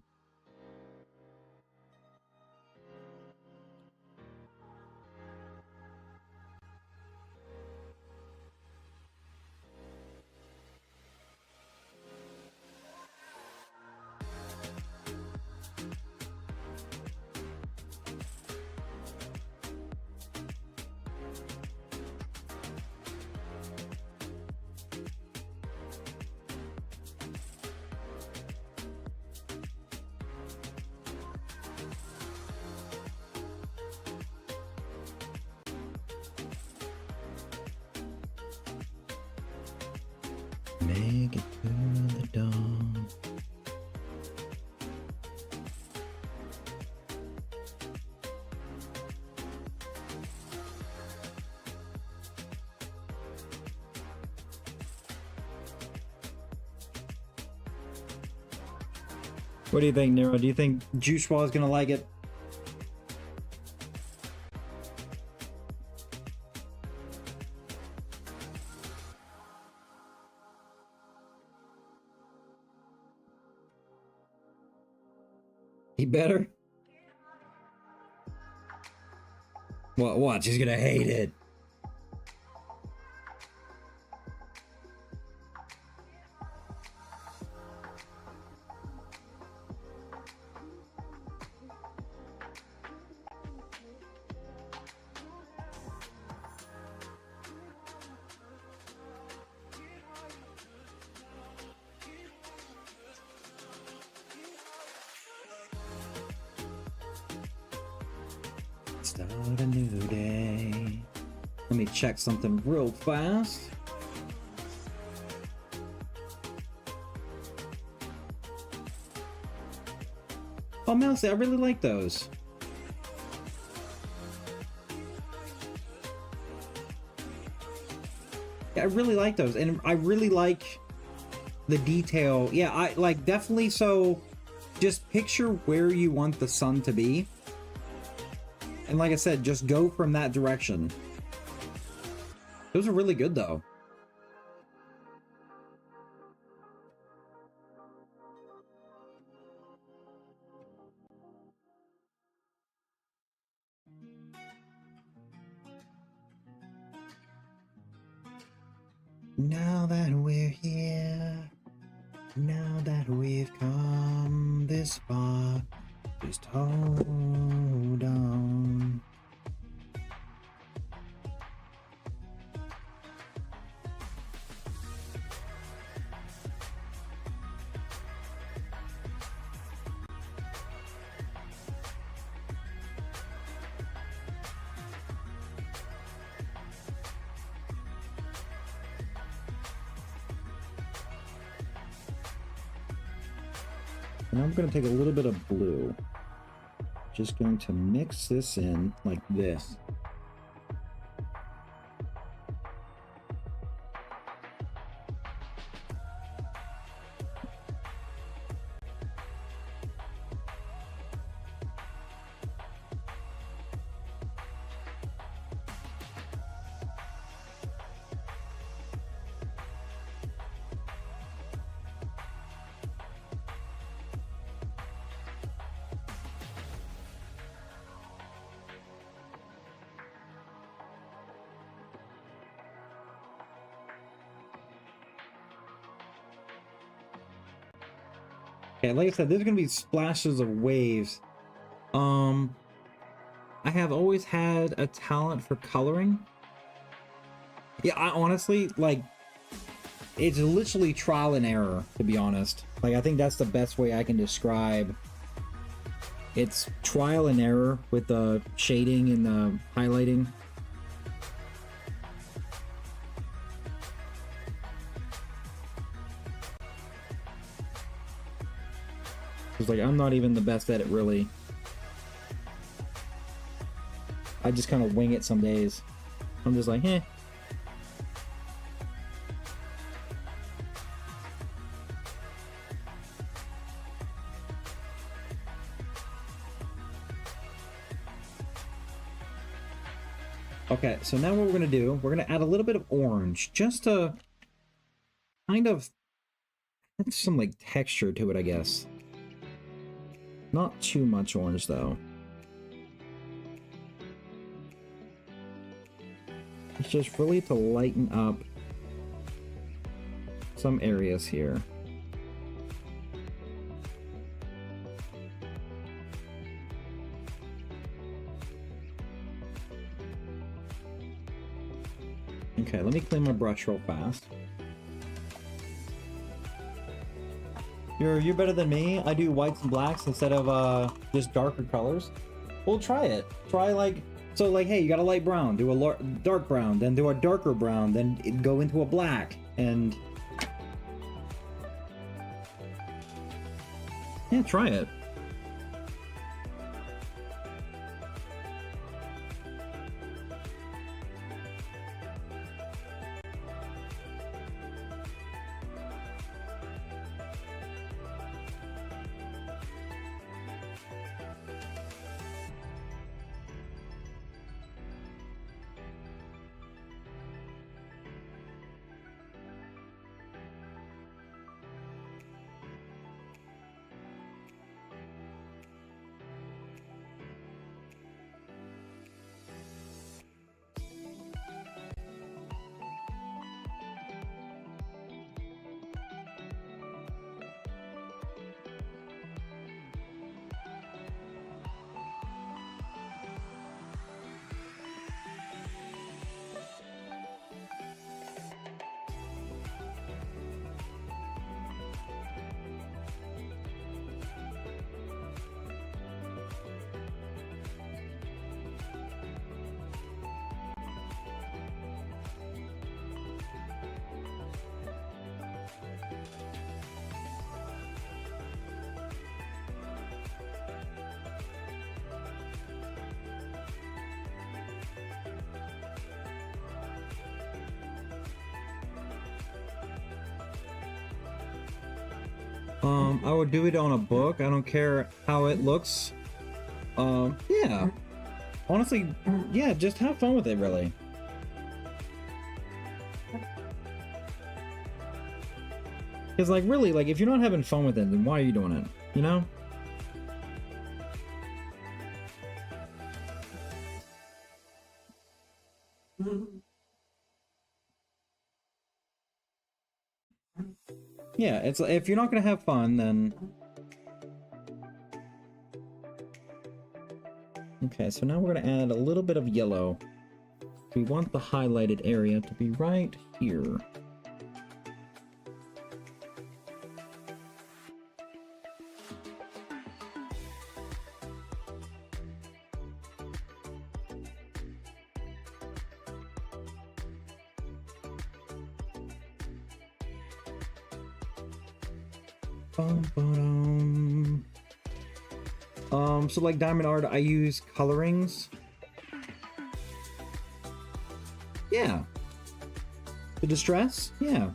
Make it to the dawn. What do you think, Nero? Do you think Joshua is gonna like it? He better? What? Watch, he's gonna hate it. Start a new day. Let me check something real fast. Oh, Melcy, I really like those. Yeah, I really like those, and I really like the detail. Yeah, I like definitely. So just picture where you want the sun to be. And like I said, just go from that direction. Those are really good though. Now that we're here, now that we've come this far, just hold on. And I'm going to take a little bit of blue. Just going to mix this in like this. Okay, like I said, there's gonna be splashes of waves. I have always had a talent for coloring. Yeah, I honestly, like, it's literally trial and error, to be honest. Like, I think that's the best way I can describe. It's trial and error with the shading and the highlighting. It's like, I'm not even the best at it, really. I just kind of wing it some days. I'm just like, eh. Okay, so now what we're gonna do, we're gonna add a little bit of orange, just to kind of add some like texture to it, I guess. Not too much orange though. It's just really to lighten up some areas here. Okay, let me clean my brush real fast. You're better than me. I do whites and blacks instead of just darker colors. Well, try it. Try like, so like, hey, you got a light brown, do a dark brown, then do a darker brown, then go into a black, and yeah, try it. I would do it on a book. I don't care how it looks. Yeah. Honestly, yeah, just have fun with it, really. Because, like, really, like, if you're not having fun with it, then why are you doing it? You know? Yeah, it's if you're not gonna have fun, then... Okay, so now we're gonna add a little bit of yellow. We want the highlighted area to be right here. So like diamond art, I use colorings. Yeah. The distress? Yeah.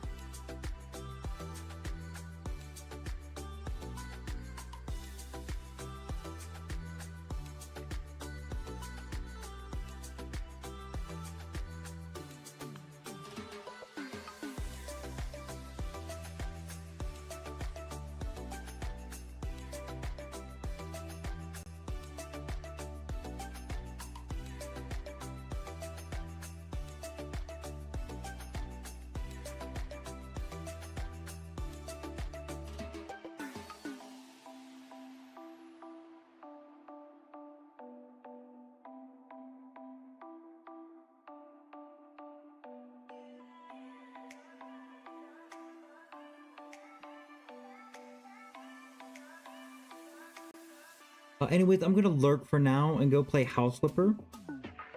Anyways, I'm gonna lurk for now and go play House Flipper.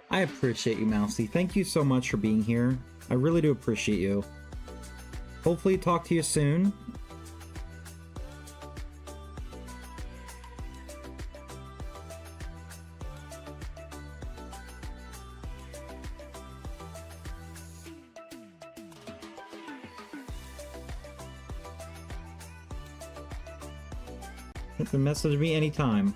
I appreciate you, Mousy. Thank you so much for being here. I really do appreciate you. Hopefully talk to you soon. You can message me anytime.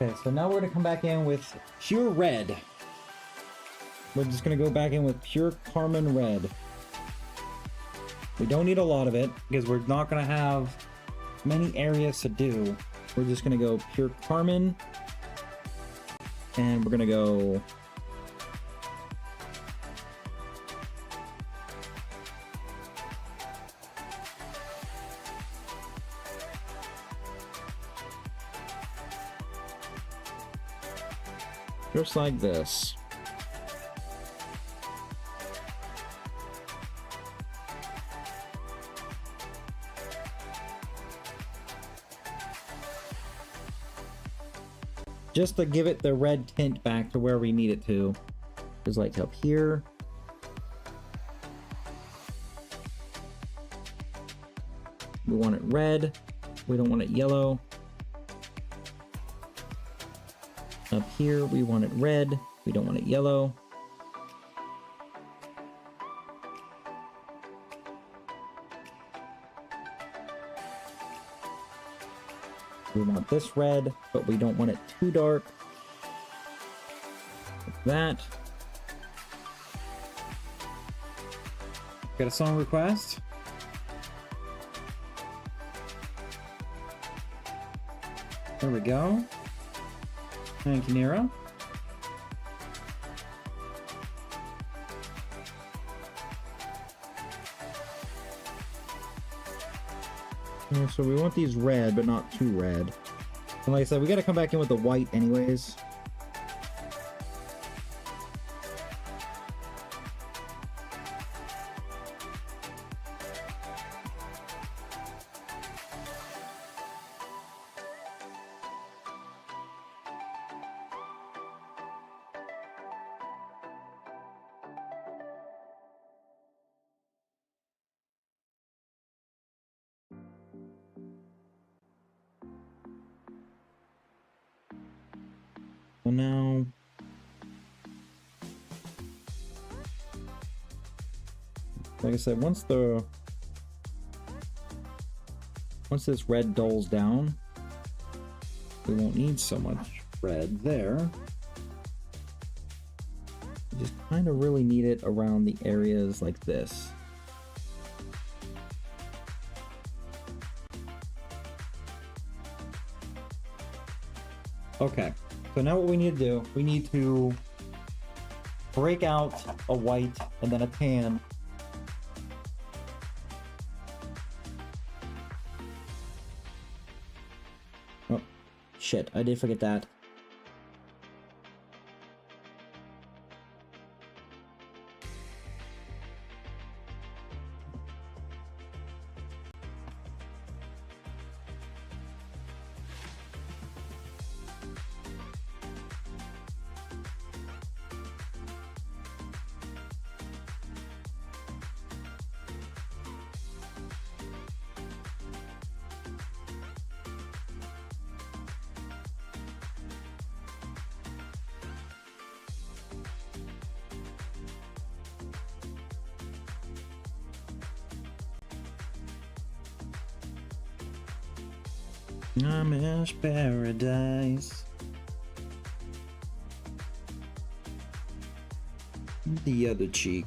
Okay, so now we're gonna come back in with pure red. We're just gonna go back in with pure Carmine red. We don't need a lot of it because we're not gonna have many areas to do. We're just gonna go pure Carmine, and we're gonna go just like this. Just to give it the red tint back to where we need it to. Just like up here. We want it red. We don't want it yellow. Up here, we want it red. We don't want it yellow. We want this red, but we don't want it too dark. Like that. Got a song request? There we go. Thank you, Nero. So we want these red, but not too red. And like I said, we gotta come back in with the white anyways. now... Like I said, once this red dulls down, we won't need so much red there. We just kind of really need it around the areas like this. Okay, so now what we need to do, we need to break out a white and then a tan. Oh, shit, I did forget that. Amish paradise. The other cheek.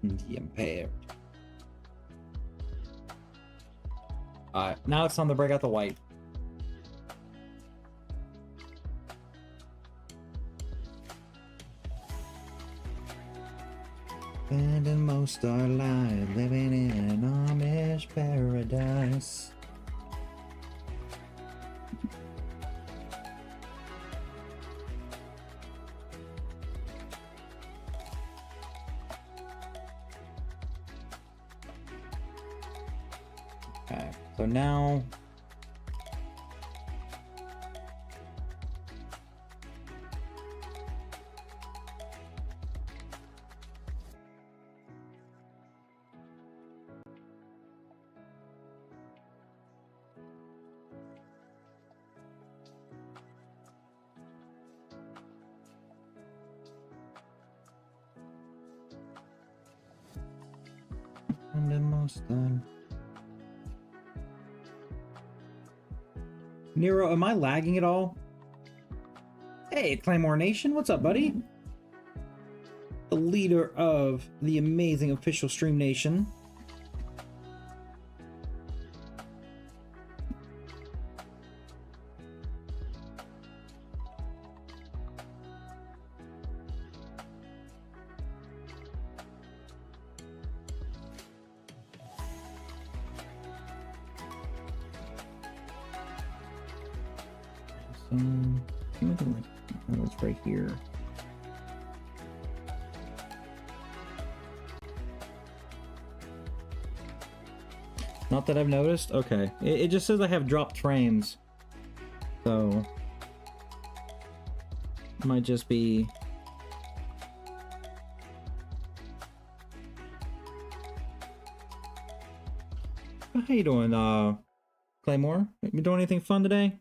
The impaired. Alright, now it's time to break out the white. Spending most our lives living in an Amish paradise. Okay, so now and the most done. Nero, am I lagging at all? Hey, Claymore Nation, what's up, buddy? The leader of the amazing official Stream Nation. Something like it's right here. Not that I've noticed. Okay, it just says I have dropped frames, so might just be. How you doing, Claymore? You doing anything fun today?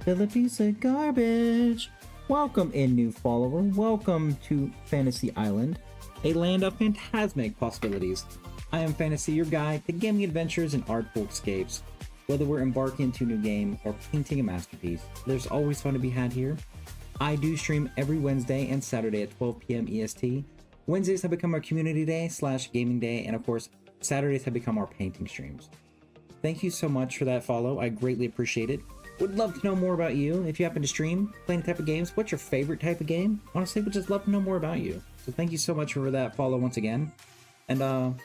Fill a piece of garbage. Welcome in, new follower. Welcome to Fantasy Island, a land of phantasmic possibilities. I am Fantasy, your guide to gaming adventures and artful escapes. Whether we're embarking into a new game or painting a masterpiece, there's always fun to be had here. I do stream every Wednesday and Saturday at 12 p.m. EST. Wednesdays have become our community day / gaming day, and of course, Saturdays have become our painting streams. Thank you so much for that follow. I greatly appreciate it. Would love to know more about you. If you happen to stream, play any type of games, what's your favorite type of game? Honestly, would just love to know more about you. So thank you so much for that follow once again. And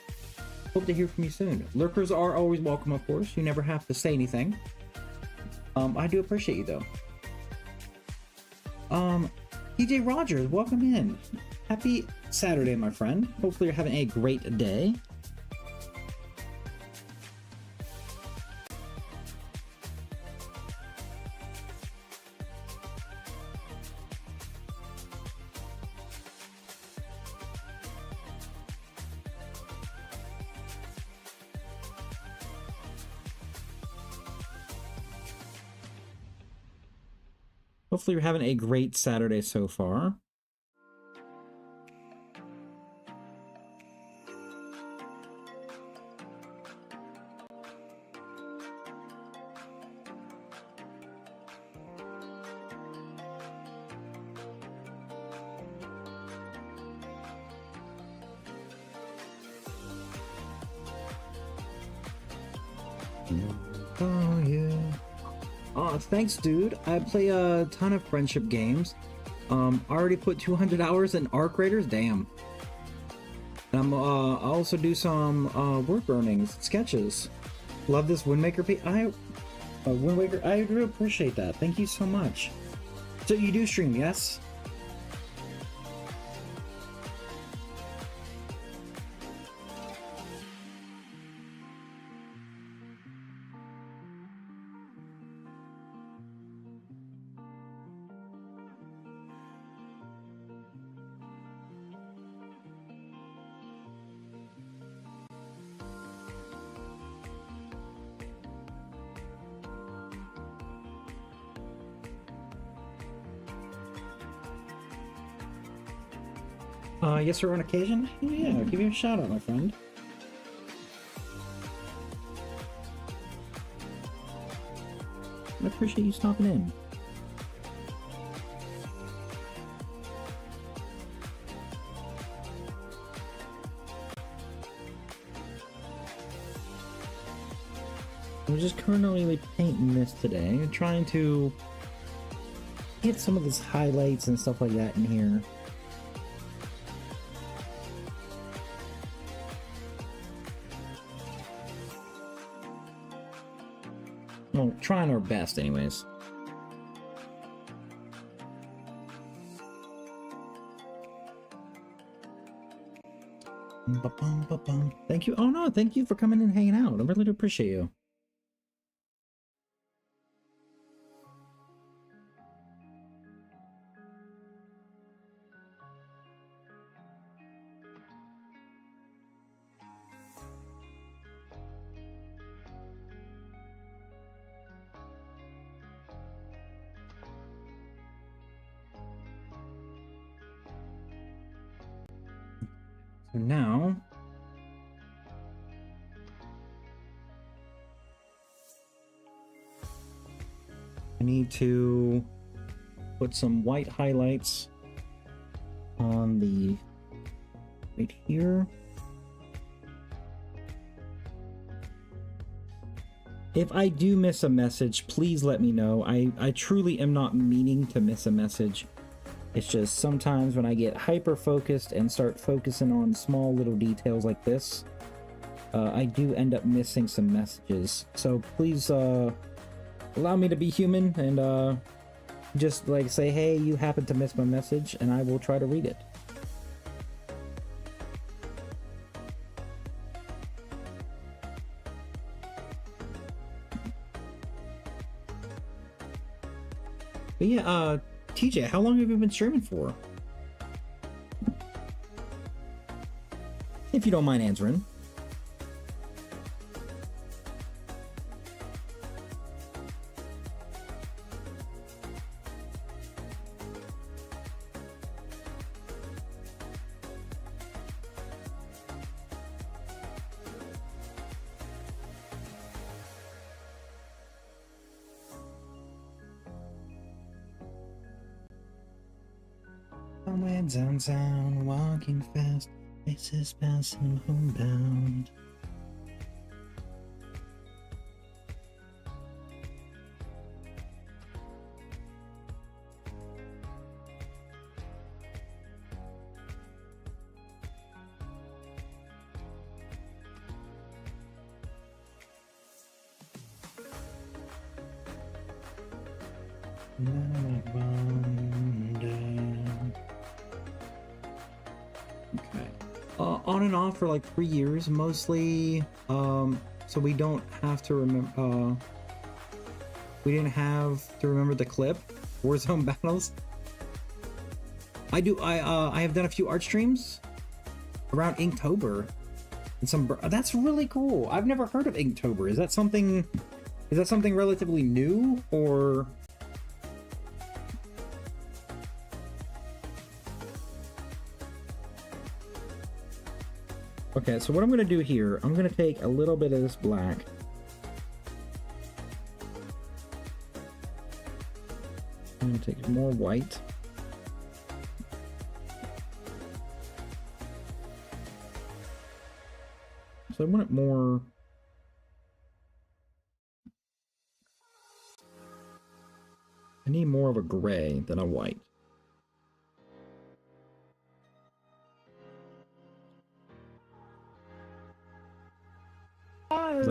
hope to hear from you soon. Lurkers are always welcome, of course. You never have to say anything. I do appreciate you though. DJ Rogers, welcome in. Happy Saturday, my friend. Hopefully you're having a great day. Hopefully you're having a great Saturday so far. Oh yeah. Oh, thanks, dude. I play a ton of friendship games. I already put 200 hours in Arc Raiders. Damn. And I also do some work earnings, sketches. Love this Wind Waker. Wind Waker. I really appreciate that. Thank you so much. So you do stream, yes? Yes, sir, on occasion? Yeah, give you a shout out, my friend. I appreciate you stopping in. I'm just currently painting this today. I'm trying to get some of these highlights and stuff like that in here. Well, trying our best anyways. Thank you. Oh no, thank you for coming and hanging out. I really do appreciate you. So now I need to put some white highlights on the right here. If I do miss a message, please let me know. I truly am not meaning to miss a message. It's just sometimes when I get hyper focused and start focusing on small little details like this, I do end up missing some messages. So please allow me to be human and just like say, hey, you happen to miss my message, and I will try to read it. But yeah, TJ, how long have you been streaming for? If you don't mind answering. Somewhere downtown, walking fast, faces passing homebound. Okay. On and off for like 3 years, mostly. So we don't have to remember. We didn't have to remember the clip. Warzone battles. I do. I have done a few art streams around Inktober, and some. That's really cool. I've never heard of Inktober. Is that something? Is that something relatively new or? Okay, so what I'm going to do here, I'm going to take a little bit of this black. I'm going to take more white. So I want it more... I need more of a gray than a white. I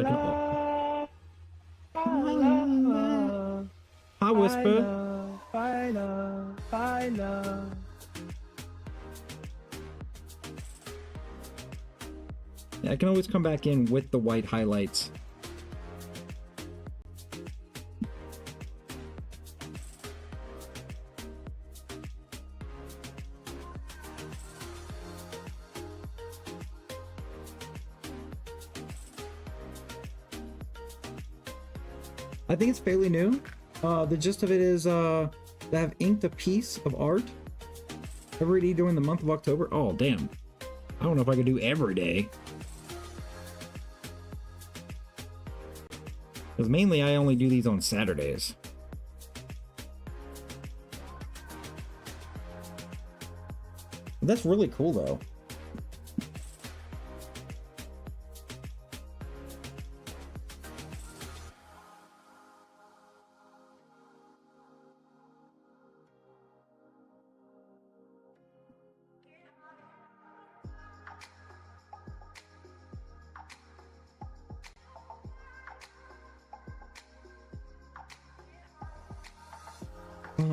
Hi, Whisper. I love. Yeah, I can always come back in with the white highlights. I think it's fairly new. The gist of it is they have inked a piece of art every day during the month of October. Oh, damn. I don't know if I could do every day. Because mainly I only do these on Saturdays. That's really cool, though.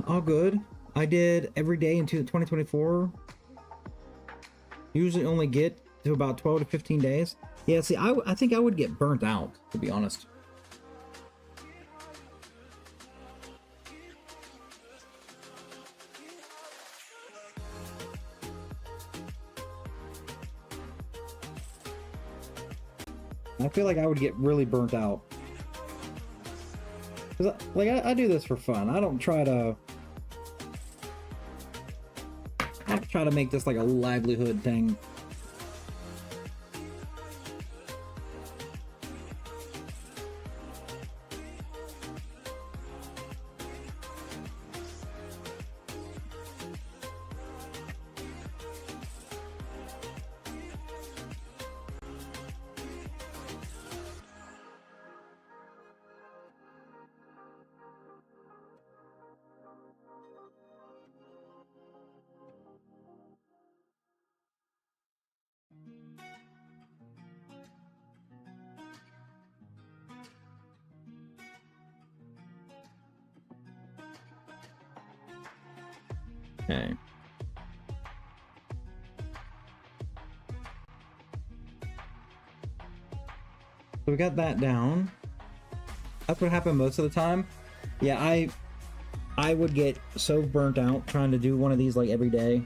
All good. I did every day into 2024. Usually only get to about 12 to 15 days. Yeah, see, I think I would get burnt out, to be honest. I feel like I would get really burnt out. 'Cause I do this for fun. I don't try to make this like a livelihood thing. Okay. So we got that down. That's what happened most of the time. Yeah, I would get so burnt out trying to do one of these like every day.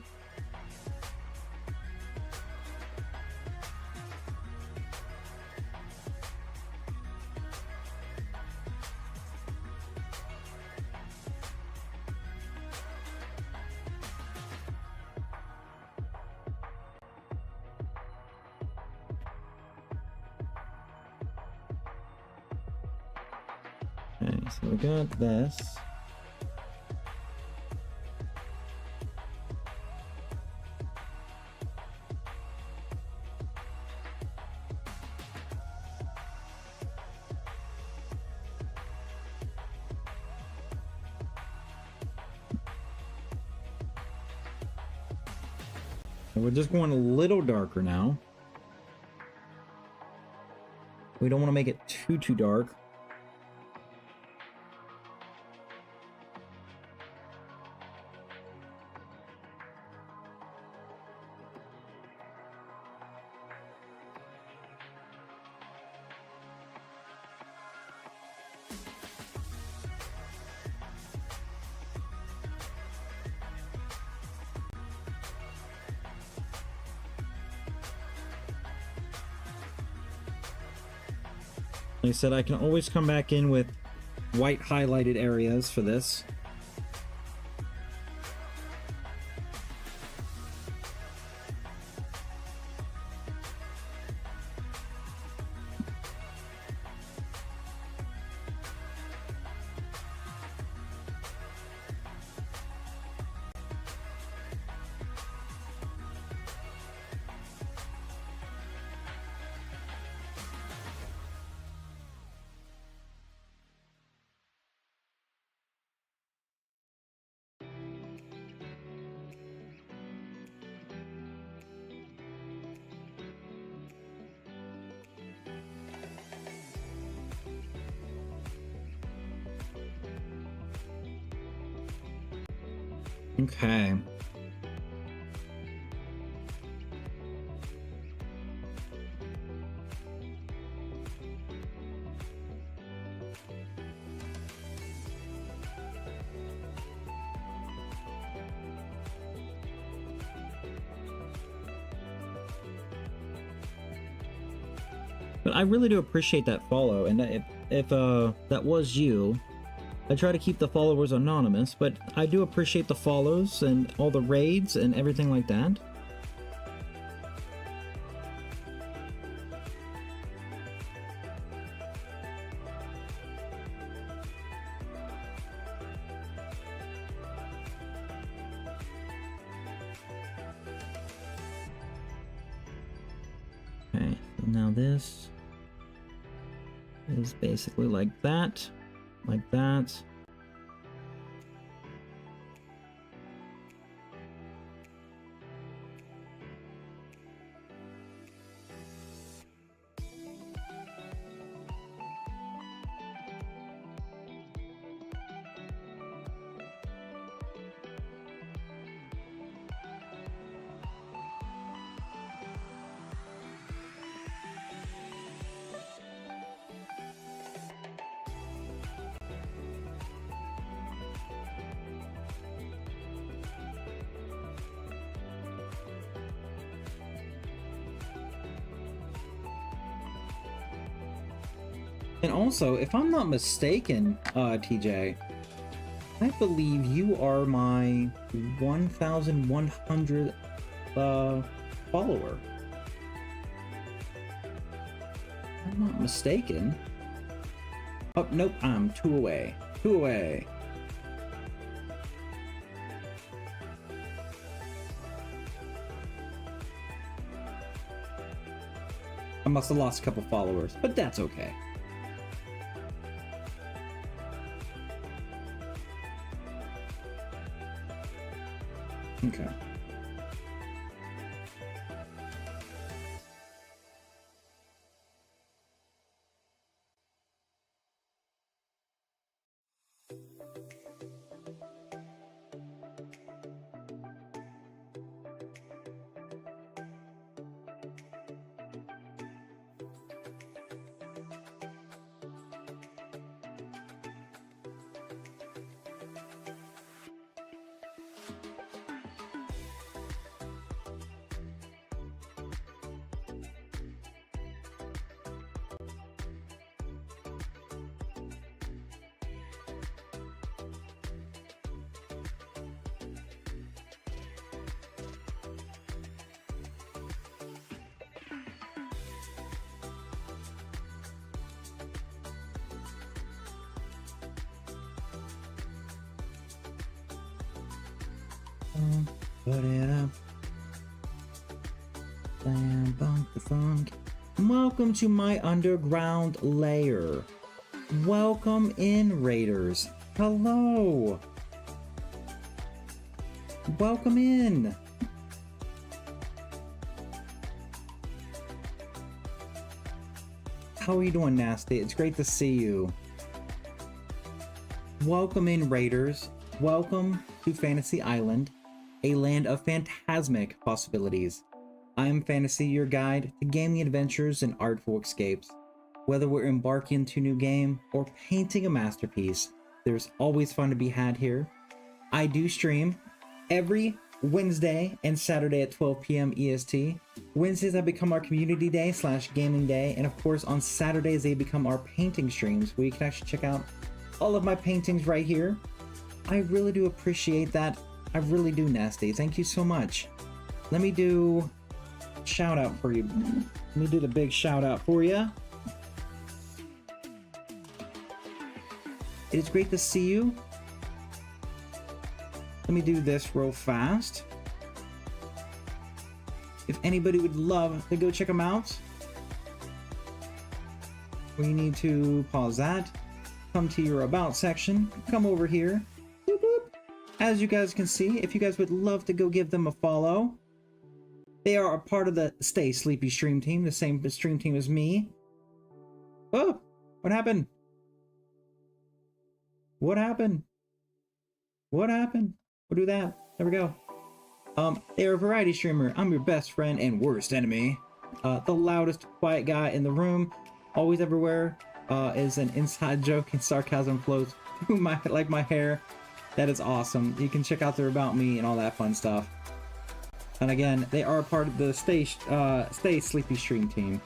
Okay, so we got this. We're just going a little darker now. We don't want to make it too dark. Like I said, I can always come back in with white highlighted areas for this. Okay. But I really do appreciate that follow, and if that was you, I try to keep the followers anonymous, but I do appreciate the follows and all the raids and everything like that. Okay, so now this is basically like that. Like that. And also, if I'm not mistaken, TJ, I believe you are my 1,100 follower. If I'm not mistaken. Oh, nope, I'm 2 away. 2 away. I must have lost a couple followers, but that's okay. Okay. Put it up. Slam bunk the funk. Welcome to my underground lair. Welcome in, raiders. Hello. Welcome in. How are you doing, Nasty? It's great to see you. Welcome in, Raiders. Welcome to Fantasy Island, a land of phantasmic possibilities. I am Fantasy, your guide to gaming adventures and artful escapes. Whether we're embarking into a new game or painting a masterpiece, there's always fun to be had here. I do stream every Wednesday and Saturday at 12 p.m. EST. Wednesdays have become our community day / gaming day, and of course on Saturdays they become our painting streams where you can actually check out all of my paintings right here. I really do appreciate that. I really do, Nasty. Thank you so much. Let me do a shout out for you. Let me do the big shout out for you. It is great to see you. Let me do this real fast. If anybody would love to go check them out, we need to pause that. Come to your about section. Come over here. Boop, boop. As you guys can see, if you guys would love to go give them a follow, they are a part of the Stay Sleepy stream team, the same stream team as me. Oh, what happened? What happened? What happened? We'll do that. There we go. They are a variety streamer. I'm your best friend and worst enemy. The loudest, quiet guy in the room, always everywhere. Is an inside joke and sarcasm flows through my hair. That is awesome. You can check out their about me and all that fun stuff. And again, they are a part of the Stay Sleepy stream team.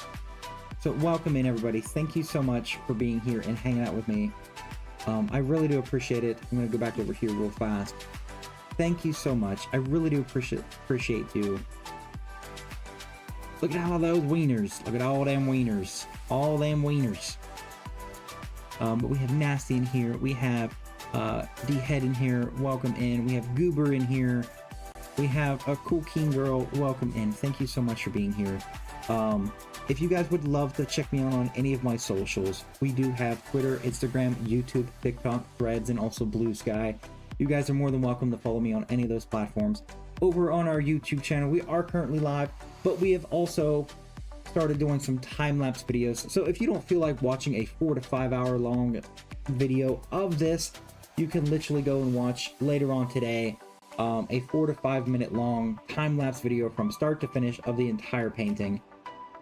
So welcome in, everybody. Thank you so much for being here and hanging out with me. I really do appreciate it. I'm gonna go back over here real fast. Thank you so much. I really do appreciate you. Look at all those wieners. Look at all them wieners. All them wieners. But we have Nasty in here. We have D-Head in here. Welcome in. We have Goober in here. We have a Cool King Girl. Welcome in. Thank you so much for being here. If you guys would love to check me out on any of my socials, we do have Twitter, Instagram, YouTube, TikTok, Threads, and also Blue Sky. You guys are more than welcome to follow me on any of those platforms. Over on our YouTube channel, we are currently live, but we have also started doing some time-lapse videos. So if you don't feel like watching a 4 to 5 hour long video of this, you can literally go and watch later on today a 4 to 5 minute long time-lapse video from start to finish of the entire painting.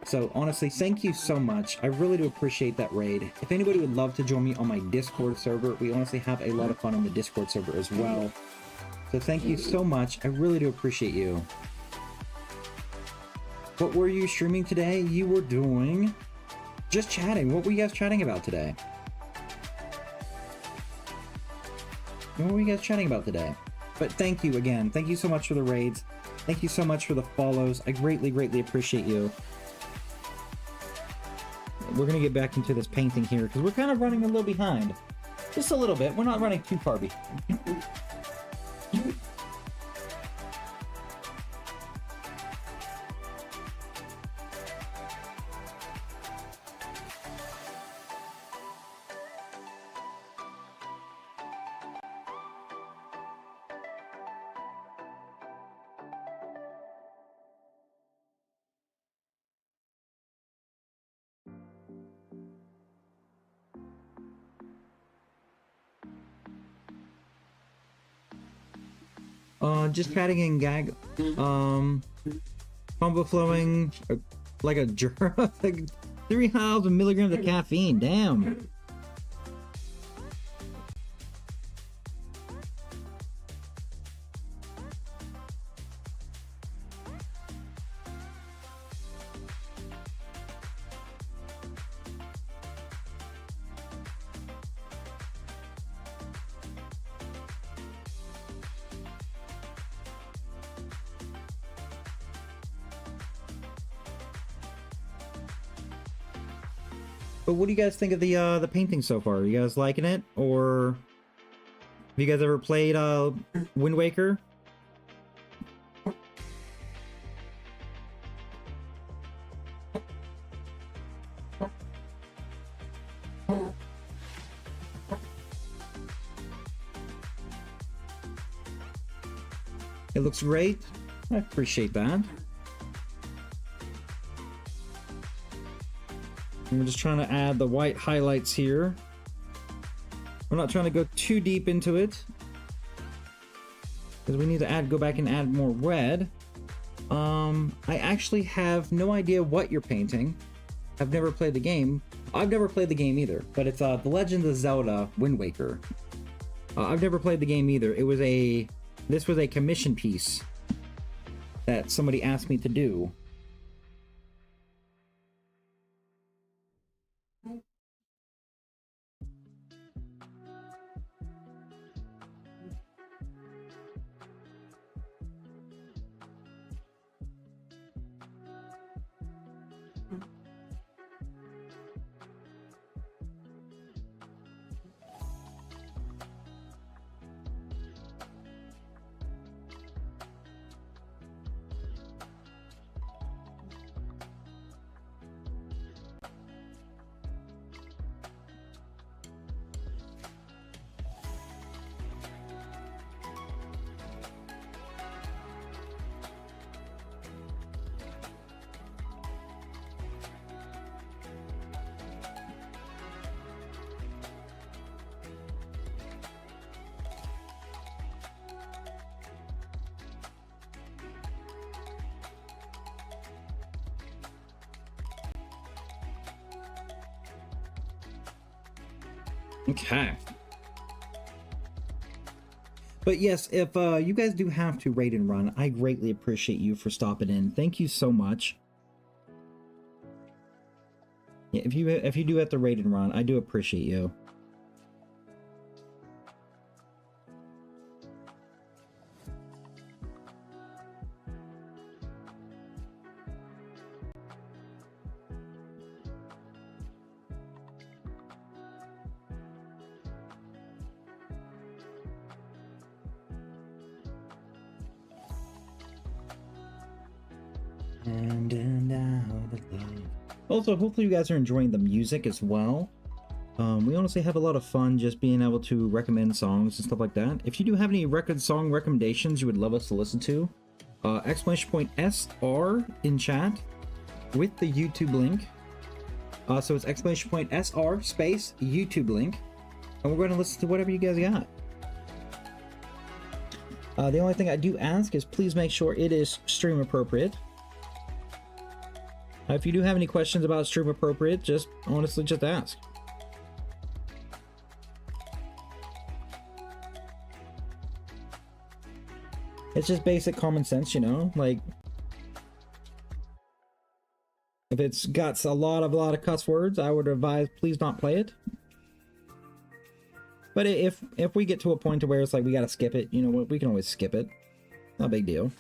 So honestly, thank you so much. I really do appreciate that raid. If anybody would love to join me on my Discord server, we honestly have a lot of fun on the Discord server as well. So thank you so much. I really do appreciate you. What were you streaming today? You were doing just chatting. What were you guys chatting about today? What were you guys chatting about today? But thank you again. Thank you so much for the raids. Thank you so much for the follows. I greatly, greatly appreciate you. We're going to get back into this painting here because we're kind of running a little behind. Just a little bit. We're not running too far behind. Just chatting and gag. Pump flowing like a jerk. Like 3,000 milligrams of caffeine. Damn. But what do you guys think of the painting so far? Are you guys liking it, or have you guys ever played Wind Waker? It looks great. I appreciate that. And we're just trying to add the white highlights here. We're not trying to go too deep into it, because we need to go back and add more red. I actually have no idea what you're painting. I've never played the game. I've never played the game either, but it's the Legend of Zelda Wind Waker. I've never played the game either. This was a commission piece that somebody asked me to do. Okay. But yes, if you guys do have to raid and run, I greatly appreciate you for stopping in. Thank you so much. Yeah, if you do have to raid and run, I do appreciate you. Also, hopefully you guys are enjoying the music as well. We honestly have a lot of fun just being able to recommend songs and stuff like that. If you do have any song recommendations you would love us to listen to, exclamation point SR in chat with the YouTube link. So it's exclamation point SR space YouTube link. And we're going to listen to whatever you guys got. The only thing I do ask is please make sure it is stream appropriate. If you do have any questions about stream appropriate, just honestly just ask. It's just basic common sense, you know, like if it's got a lot of cuss words, I would advise please not play it. But if we get to a point to where it's like we gotta skip it, you know what, we can always skip it. Not a big deal.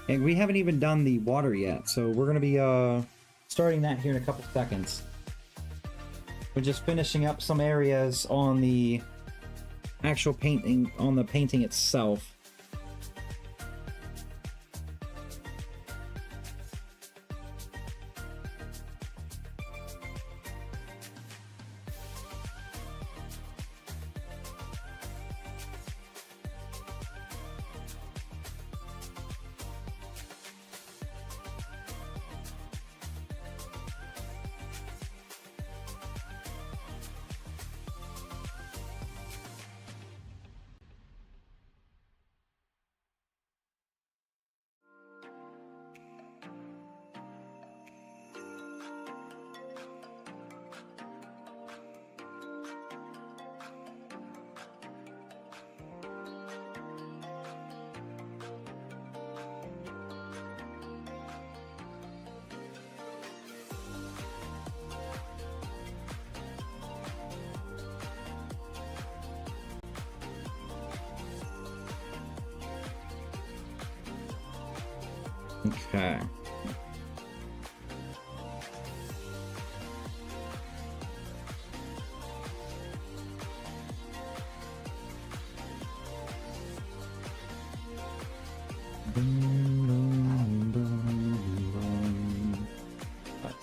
And we haven't even done the water yet, so we're gonna be starting that here in a couple seconds. We're just finishing up some areas on the actual painting, on the painting itself. Okay.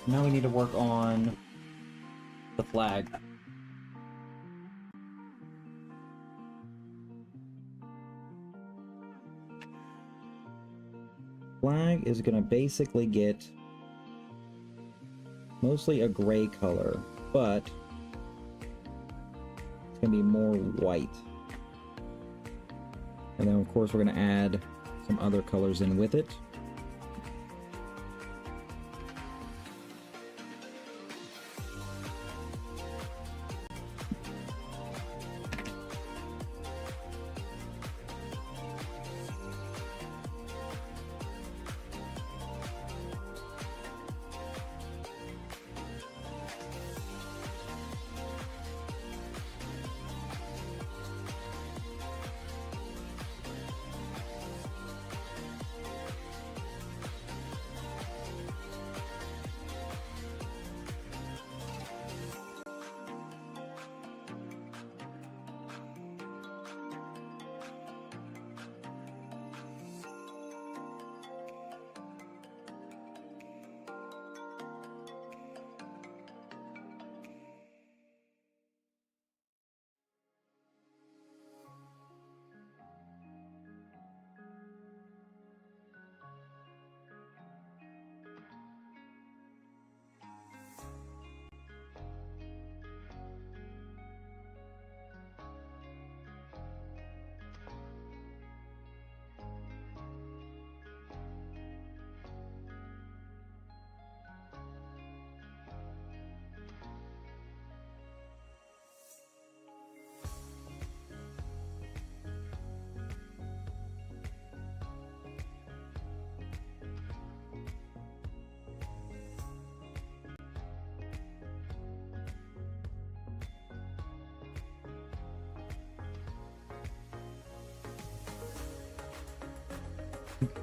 Now we need to work on the flag. Flag is gonna basically get mostly a gray color, but it's gonna be more white. And then of course we're gonna add some other colors in with it.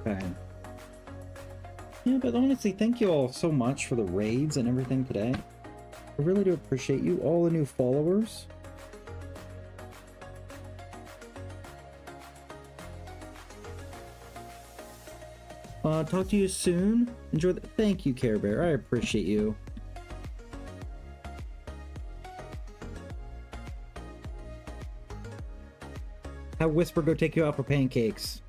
Okay. Yeah, but honestly, thank you all so much for the raids and everything today. I really do appreciate you, all the new followers. Talk to you soon. Enjoy the— Thank you, Care Bear. I appreciate you. Have Whisper go take you out for pancakes.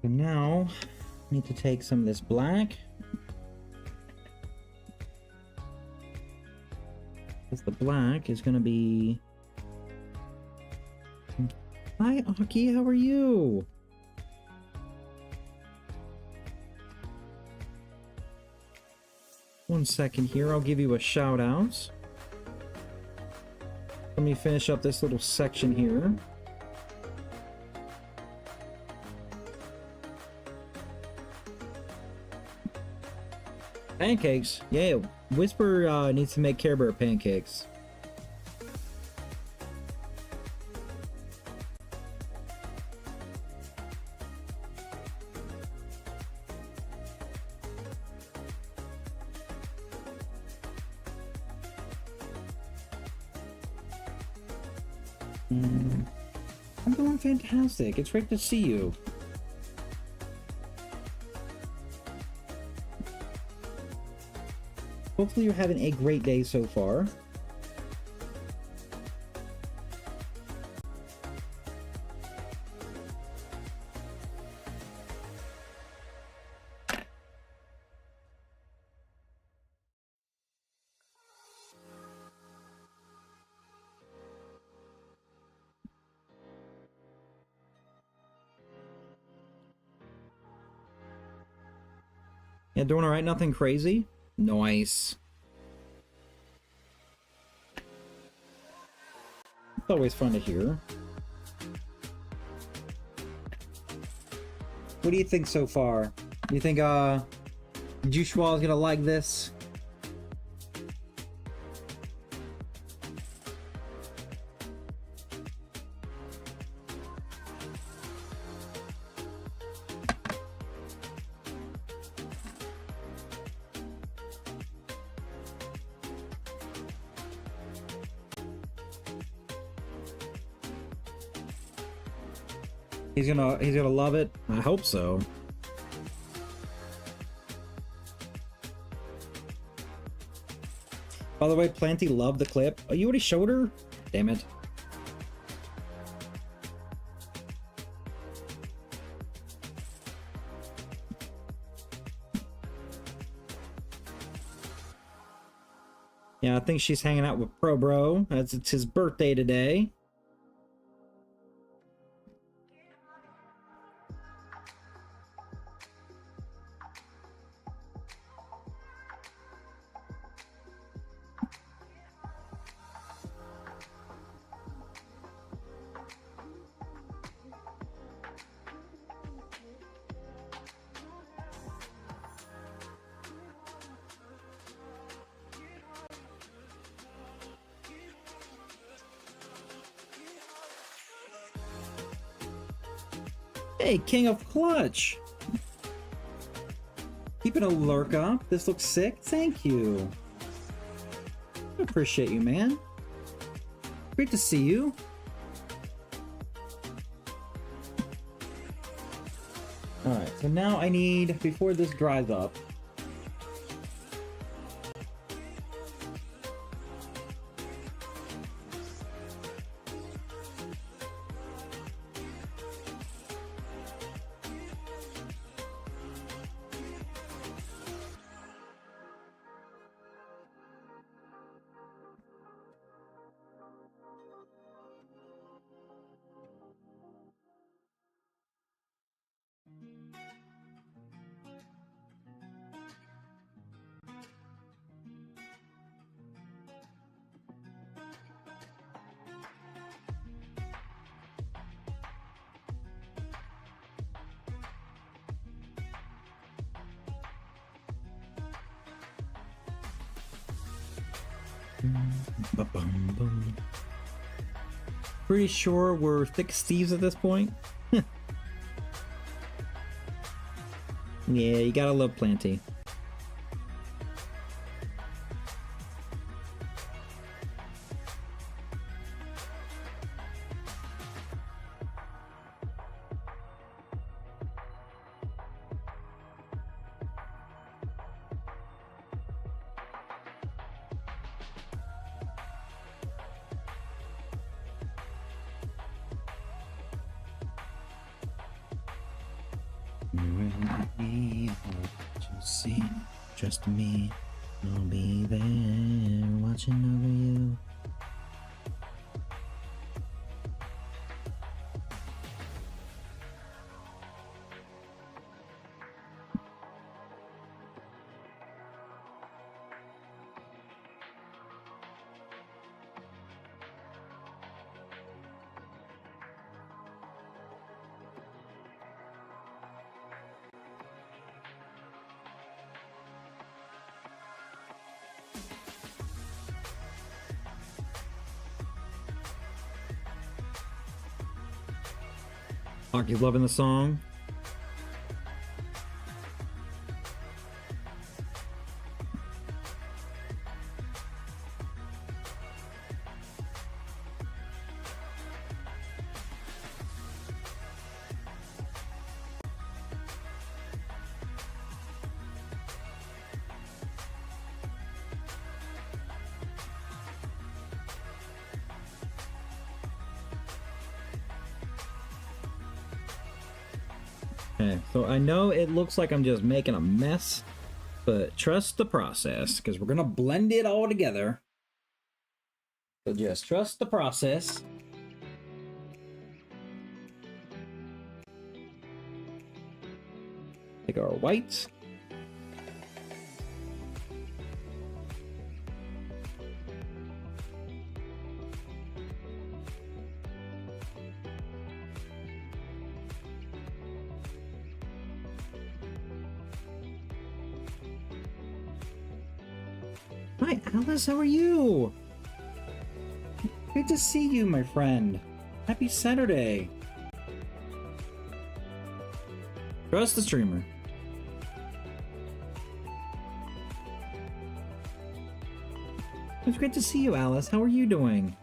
And now, I need to take some of this black. Because the black is going to be... Hi, Aki, how are you? One second here, I'll give you a shout out. Let me finish up this little section here. Pancakes? Yeah, Whisper needs to make Care Bear pancakes. I'm doing fantastic. It's great to see you. Hopefully you're having a great day so far. Yeah, doing alright, nothing crazy. Nice. It's always fun to hear. What do you think so far? You think Jushua is gonna like this? He's gonna love it. I hope so. By the way, Planty loved the clip. Oh, you already showed her? Damn it. Yeah, I think she's hanging out with Pro Bro, as it's his birthday today. Hey, King of Clutch! Keeping a lurk up. This looks sick. Thank you. I appreciate you, man. Great to see you. Alright, so now I need, before this dries up, Ba-bum-bum. Pretty sure we're thick Steves at this point. Yeah, you gotta love Planty. See, just me, I'll be there watching over you. You loving the song? Okay, so I know it looks like I'm just making a mess, but trust the process, because we're gonna blend it all together. So just trust the process. Take our whites. Hi, Alice. How are you? Good to see you, my friend. Happy Saturday. Trust the streamer. It's great to see you, Alice. How are you doing?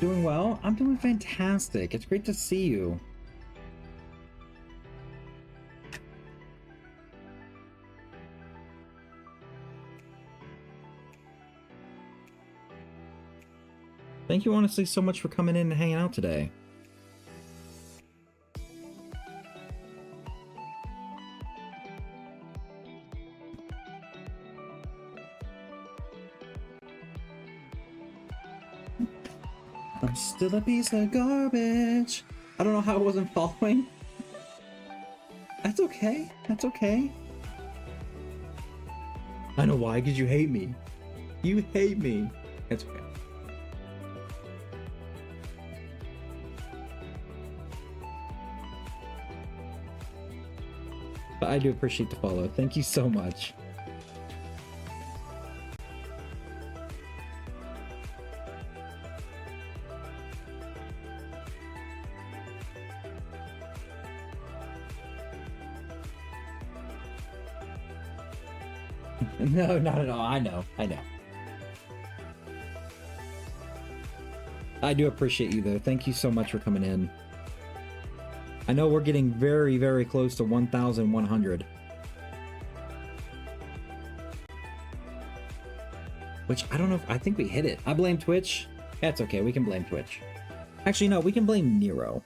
Doing well? I'm doing fantastic. It's great to see you. Thank you honestly so much for coming in and hanging out today. I'm still a piece of garbage. I don't know how I wasn't following. That's okay. That's okay. I know why, because you hate me. You hate me. That's okay. But I do appreciate the follow. Thank you so much. No, not at all. I know. I know. I do appreciate you, though. Thank you so much for coming in. I know we're getting very, very close to 1,100. Which, I don't know if... I think we hit it. I blame Twitch. That's okay. We can blame Twitch. Actually, no. We can blame Nero.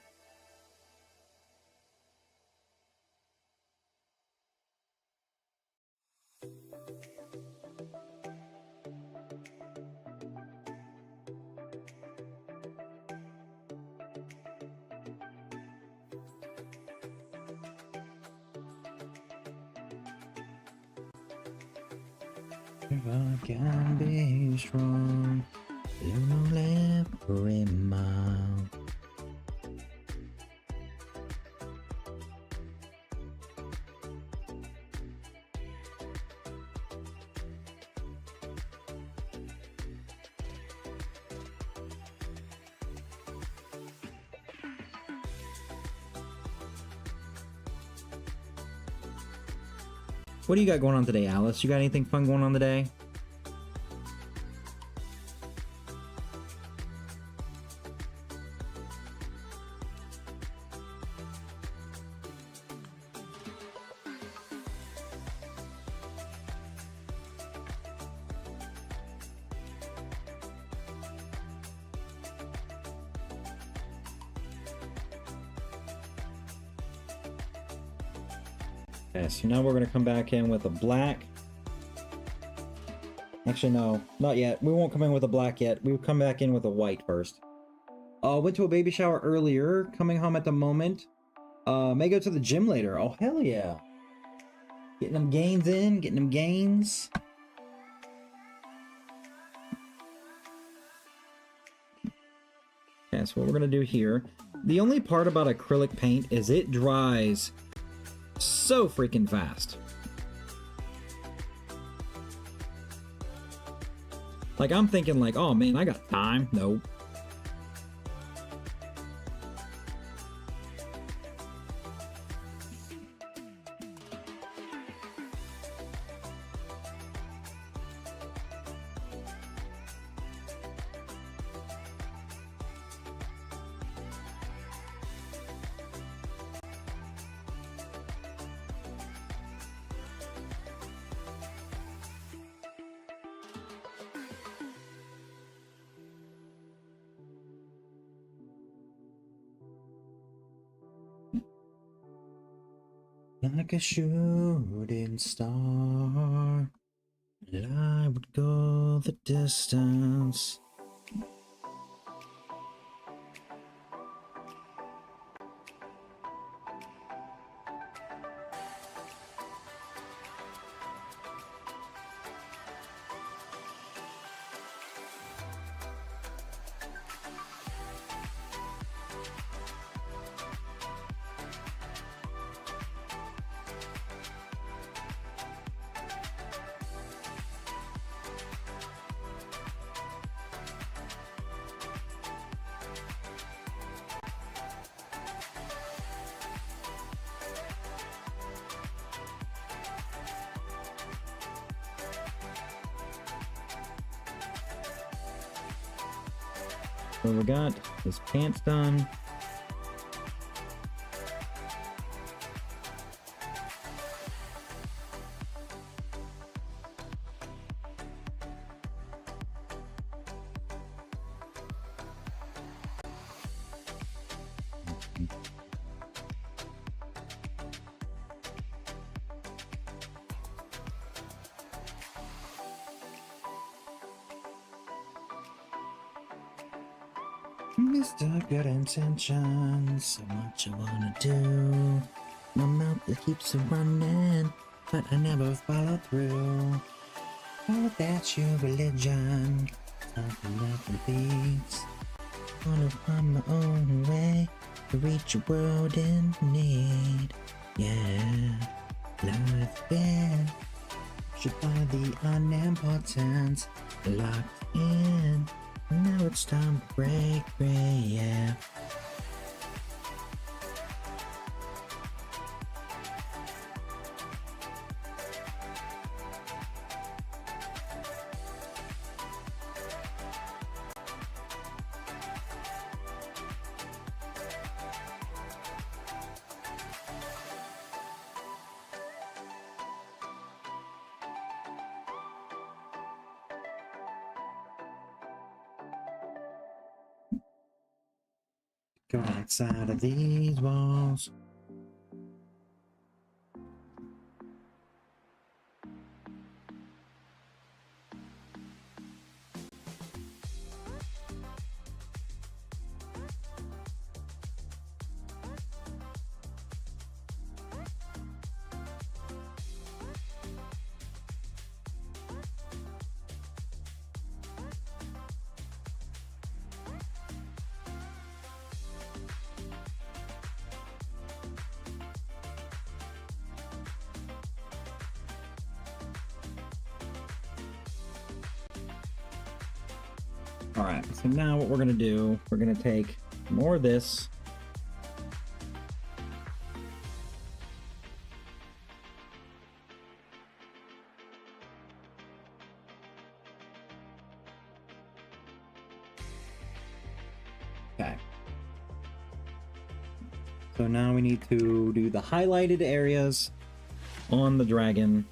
If I can be strong, you know every mile. What do you got going on today, Alice? You got anything fun going on today? Okay, so now we're going to come back in with a black. Actually, no, not yet. We won't come in with a black yet. We'll come back in with a white first. Went to a baby shower earlier. Coming home at the moment. May go to the gym later. Oh, hell yeah. Getting them gains in. Getting them gains. Okay, so what we're going to do here. The only part about acrylic paint is it dries so freaking fast. Like, I'm thinking like, oh man, I got time. Nope. Like a shooting star, I would go the distance. So we got his pants done. Mr. Good Intentions, so much I wanna do. My mouth that keeps on running, but I never follow through. Oh, that's your religion, something that competes. Wanna find my own way to reach a world in need. Yeah, life been should by the unimportant, locked in. Now it's time to break free, yeah. Go outside of these walls. All right, so now what we're gonna do, we're gonna take more of this. Okay. So now we need to do the highlighted areas on the dragon.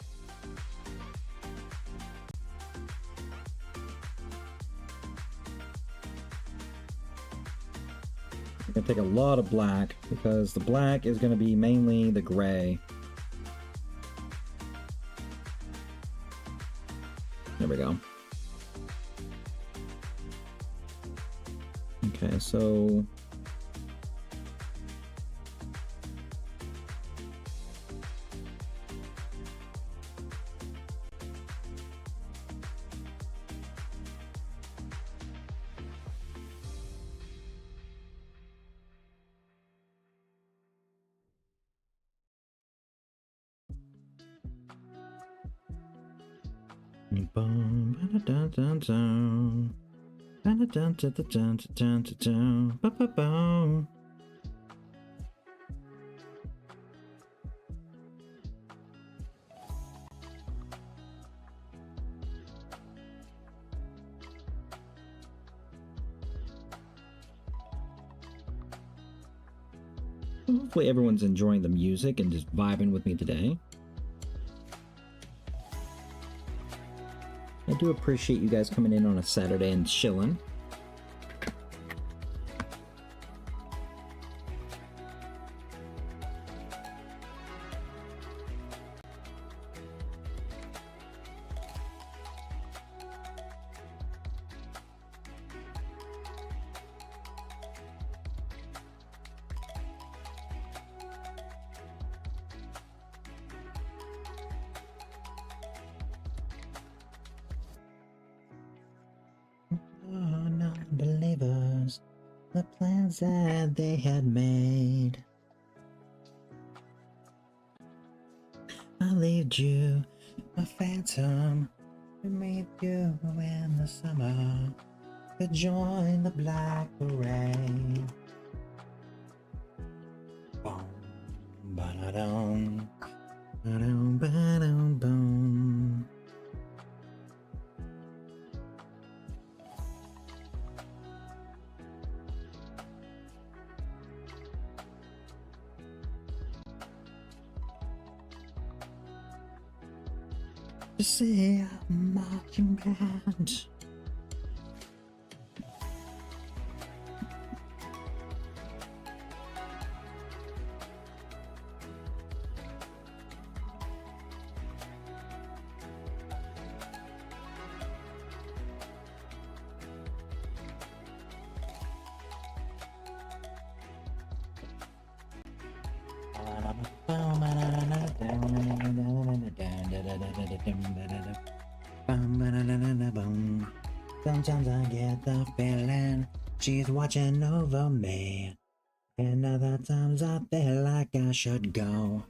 I'm gonna take a lot of black because the black is gonna be mainly the gray. There we go. Okay, so hopefully everyone's enjoying the music and just vibing with me today. I do appreciate you guys coming in on a Saturday and chilling. Oh, non-believers, the plans that they had made. I leave you a phantom to meet you in the summer, to join the black parade. Boom, ba-da-dum, ba-dum, ba-dum, boom. to see a marching band. Sometimes I get the feeling she's watching over me, and other times I feel like I should go.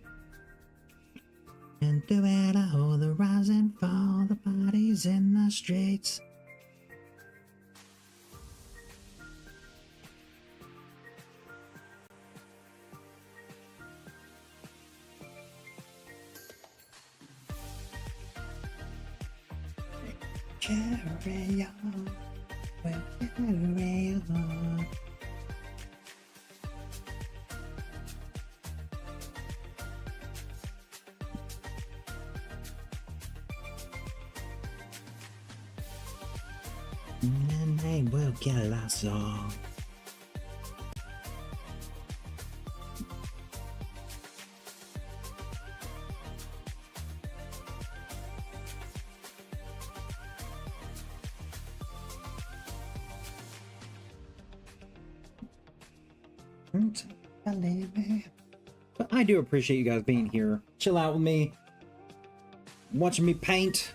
And through it all, the rise and fall, the parties in the streets. Carry on, we'll carry on. And they will kill us all. Believe me. But I do appreciate you guys being here. Chill out with me. Watching me paint.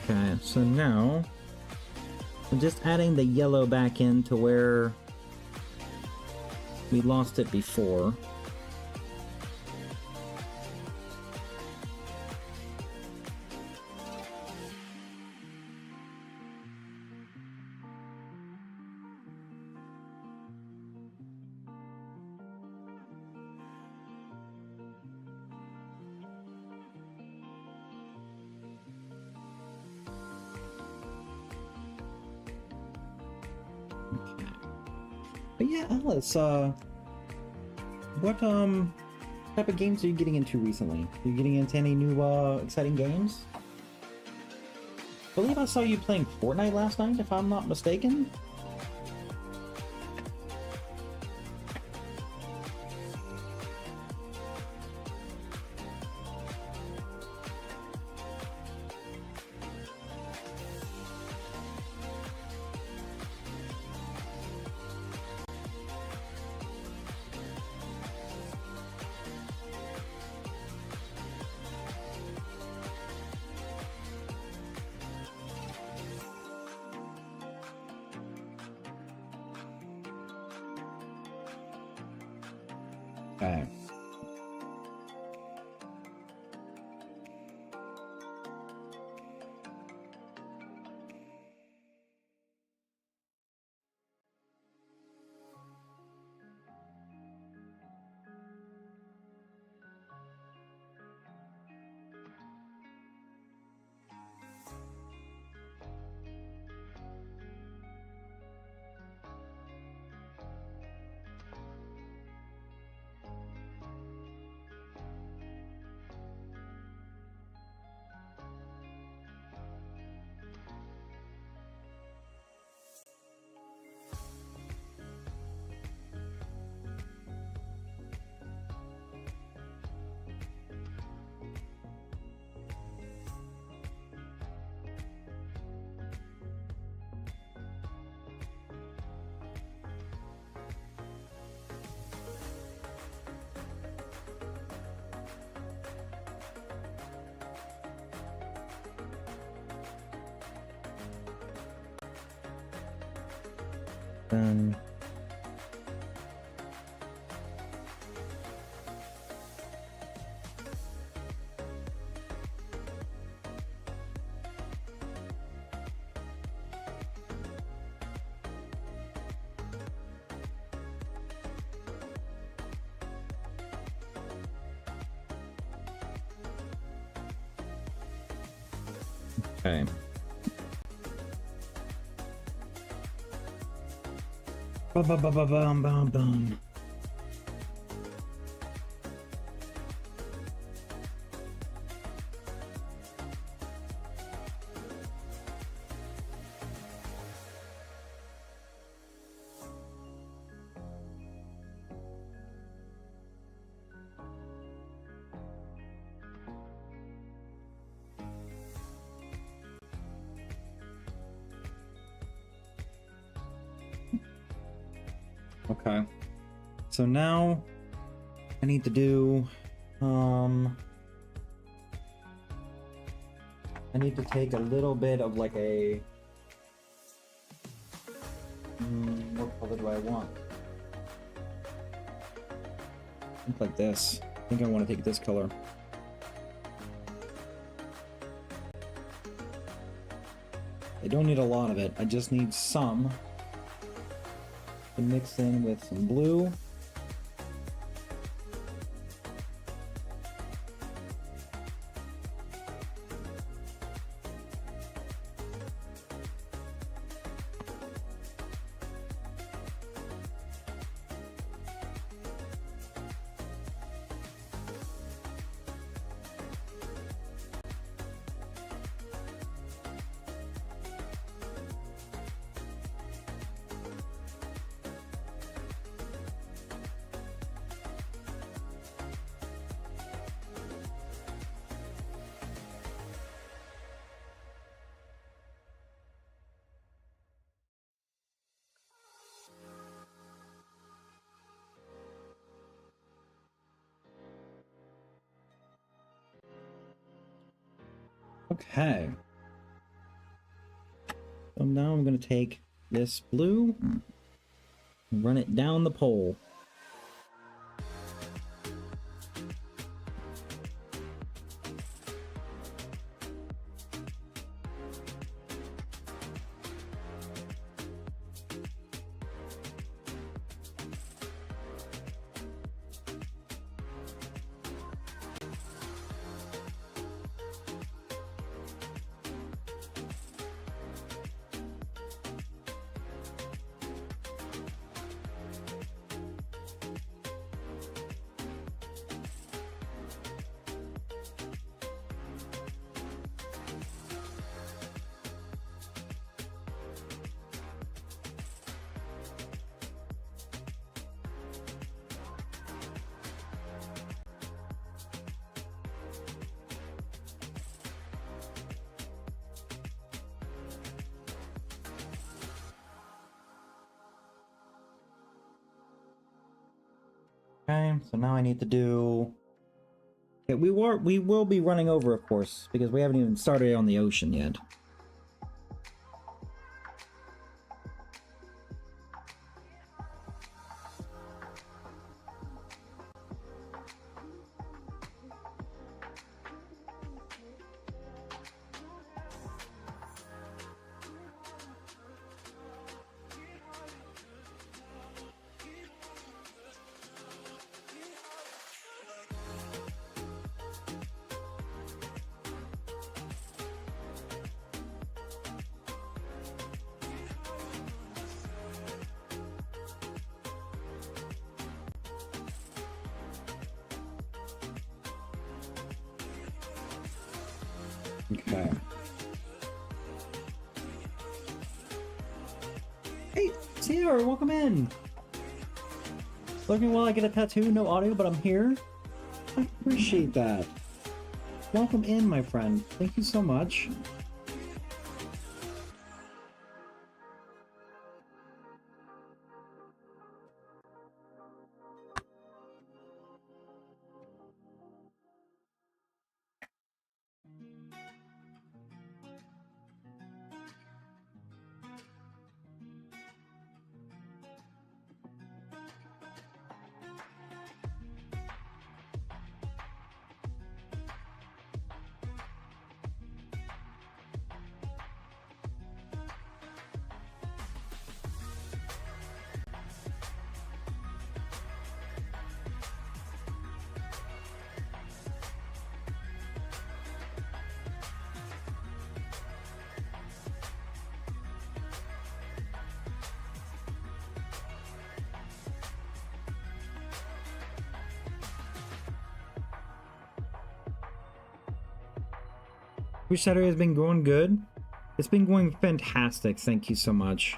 Okay, so now I'm just adding the yellow back in to where we lost it before. But yeah, Alice, what type of games are you getting into recently? Are you getting into any new exciting games? I believe I saw you playing Fortnite last night, if I'm not mistaken. Okay. Then okay. Bum, bum, bum, bum, bum, bum, bum. Okay. So now I need to do I need to take a little bit of like a what color do I want? I think like this. I think I want to take this color. I don't need a lot of it. I just need some to mix in with some blue. Okay. So now I'm going to take this blue and run it down the pole. Okay, so now I need to do... Okay, we will be running over, of course, because we haven't even started on the ocean yet. Okay. Hey, Sierra, welcome in. Looking while I get a tattoo, no audio, but I'm here. I appreciate that. Welcome in, my friend. Thank you so much. Your Saturday has been going good? It's been going fantastic. Thank you so much.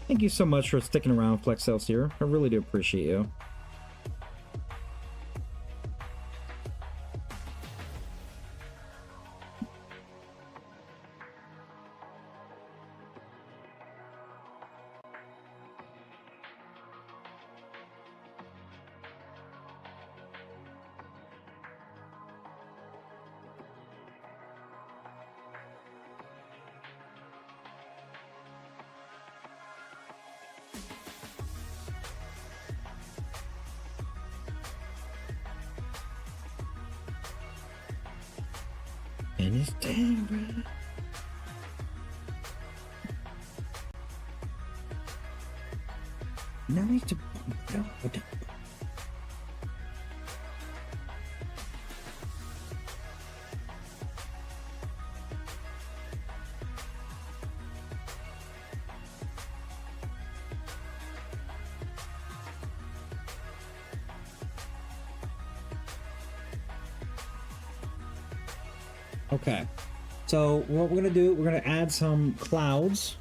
Thank you so much for sticking around, Flexcelsior. I really do appreciate you. And it's damn right. Now I need to bump it up. Okay, so what we're gonna do, we're gonna add some clouds.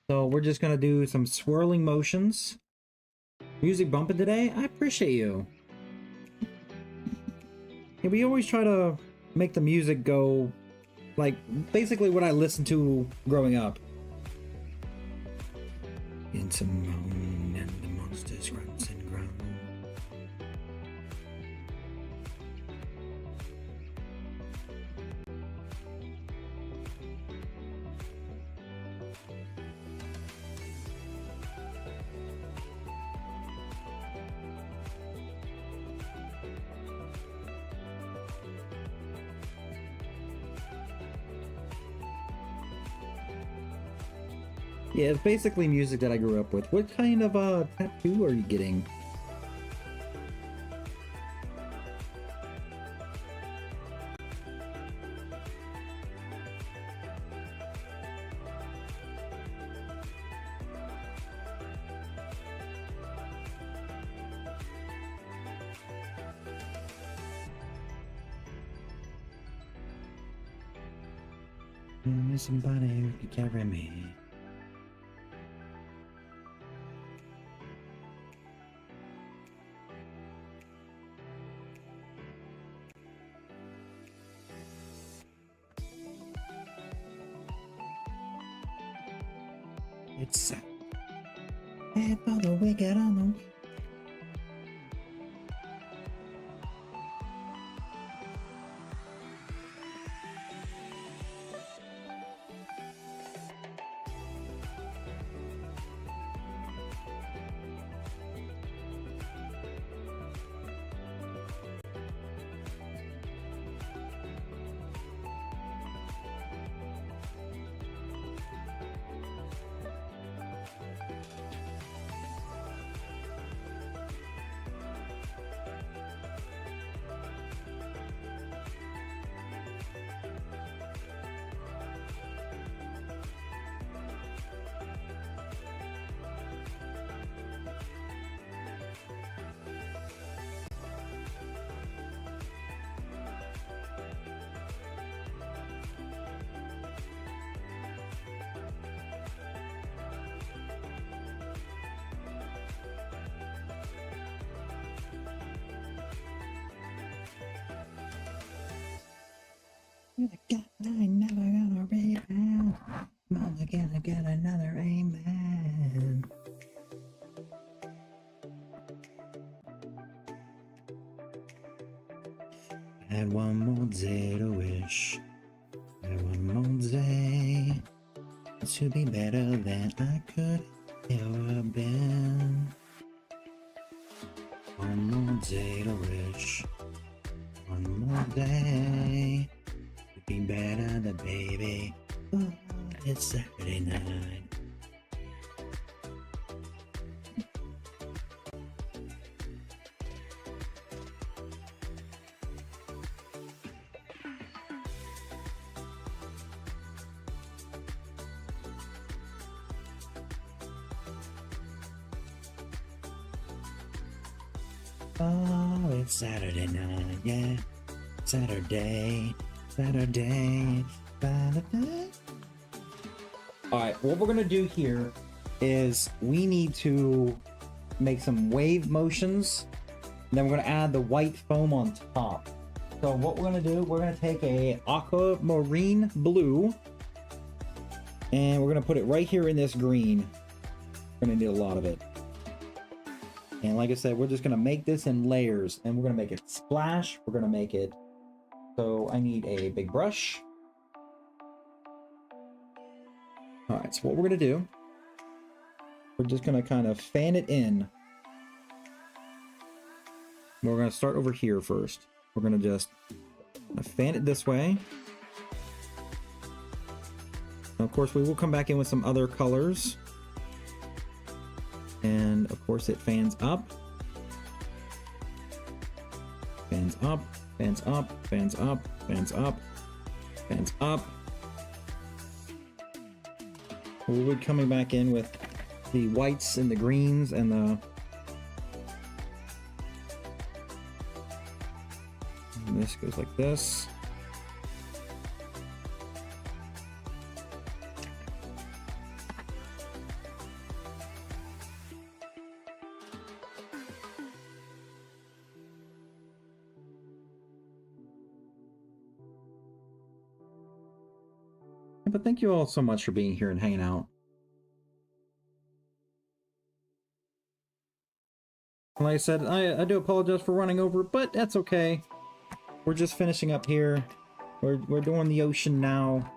So we're just gonna do some swirling motions. Music bumping today? I appreciate you. Yeah, we always try to make the music go like basically what I listened to growing up. It's a moan and the monsters grunts and groan. Yeah, it's basically music that I grew up with. What kind of tattoo are you getting? Somebody who can carry me. It's head for the wicked on the I never gonna rebound. Mama gonna get another amen. I had one more day to wish. I had one more day to be better than I could ever been. One more day to wish. One more day. Be better than baby. Oh, it's Saturday night. Oh, it's Saturday night, yeah. Saturday. Saturday. Alright, what we're gonna do here is we need to make some wave motions, and then we're gonna add the white foam on top. So what we're gonna do, we're gonna take a aquamarine blue, and we're gonna put it right here in this green. We're gonna need a lot of it. And like I said, we're just gonna make this in layers, and we're gonna make it splash. We're gonna make it, so I need a big brush. All right, so what we're gonna do, we're just gonna kind of fan it in. We're gonna start over here first. We're gonna just fan it this way. And of course, we will come back in with some other colors. And of course, it fans up. Fans up, fans up, fans up, fans up, fans up. We'll be coming back in with the whites and the greens and the... And this goes like this. But thank you all so much for being here and hanging out. Like I said, I do apologize for running over, but that's okay. We're just finishing up here. We're doing the ocean now.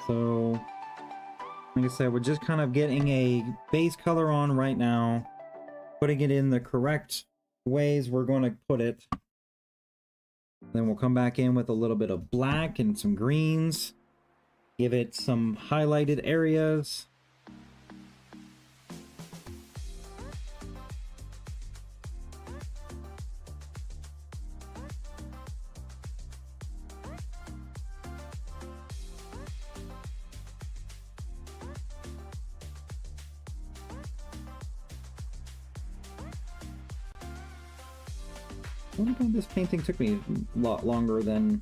So like I said, we're just kind of getting a base color on right now, putting it in the correct ways we're going to put it. Then we'll come back in with a little bit of black and some greens, give it some highlighted areas. I wonder why this painting took me a lot longer than...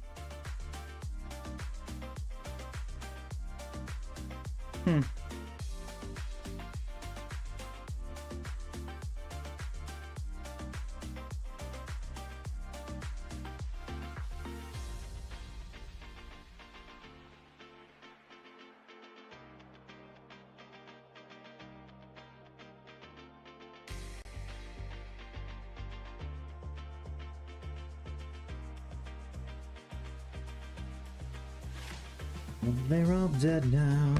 They're all dead now.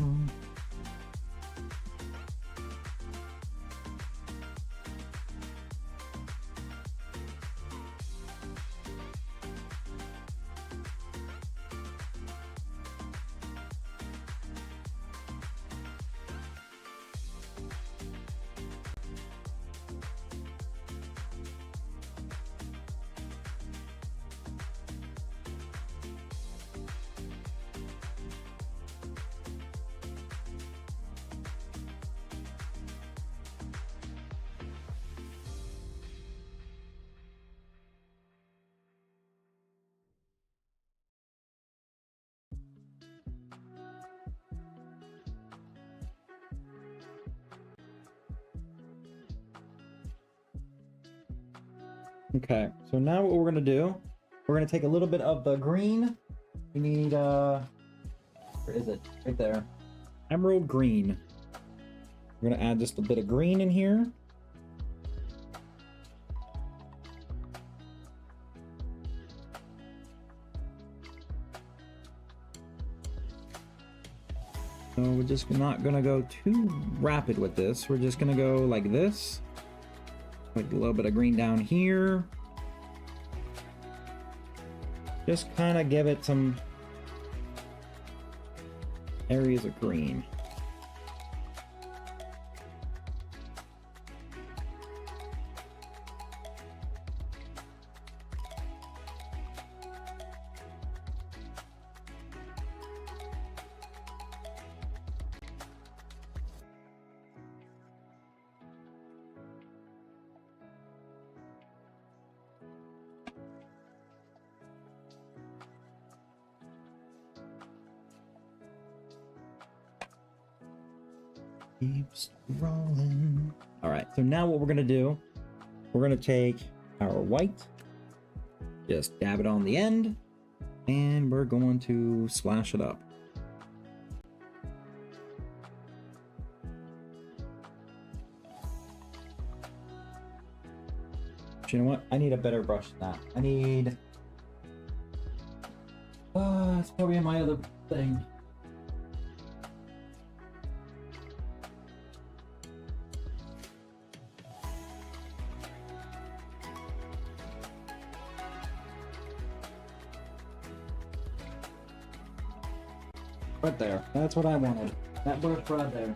Okay, so now what we're gonna do, we're gonna take a little bit of the green. We need where is it? Right there. Emerald green. We're gonna add just a bit of green in here. So we're just not gonna go too rapid with this. We're just gonna go like this. Like a little bit of green down here. Just kind of give it some areas of green. Keeps rolling. All right, so now what we're gonna do, we're gonna take our white, just dab it on the end, and we're going to splash it up. But you know what? I need a better brush than that. I need. It's probably in my other thing. Right there. That's what I wanted. That brush right there.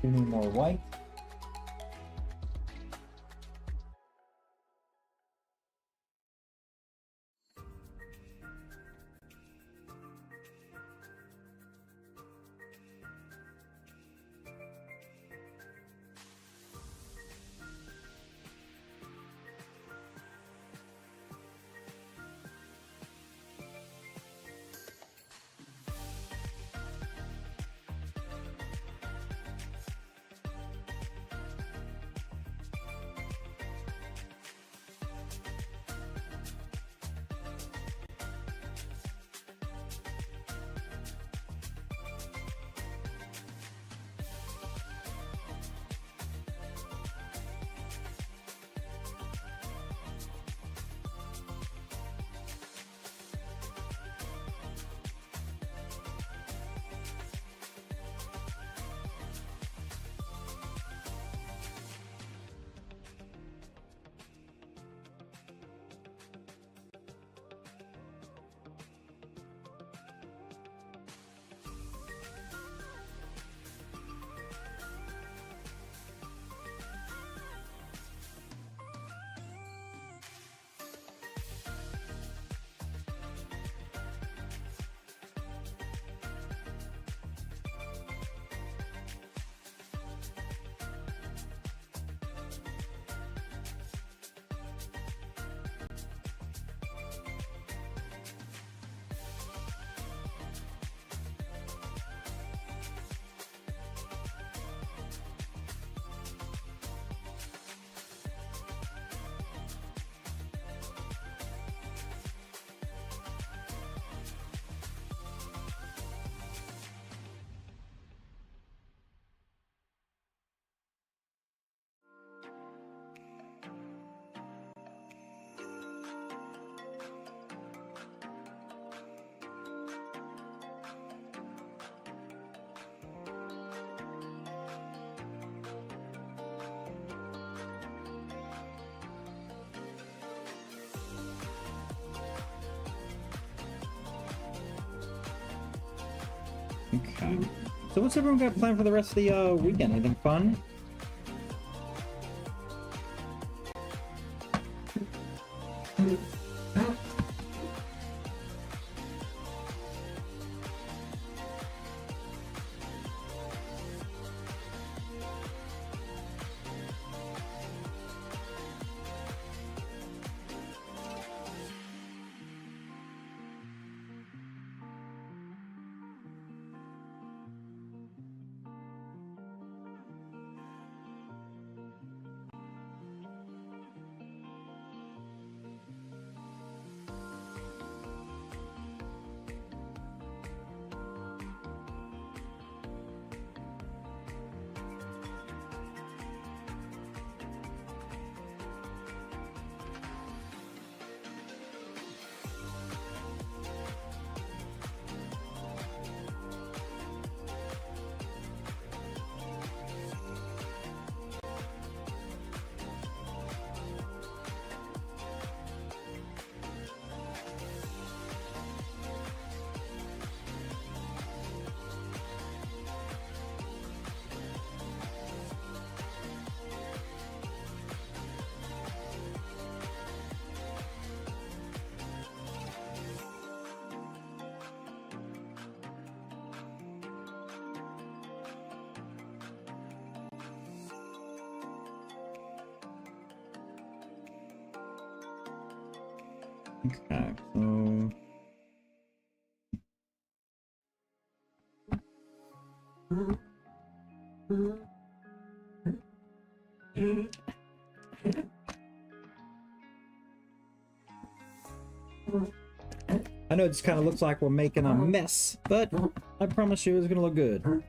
We need more white. Okay. So what's everyone got planned for the rest of the weekend? Anything fun? Okay, so I know it just kind of looks like we're making a mess, but I promise you it's gonna look good.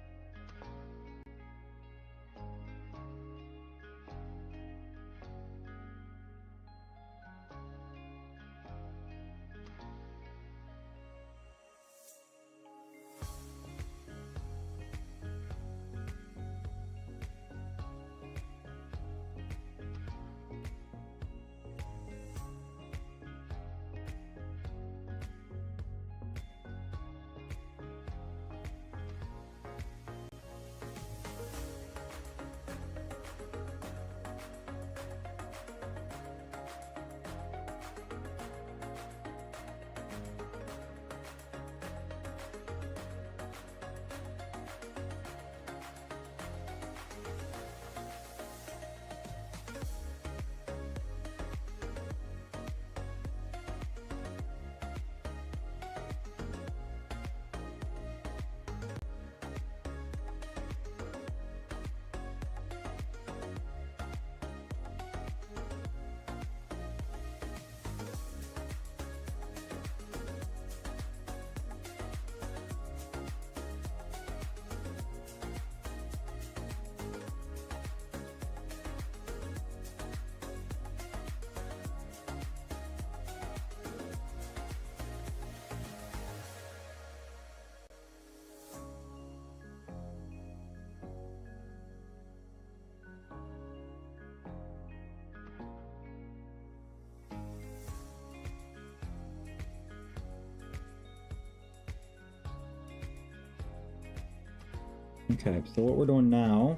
Okay, so what we're doing now,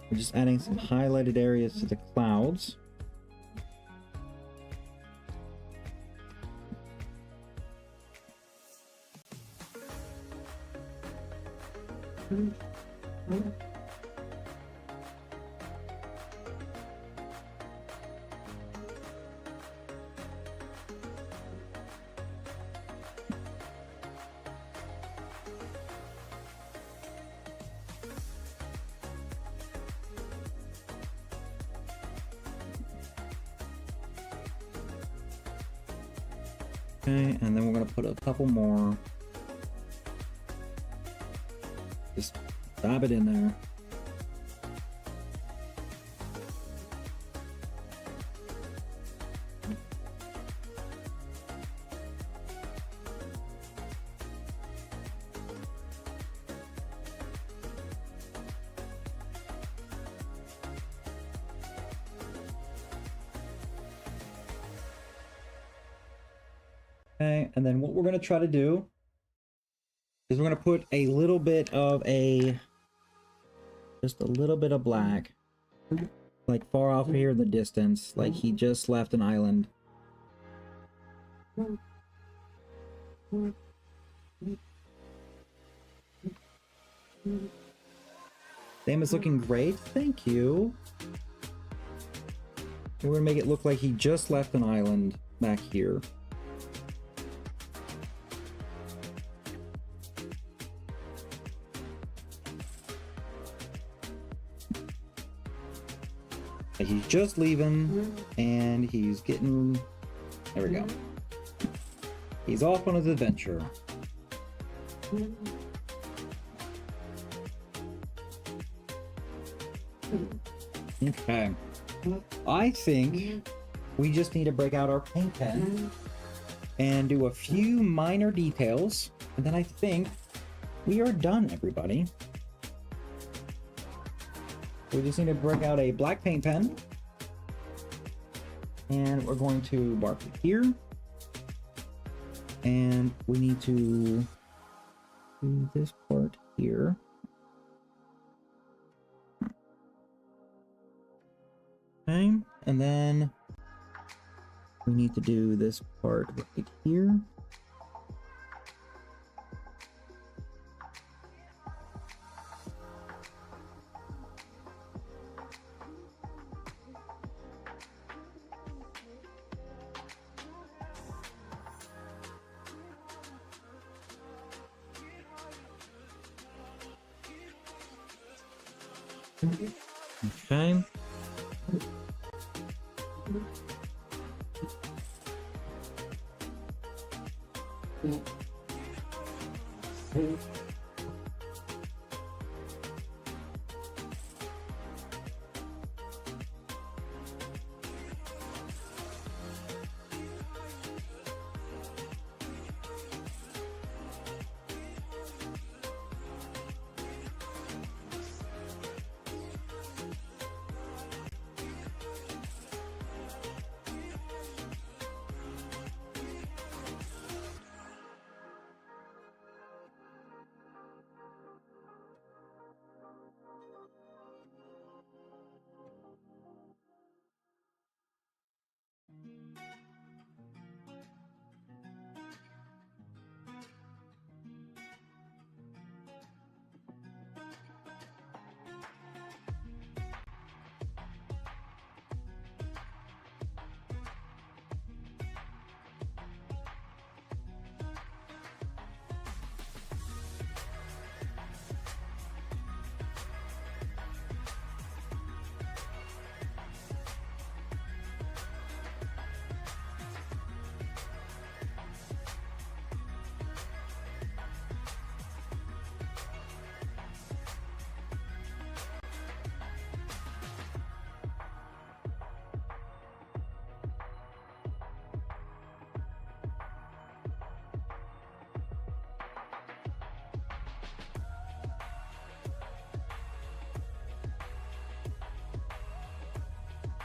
we're just adding some highlighted areas to the clouds. Okay, and then we're gonna put a couple more. Just dab it in there. Okay, and then what we're gonna try to do is we're gonna put a little bit of just a little bit of black, like far off here in the distance, like he just left an island. Name is looking great, thank you. We're gonna make it look like he just left an island back here. He's just leaving, and he's getting... There we go. He's off on his adventure. Okay. I think we just need to break out our paint pen and do a few minor details, and then I think we are done, everybody. We just need to break out a black paint pen, and we're going to mark it here, and we need to do this part here. Okay, and then we need to do this part right here. Okay.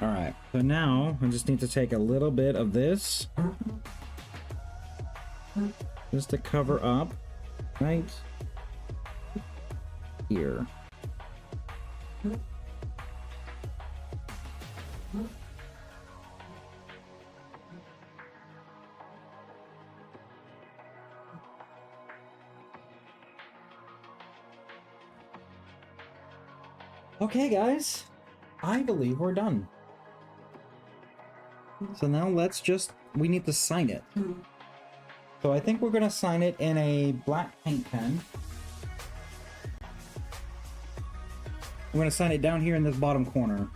All right, so now I just need to take a little bit of this just to cover up right here. Okay, guys, I believe we're done. So now we need to sign it. So I think we're gonna sign it in a black paint pen. I'm gonna sign it down here in this bottom corner.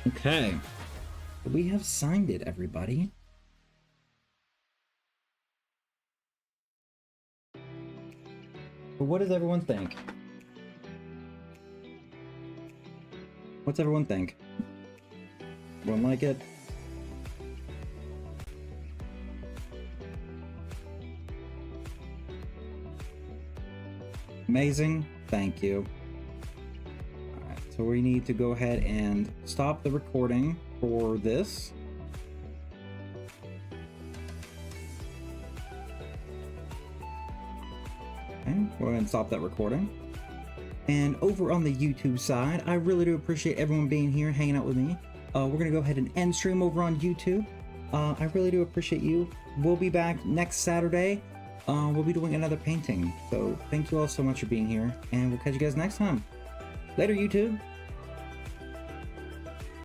Okay, we have signed it, everybody. But what does everyone think? What's everyone think? Everyone like it? Amazing. Thank you. Alright, so we need to go ahead and stop the recording for this. Okay, go ahead and stop that recording. And over on the YouTube side, I really do appreciate everyone being here, hanging out with me. We're gonna go ahead and end stream over on YouTube. I really do appreciate you. We'll be back next Saturday. We'll be doing another painting. So thank you all so much for being here, and we'll catch you guys next time. Later, YouTube.